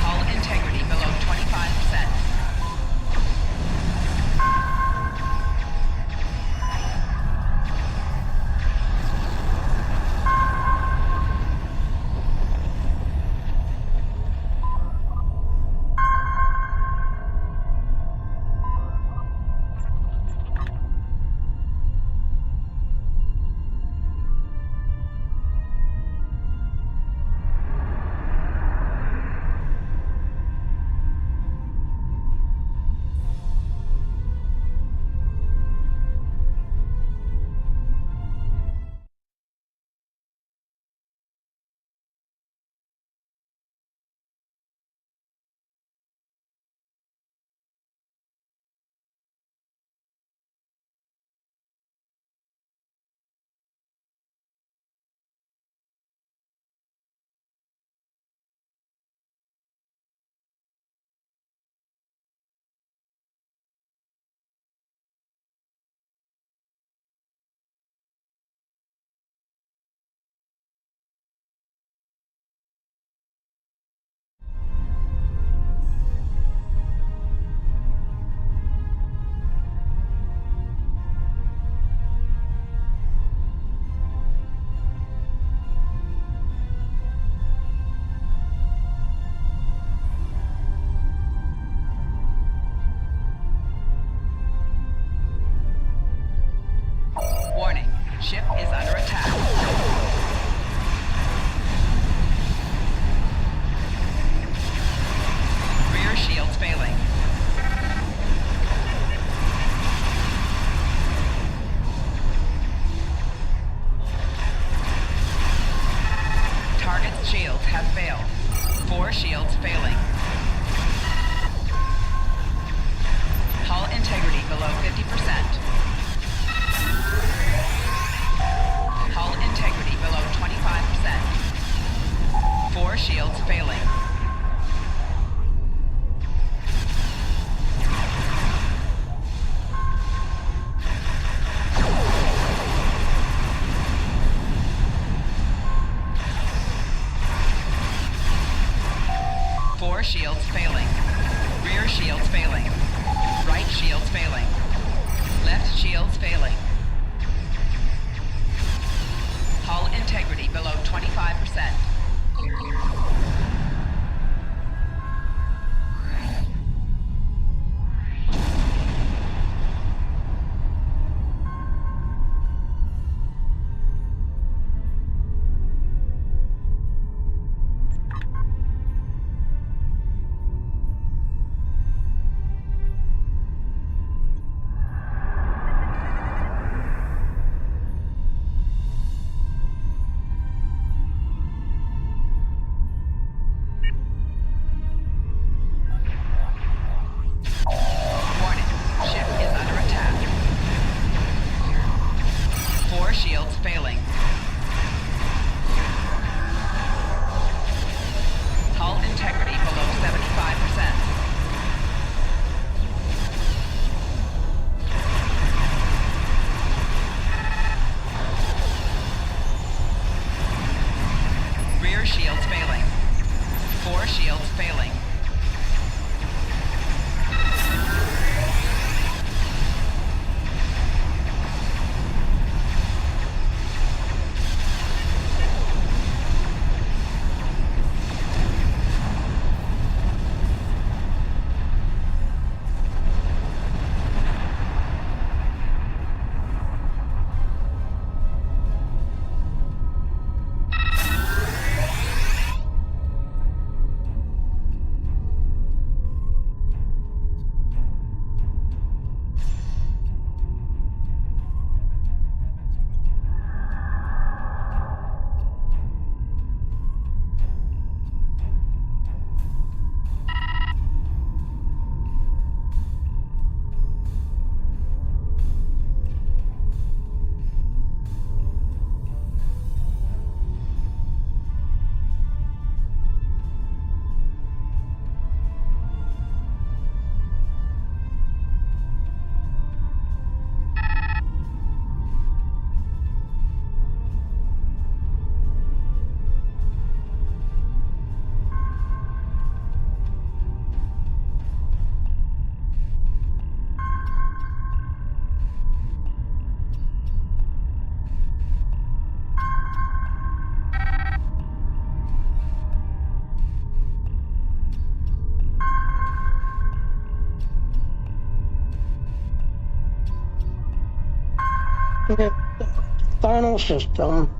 S3: Hull integrity below 25%. Shields failing. Hull integrity below 25%. Shields failing. Hull integrity below 75%. Rear shields failing. 4 shields failing.
S1: The final system.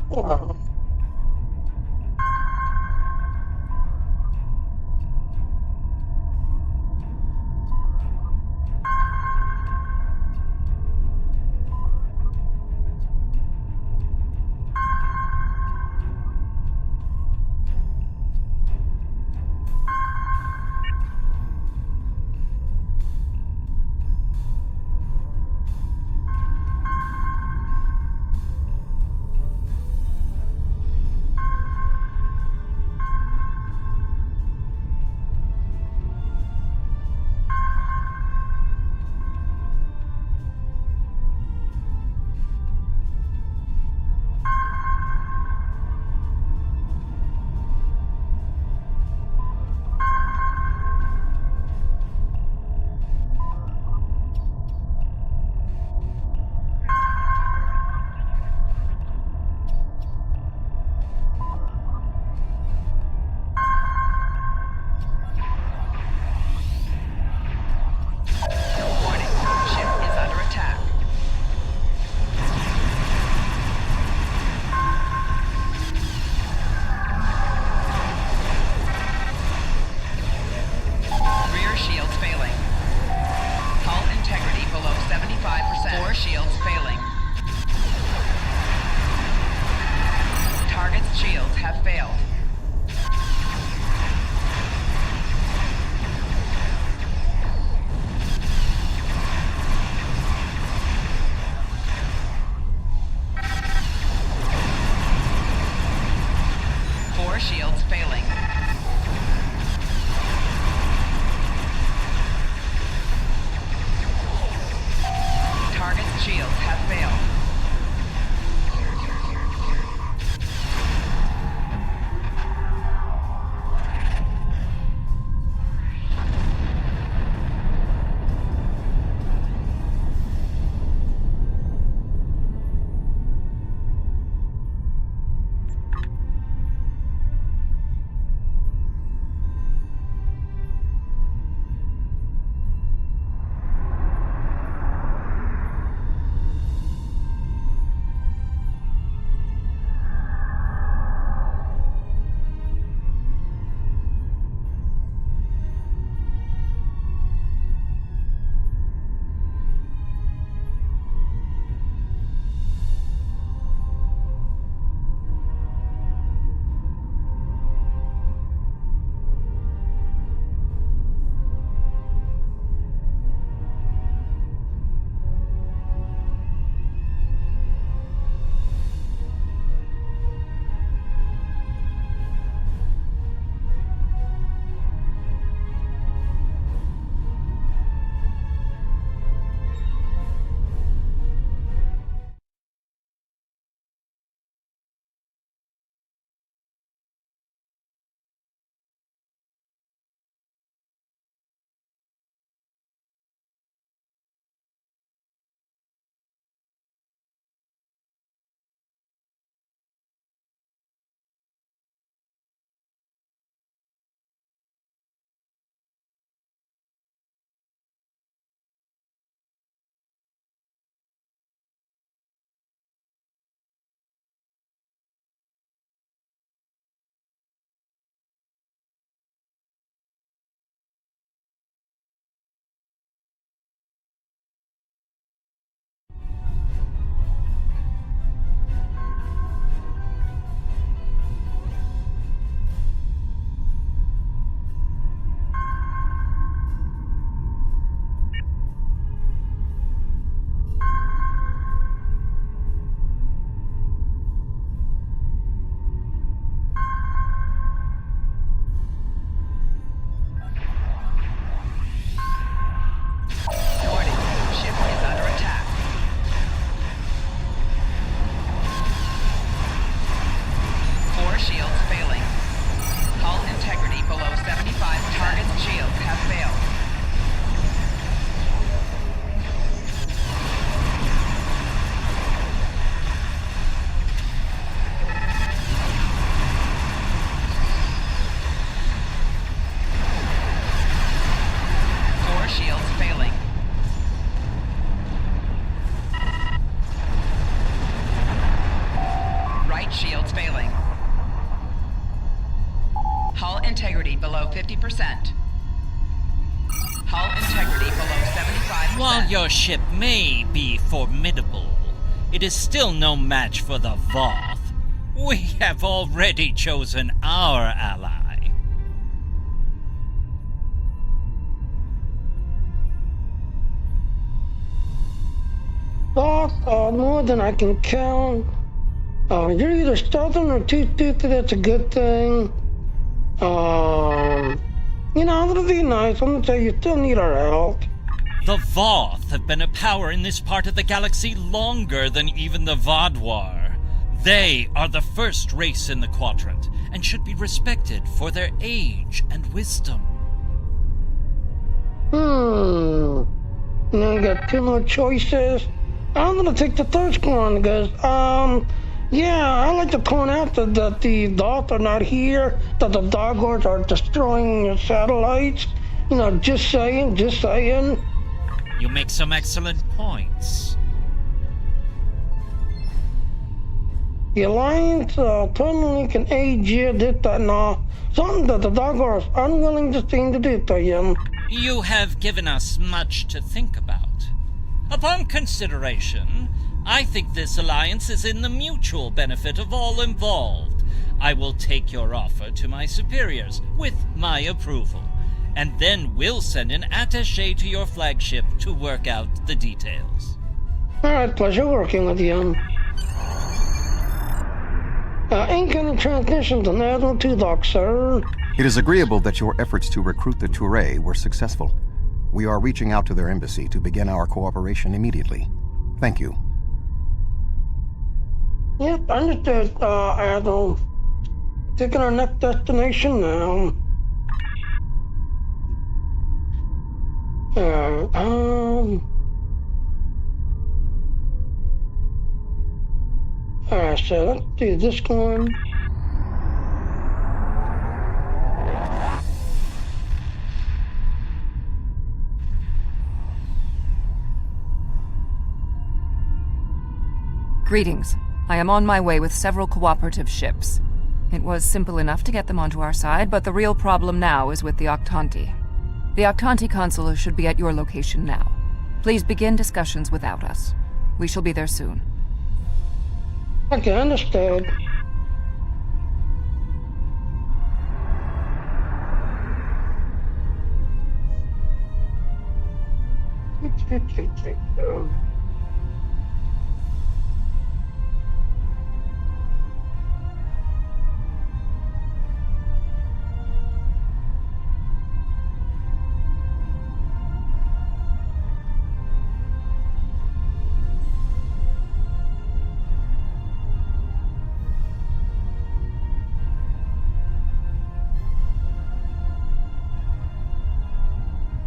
S3: 50%. Hull integrity below 75%.
S13: While your ship may be formidable, it is still no match for the Voth. We have already chosen our ally.
S1: Voth are more than I can count. You're either stubborn or too-toothed, that's a good thing. You know, it'll be nice. I'm gonna tell you, still need our help.
S13: The Voth have been a power in this part of the galaxy longer than even the Vaadwaur. They are the first race in the quadrant, and should be respected for their age and wisdom.
S1: Now you got two more choices. I'm gonna take the first one, because, yeah, I like to point out that the Voth are not here, that the Vaadwaurs are destroying your satellites. You know, just saying.
S13: You make some excellent points.
S1: The Alliance permanently can aid you, this, that, and all. Something that the Vaadwaurs are unwilling to seem to do to you.
S13: You have given us much to think about. Upon consideration, I think this alliance is in the mutual benefit of all involved. I will take your offer to my superiors with my approval, and then we'll send an attaché to your flagship to work out the details.
S1: Alright, pleasure working with you. Incoming transmission to Admiral Tuvok, sir.
S8: It is agreeable that your efforts to recruit the Touré were successful. We are reaching out to their embassy to begin our cooperation immediately. Thank you.
S1: Yep, understood, Admiral. Taking our next destination now. Alright, so let's do this one.
S15: Greetings. I am on my way with several cooperative ships. It was simple enough to get them onto our side, but the real problem now is with the Octanti. The Octanti consul should be at your location now. Please begin discussions without us. We shall be there soon.
S1: Okay, understood.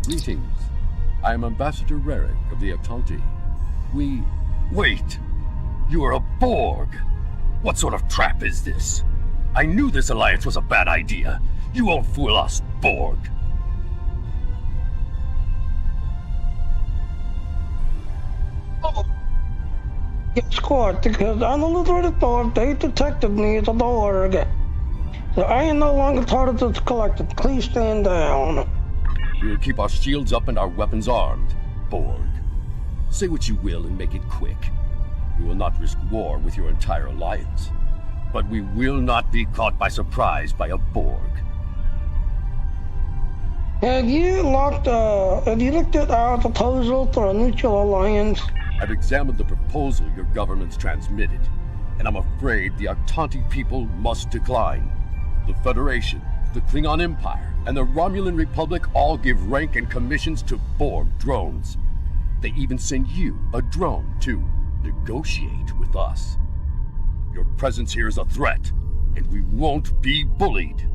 S21: Greetings. I am Ambassador Rarick of the Octanti. We...
S22: Wait! You are a Borg! What sort of trap is this? I knew this alliance was a bad idea. You won't fool us, Borg.
S1: Oh. Yes, quite, because on the little Borg, they detected me as a Borg. So I am no longer part of this collective. Please stand down.
S21: We will keep our shields up and our weapons armed, Borg. Say what you will and make it quick. We will not risk war with your entire alliance.
S22: But we will not be caught by surprise by a Borg.
S1: Have you looked at our proposal for a neutral alliance?
S21: I've examined the proposal your government's transmitted, and I'm afraid the Octanti people must decline. The Federation, the Klingon Empire, and the Romulan Republic all give rank and commissions to Borg drones. They even send you a drone to negotiate with us. Your presence here is a threat, and we won't be bullied.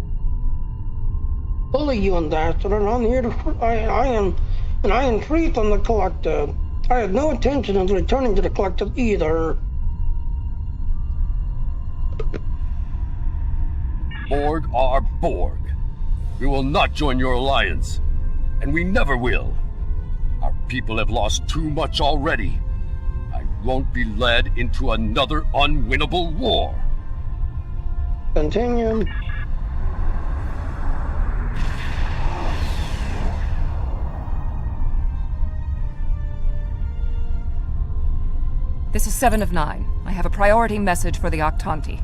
S1: Bully you, Ambassador. I'm here to... I am free from the Collective. I have no intention of returning to the Collective either.
S22: Borg are Borg. We will not join your alliance, and we never will. Our people have lost too much already. I won't be led into another unwinnable war.
S1: Continue.
S15: This is 7 of 9. I have a priority message for the Octanti.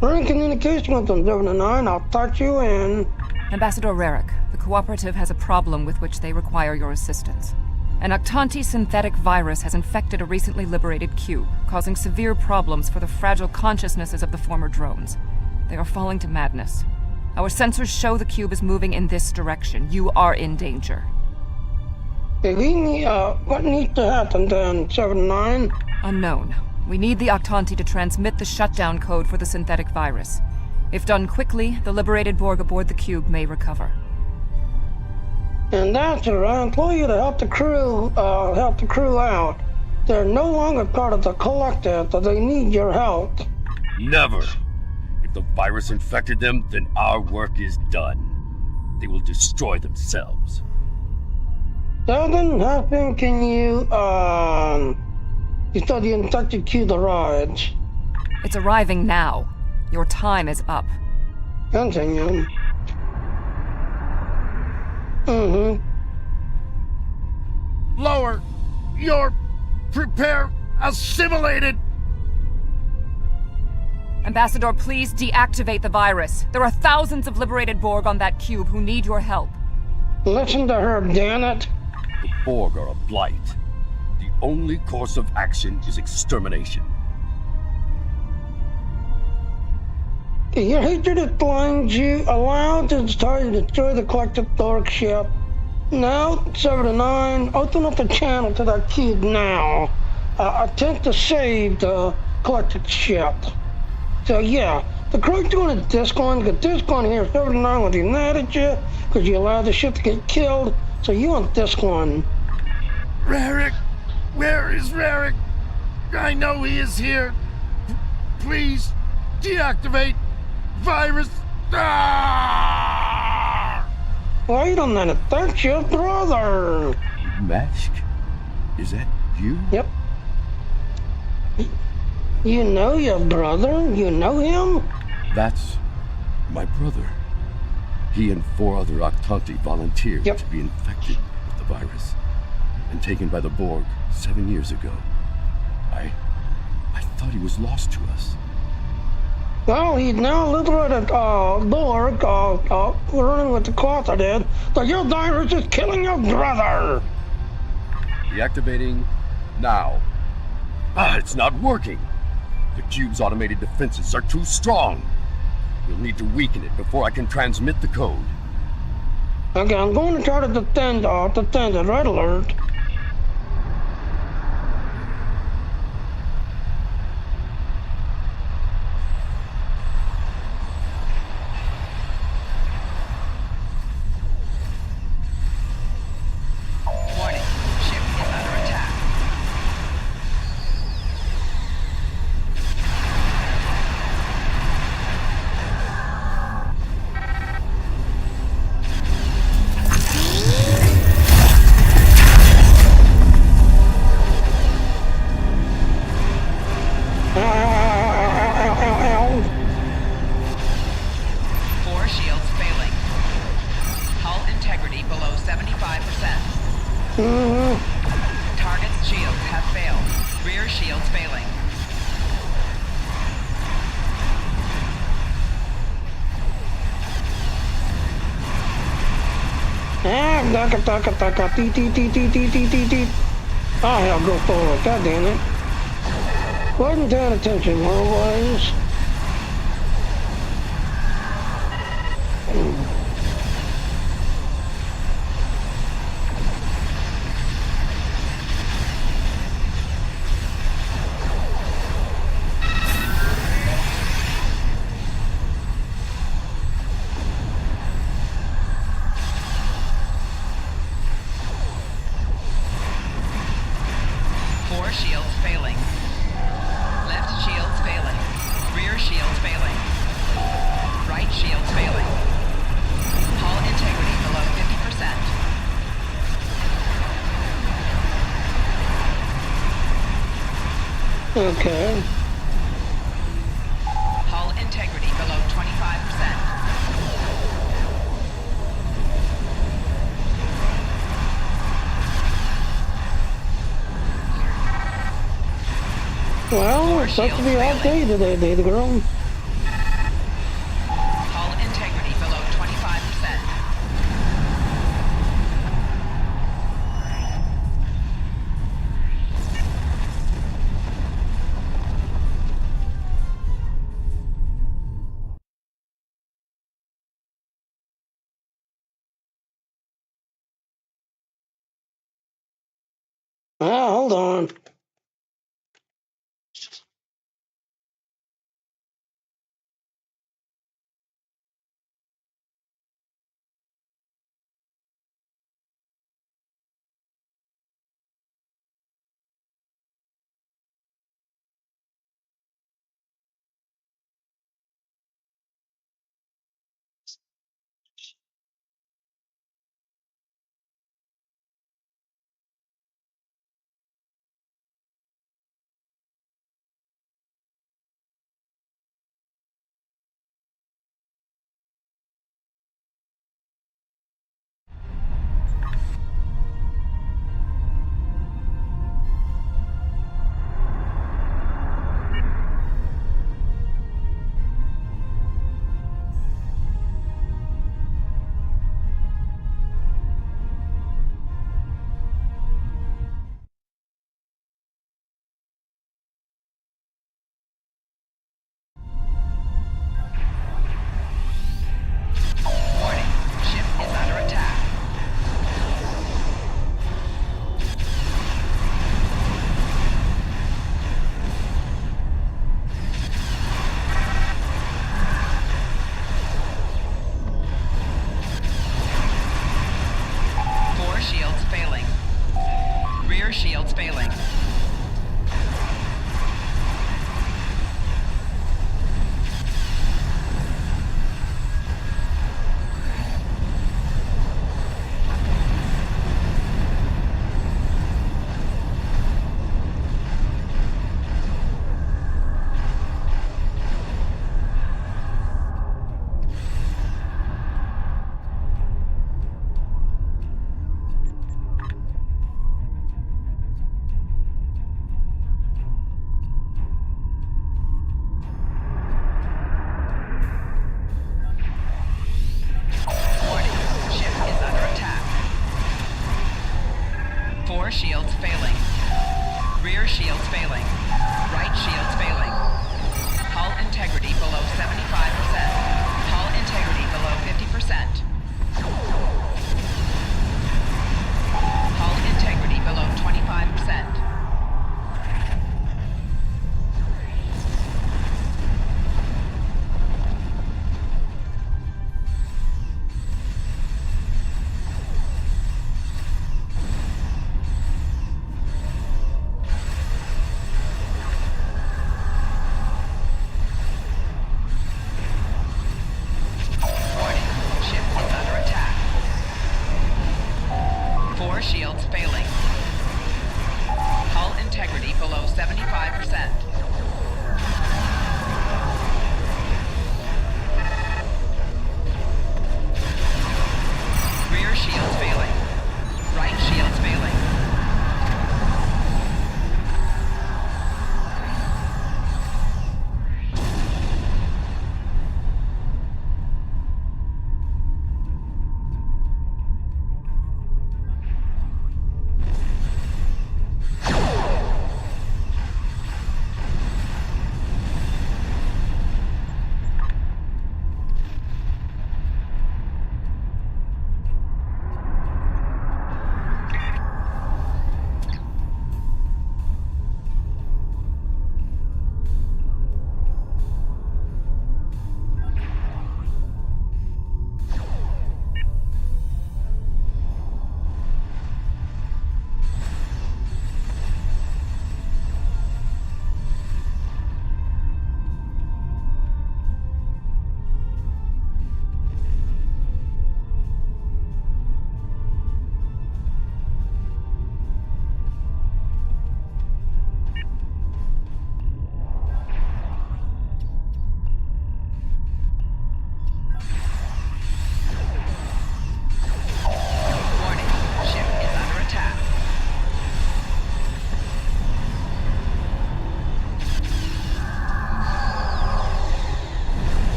S1: We're in communication with them, 7 of 9. I'll touch you in.
S15: Ambassador Rarick, the Cooperative has a problem with which they require your assistance. An Octanti synthetic virus has infected a recently liberated cube, causing severe problems for the fragile consciousnesses of the former drones. They are falling to madness. Our sensors show the cube is moving in this direction. You are in danger.
S1: What needs to happen then, 7-9?
S15: Unknown. We need the Octanti to transmit the shutdown code for the synthetic virus. If done quickly, the liberated Borg aboard the cube may recover.
S1: And that's it. I implore you to help the crew out. They're no longer part of the collective, so they need your help.
S22: Never. If the virus infected them, then our work is done. They will destroy themselves.
S1: Seven, how soon can you said the infected cube arrives?
S15: It's arriving now. Your time is up.
S1: Continue.
S4: Lower. You're assimilated.
S15: Ambassador, please deactivate the virus. There are thousands of liberated Borg on that cube who need your help.
S1: Listen to her, damn it.
S22: The Borg are a blight. The only course of action is extermination.
S1: Your hatred that blinds you allowed to start to destroy the collective Borg ship. Now, 7 to 9, open up the channel to that cube now. Attempt to save the collective ship. So yeah, the crew's doing a disc one, because disc one here, 7 to 9 will be mad at you, because you allowed the ship to get killed, so you want disc one.
S4: Rarick! Where is Rarick? I know he is here. Please, deactivate virus.
S1: Wait a minute, that's your brother.
S22: Mask? Is that you?
S1: Yep. You know your brother? You know him?
S22: That's my brother. He and 4 other Octanti volunteered to be infected with the virus and taken by the Borg 7 years ago. I thought he was lost to us.
S1: Well, he's now liberated Borg, running with the Cooperative, so your virus is killing your brother!
S22: Deactivating now. It's not working. The cube's automated defenses are too strong. We'll need to weaken it before I can transmit the code.
S1: Okay, I'm going to try to defend it. Red alert.
S3: Warning, ship is under attack. Four shields failing. Hull integrity below 75%. Target's shields have failed. Rear shields failing.
S1: I'll go forward. God damn it. Wasn't paying attention where it was.
S3: Four shields failing. Left shields failing. Rear shields failing. Right shields failing. Hull integrity below 50%.
S1: Okay.
S3: Hull integrity below 25%.
S1: Well, it's supposed to be all day today, Data Girl.
S3: Hull integrity below 25%.
S1: Ah, hold on.
S3: Warning, ship is under attack. Four shields failing. Rear shields failing. Warning, ship is under attack. Four shields failing. Rear shields failing. Right shields failing. Hull integrity below 75%. Hull integrity below 50%. Hull integrity below 25%. Warning, ship is under attack. Four shields failing. Hull integrity below 75%. Rear shields failing. Right shields failing.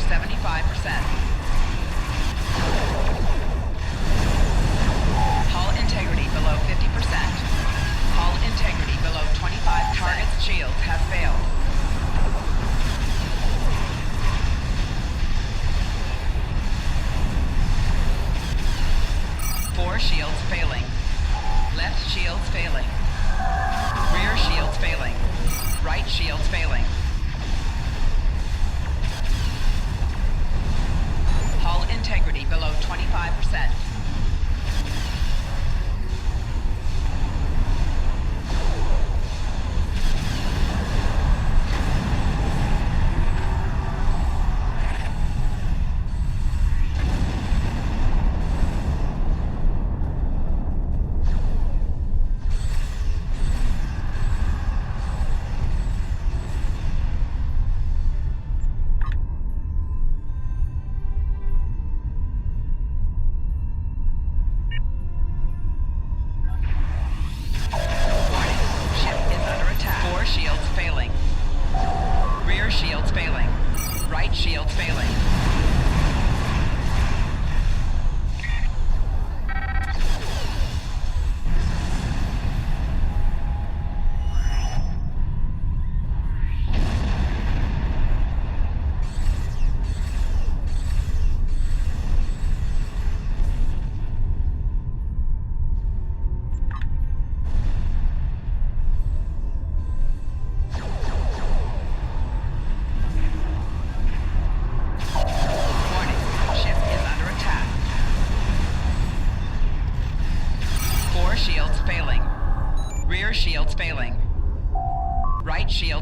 S3: 75%. Hull integrity below 50%. Hull integrity below 25%. Target's shields have failed. Four shields failing. Left shields failing. Rear shields failing. Right shields failing. Hull integrity below 25%. Shields failing. Right shields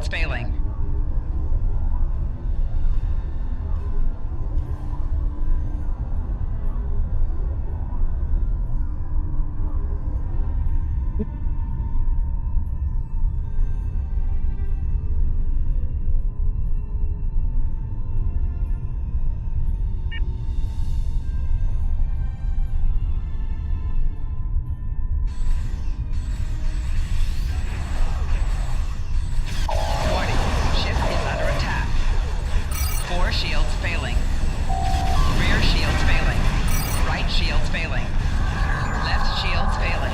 S3: failing. Shields failing. Rear shields failing. Right shields failing. Left shields failing.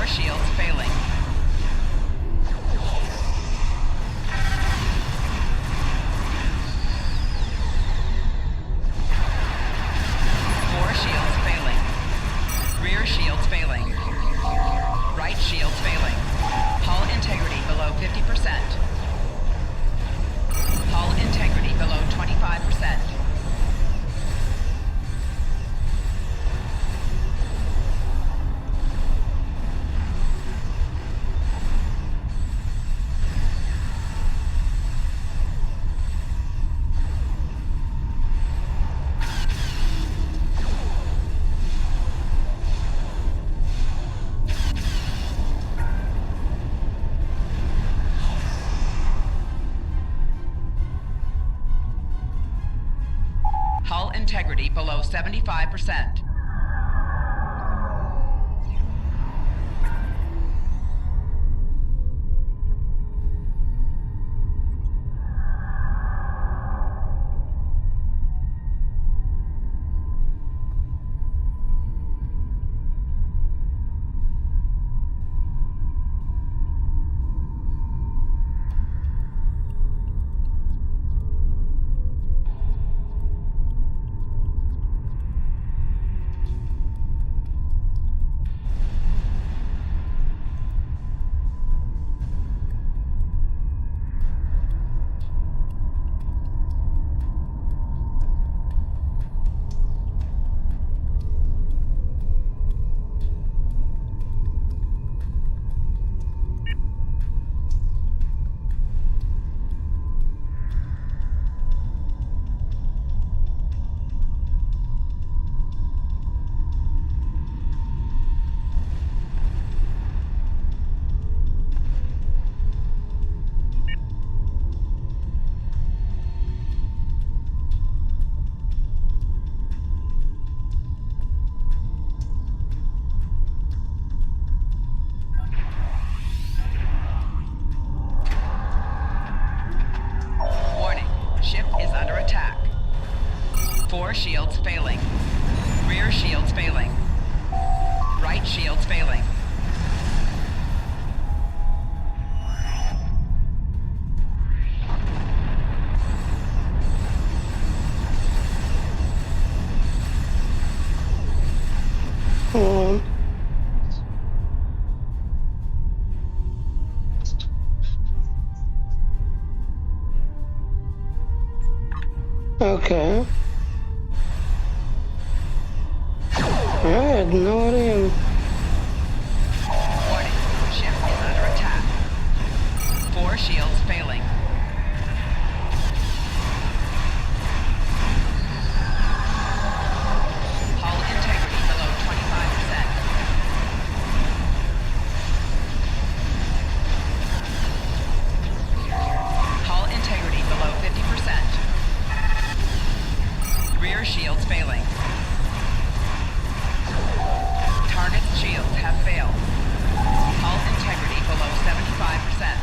S3: Shields failing. Four shields failing. Rear shields failing. Right shields failing. Hull integrity below 50%. Hull integrity below 25%. Hull integrity below 75%. shields failing. Rear shields failing. Right shields failing.
S1: Okay. I had no idea.
S3: Warning, ship is under attack. 4 shields failing. Hull integrity below 25%. Hull integrity below 50%. Rear shields failing. Target's shields have failed. Hull integrity below 75%.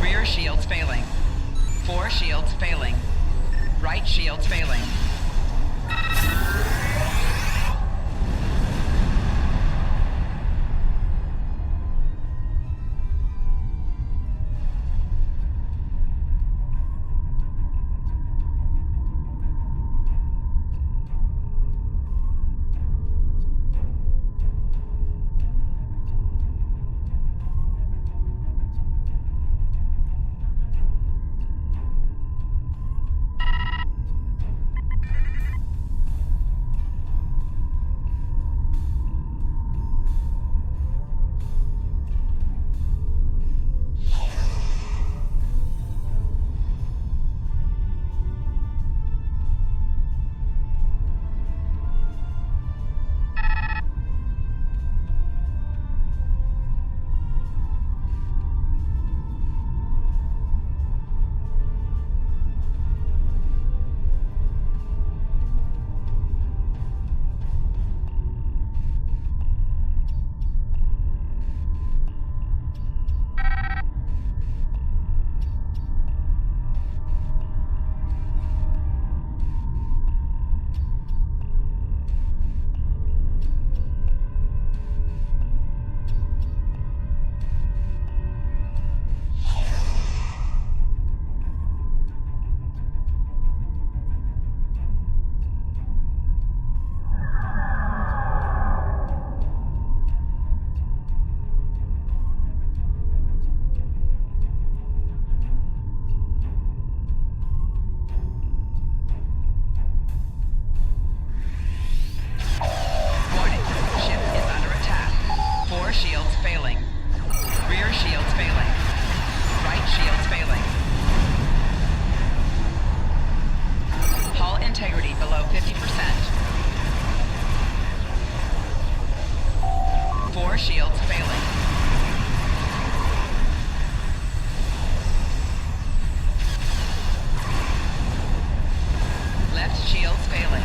S3: Rear shields failing. 4 shields failing. Right shields failing. Warning, ship is under attack. 4 shields failing. Rear shields failing. Right shields failing. Hull integrity below 50%. 4 shields failing. Left shields failing.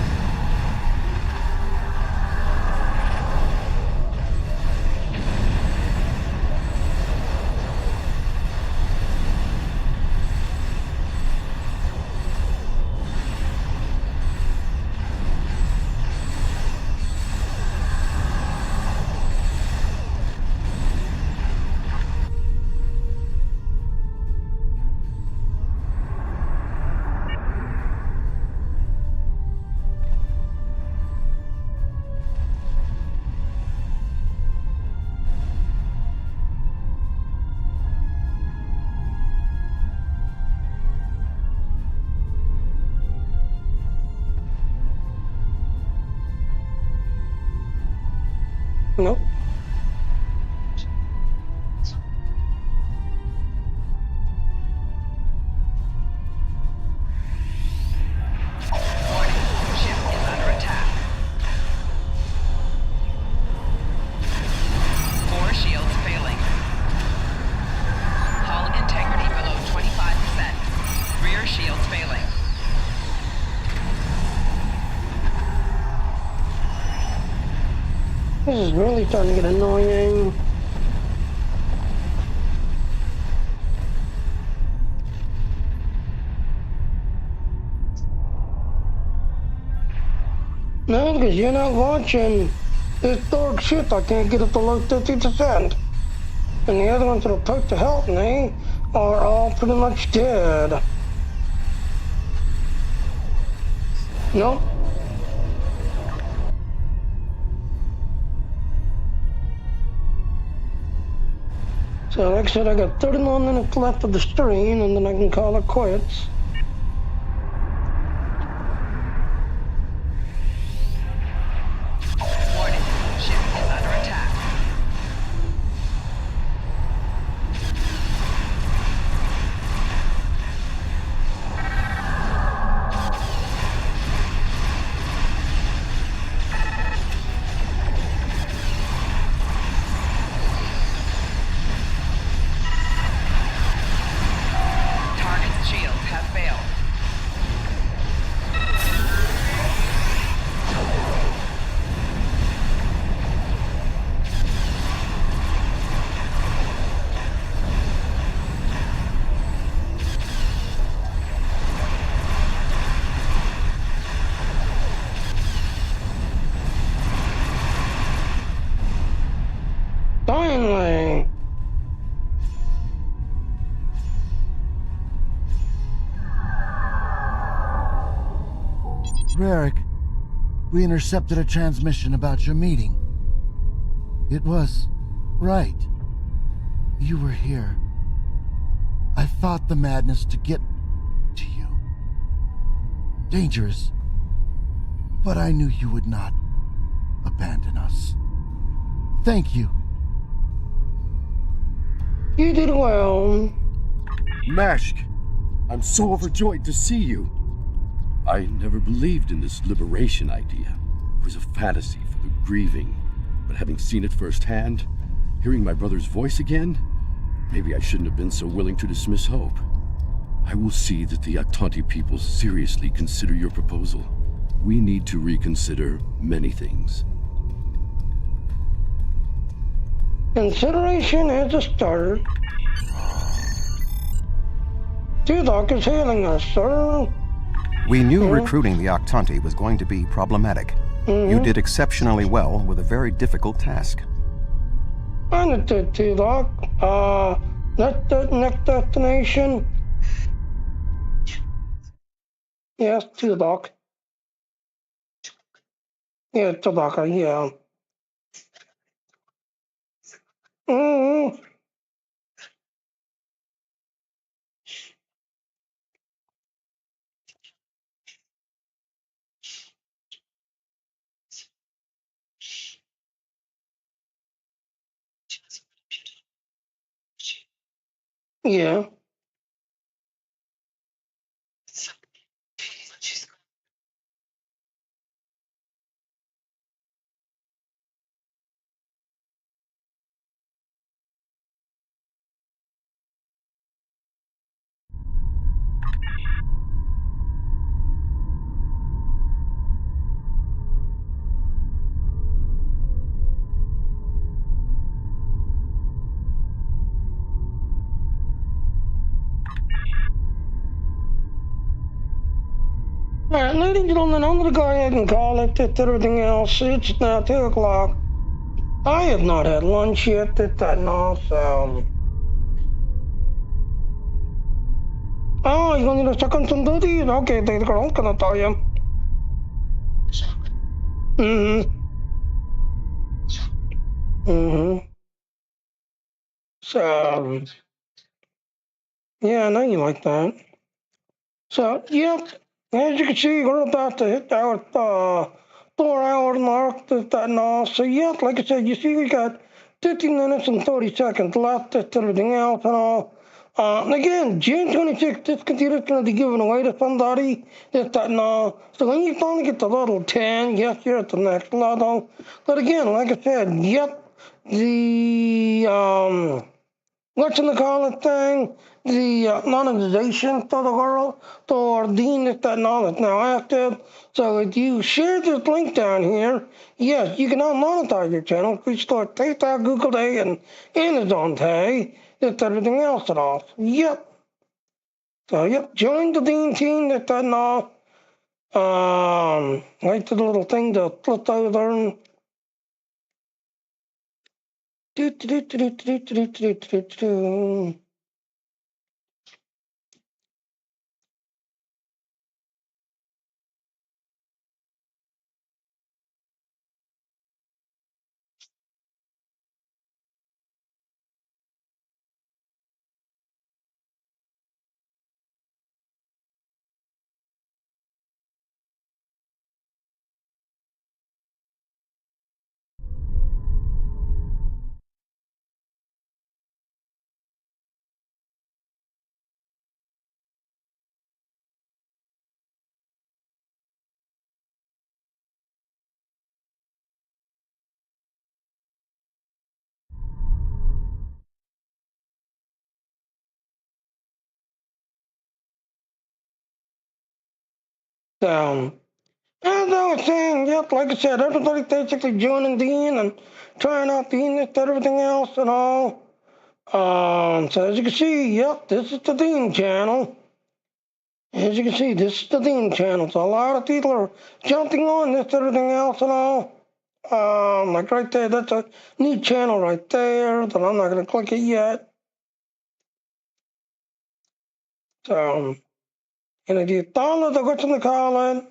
S1: Nope.
S3: Warning, ship is under attack. 4
S1: This is really starting to get annoying. No, because you're not watching. This dog shit, I can't get it below 50%. And the other ones that'll take to help me are all pretty much dead. Nope. So like I said, I got 39 minutes left of the stream, and then I can call it quits.
S3: Warning, ship is under attack. Target's shields have failed.
S1: Finally!
S4: Rarick, we intercepted a transmission about your meeting. It was right. You were here. I fought the madness to get to you. Dangerous. But I knew you would not abandon us. Thank you.
S1: You did well.
S22: Mashk, I'm so overjoyed to see you. I never believed in this liberation idea. It was a fantasy for the grieving. But having seen it firsthand, hearing my brother's voice again, maybe I shouldn't have been so willing to dismiss hope. I will see that the Aktanti people seriously consider your proposal. We need to reconsider many things.
S1: Consideration has a start. Tudok is hailing us, sir.
S8: We knew recruiting the Aktanti was going to be problematic. You did exceptionally well with a very difficult task.
S1: Understood, Tudok. Next destination. Yes, Tudok. Yeah, Tudok, yeah. Yeah. Alright, ladies and gentlemen, I'm gonna go ahead and call it to everything else. It's now 2 o'clock. I have not had lunch yet at that now, so... Oh, you're gonna need a second some duties? Okay, the girl's gonna tell you. So... Yeah, I know you like that. So, yep, as you can see, we're about to hit our 4-hour mark at that now. So, yep, like I said, you see we got 15 minutes and 30 seconds left at everything else and all. Again, June 26th, this computer's going to be given away to somebody, this, that, and all. So when you finally get to level 10, yes, you're at the next level. But again, like I said, yep, the whatchamacallit thing, the monetization for the girl, for Dean that knowledge now active. So if you share this link down here, yes, you can now monetize your channel. We start PayPal, Google Pay, and Amazon Pay, and everything else and all. Yep. So yep, join the Dean team that all. Wait for the little thing to flip over and do. As I was saying, yep, like I said, everybody basically joining Dean and trying out Dean and everything else and all. So as you can see, yep, this is the Dean channel. As you can see, this is the Dean channel. So a lot of people are jumping on this everything else and all. Like right there, that's a new channel right there, but I'm not going to click it yet. So, and if you download the whatchamacallit,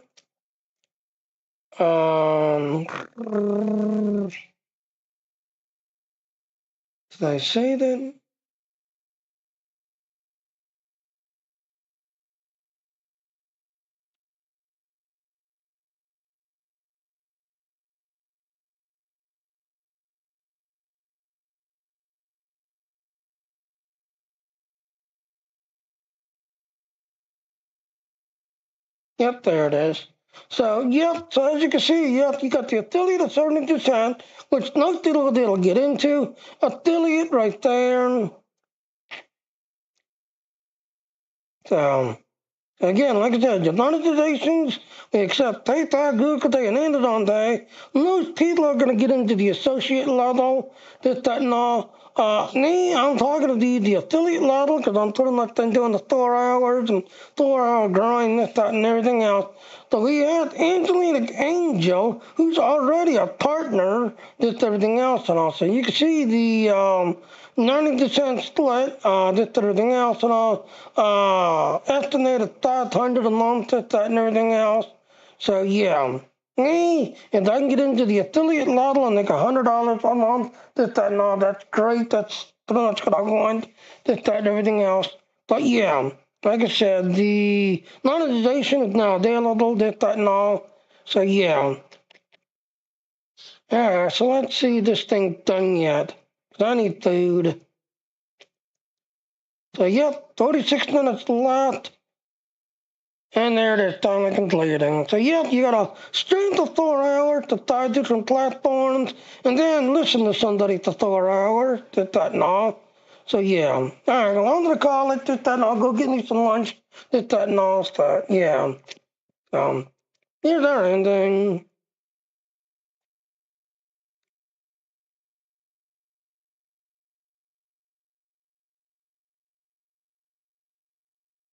S1: did I say that? Yep, there it is. So, yep, so as you can see, yep, you got the affiliate at 70%, which no diddle get into. Affiliate right there. So, again, like I said, your monetizations, we accept PayPal, Google Pay, and Amazon Pay. Most people are going to get into the associate level, this, that, and all. Me, I'm talking to the affiliate level because I'm pretty much been doing the 4 hours and 4-hour grind, this, that, and everything else. So we have Angelina Angel, who's already a partner, this, everything else, and all. So you can see the 90% split, this, everything else, and all. Estimated 500 a month, this, that, and everything else. So yeah. Me, if I can get into the affiliate level and make $100 a month, this, that, and all, that's great. That's pretty much what I want, this, that, and everything else. But yeah, like I said, the monetization is now available, this, that, and all. So yeah. Alright, so let's see this thing done yet. 'Cause I need food. So yep, 46 minutes left. And there it is, time completing. So yep, you gotta stream for 4 hours to 5 different platforms, and then listen to somebody for 4 hours, this, that, and all. So yeah. Alright, well, I'm gonna call it, this, that, and all. Go get me some lunch, this, that, and all. So yeah. Here's our ending.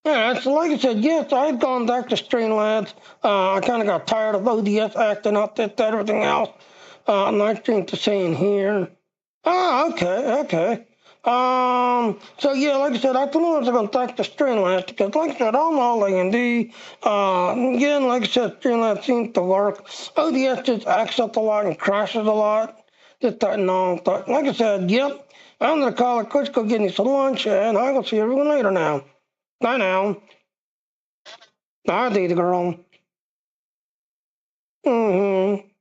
S1: Yeah, so like I said, yes, I had gone back to Streamlabs. I kind of got tired of ODS acting up, this, that, everything else. Nice thing to say in here. Okay. So yeah, like I said, I pretty much going back to Streamlabs because, like I said, I'm all A&D. Again, like I said, Streamlabs seems to work. ODS just acts up a lot and crashes a lot. This, that, and all. But like I said, yep, I'm gonna call it quits, go get me some lunch, and I will see everyone later now. Bye now. I did, girl. Mm-hmm.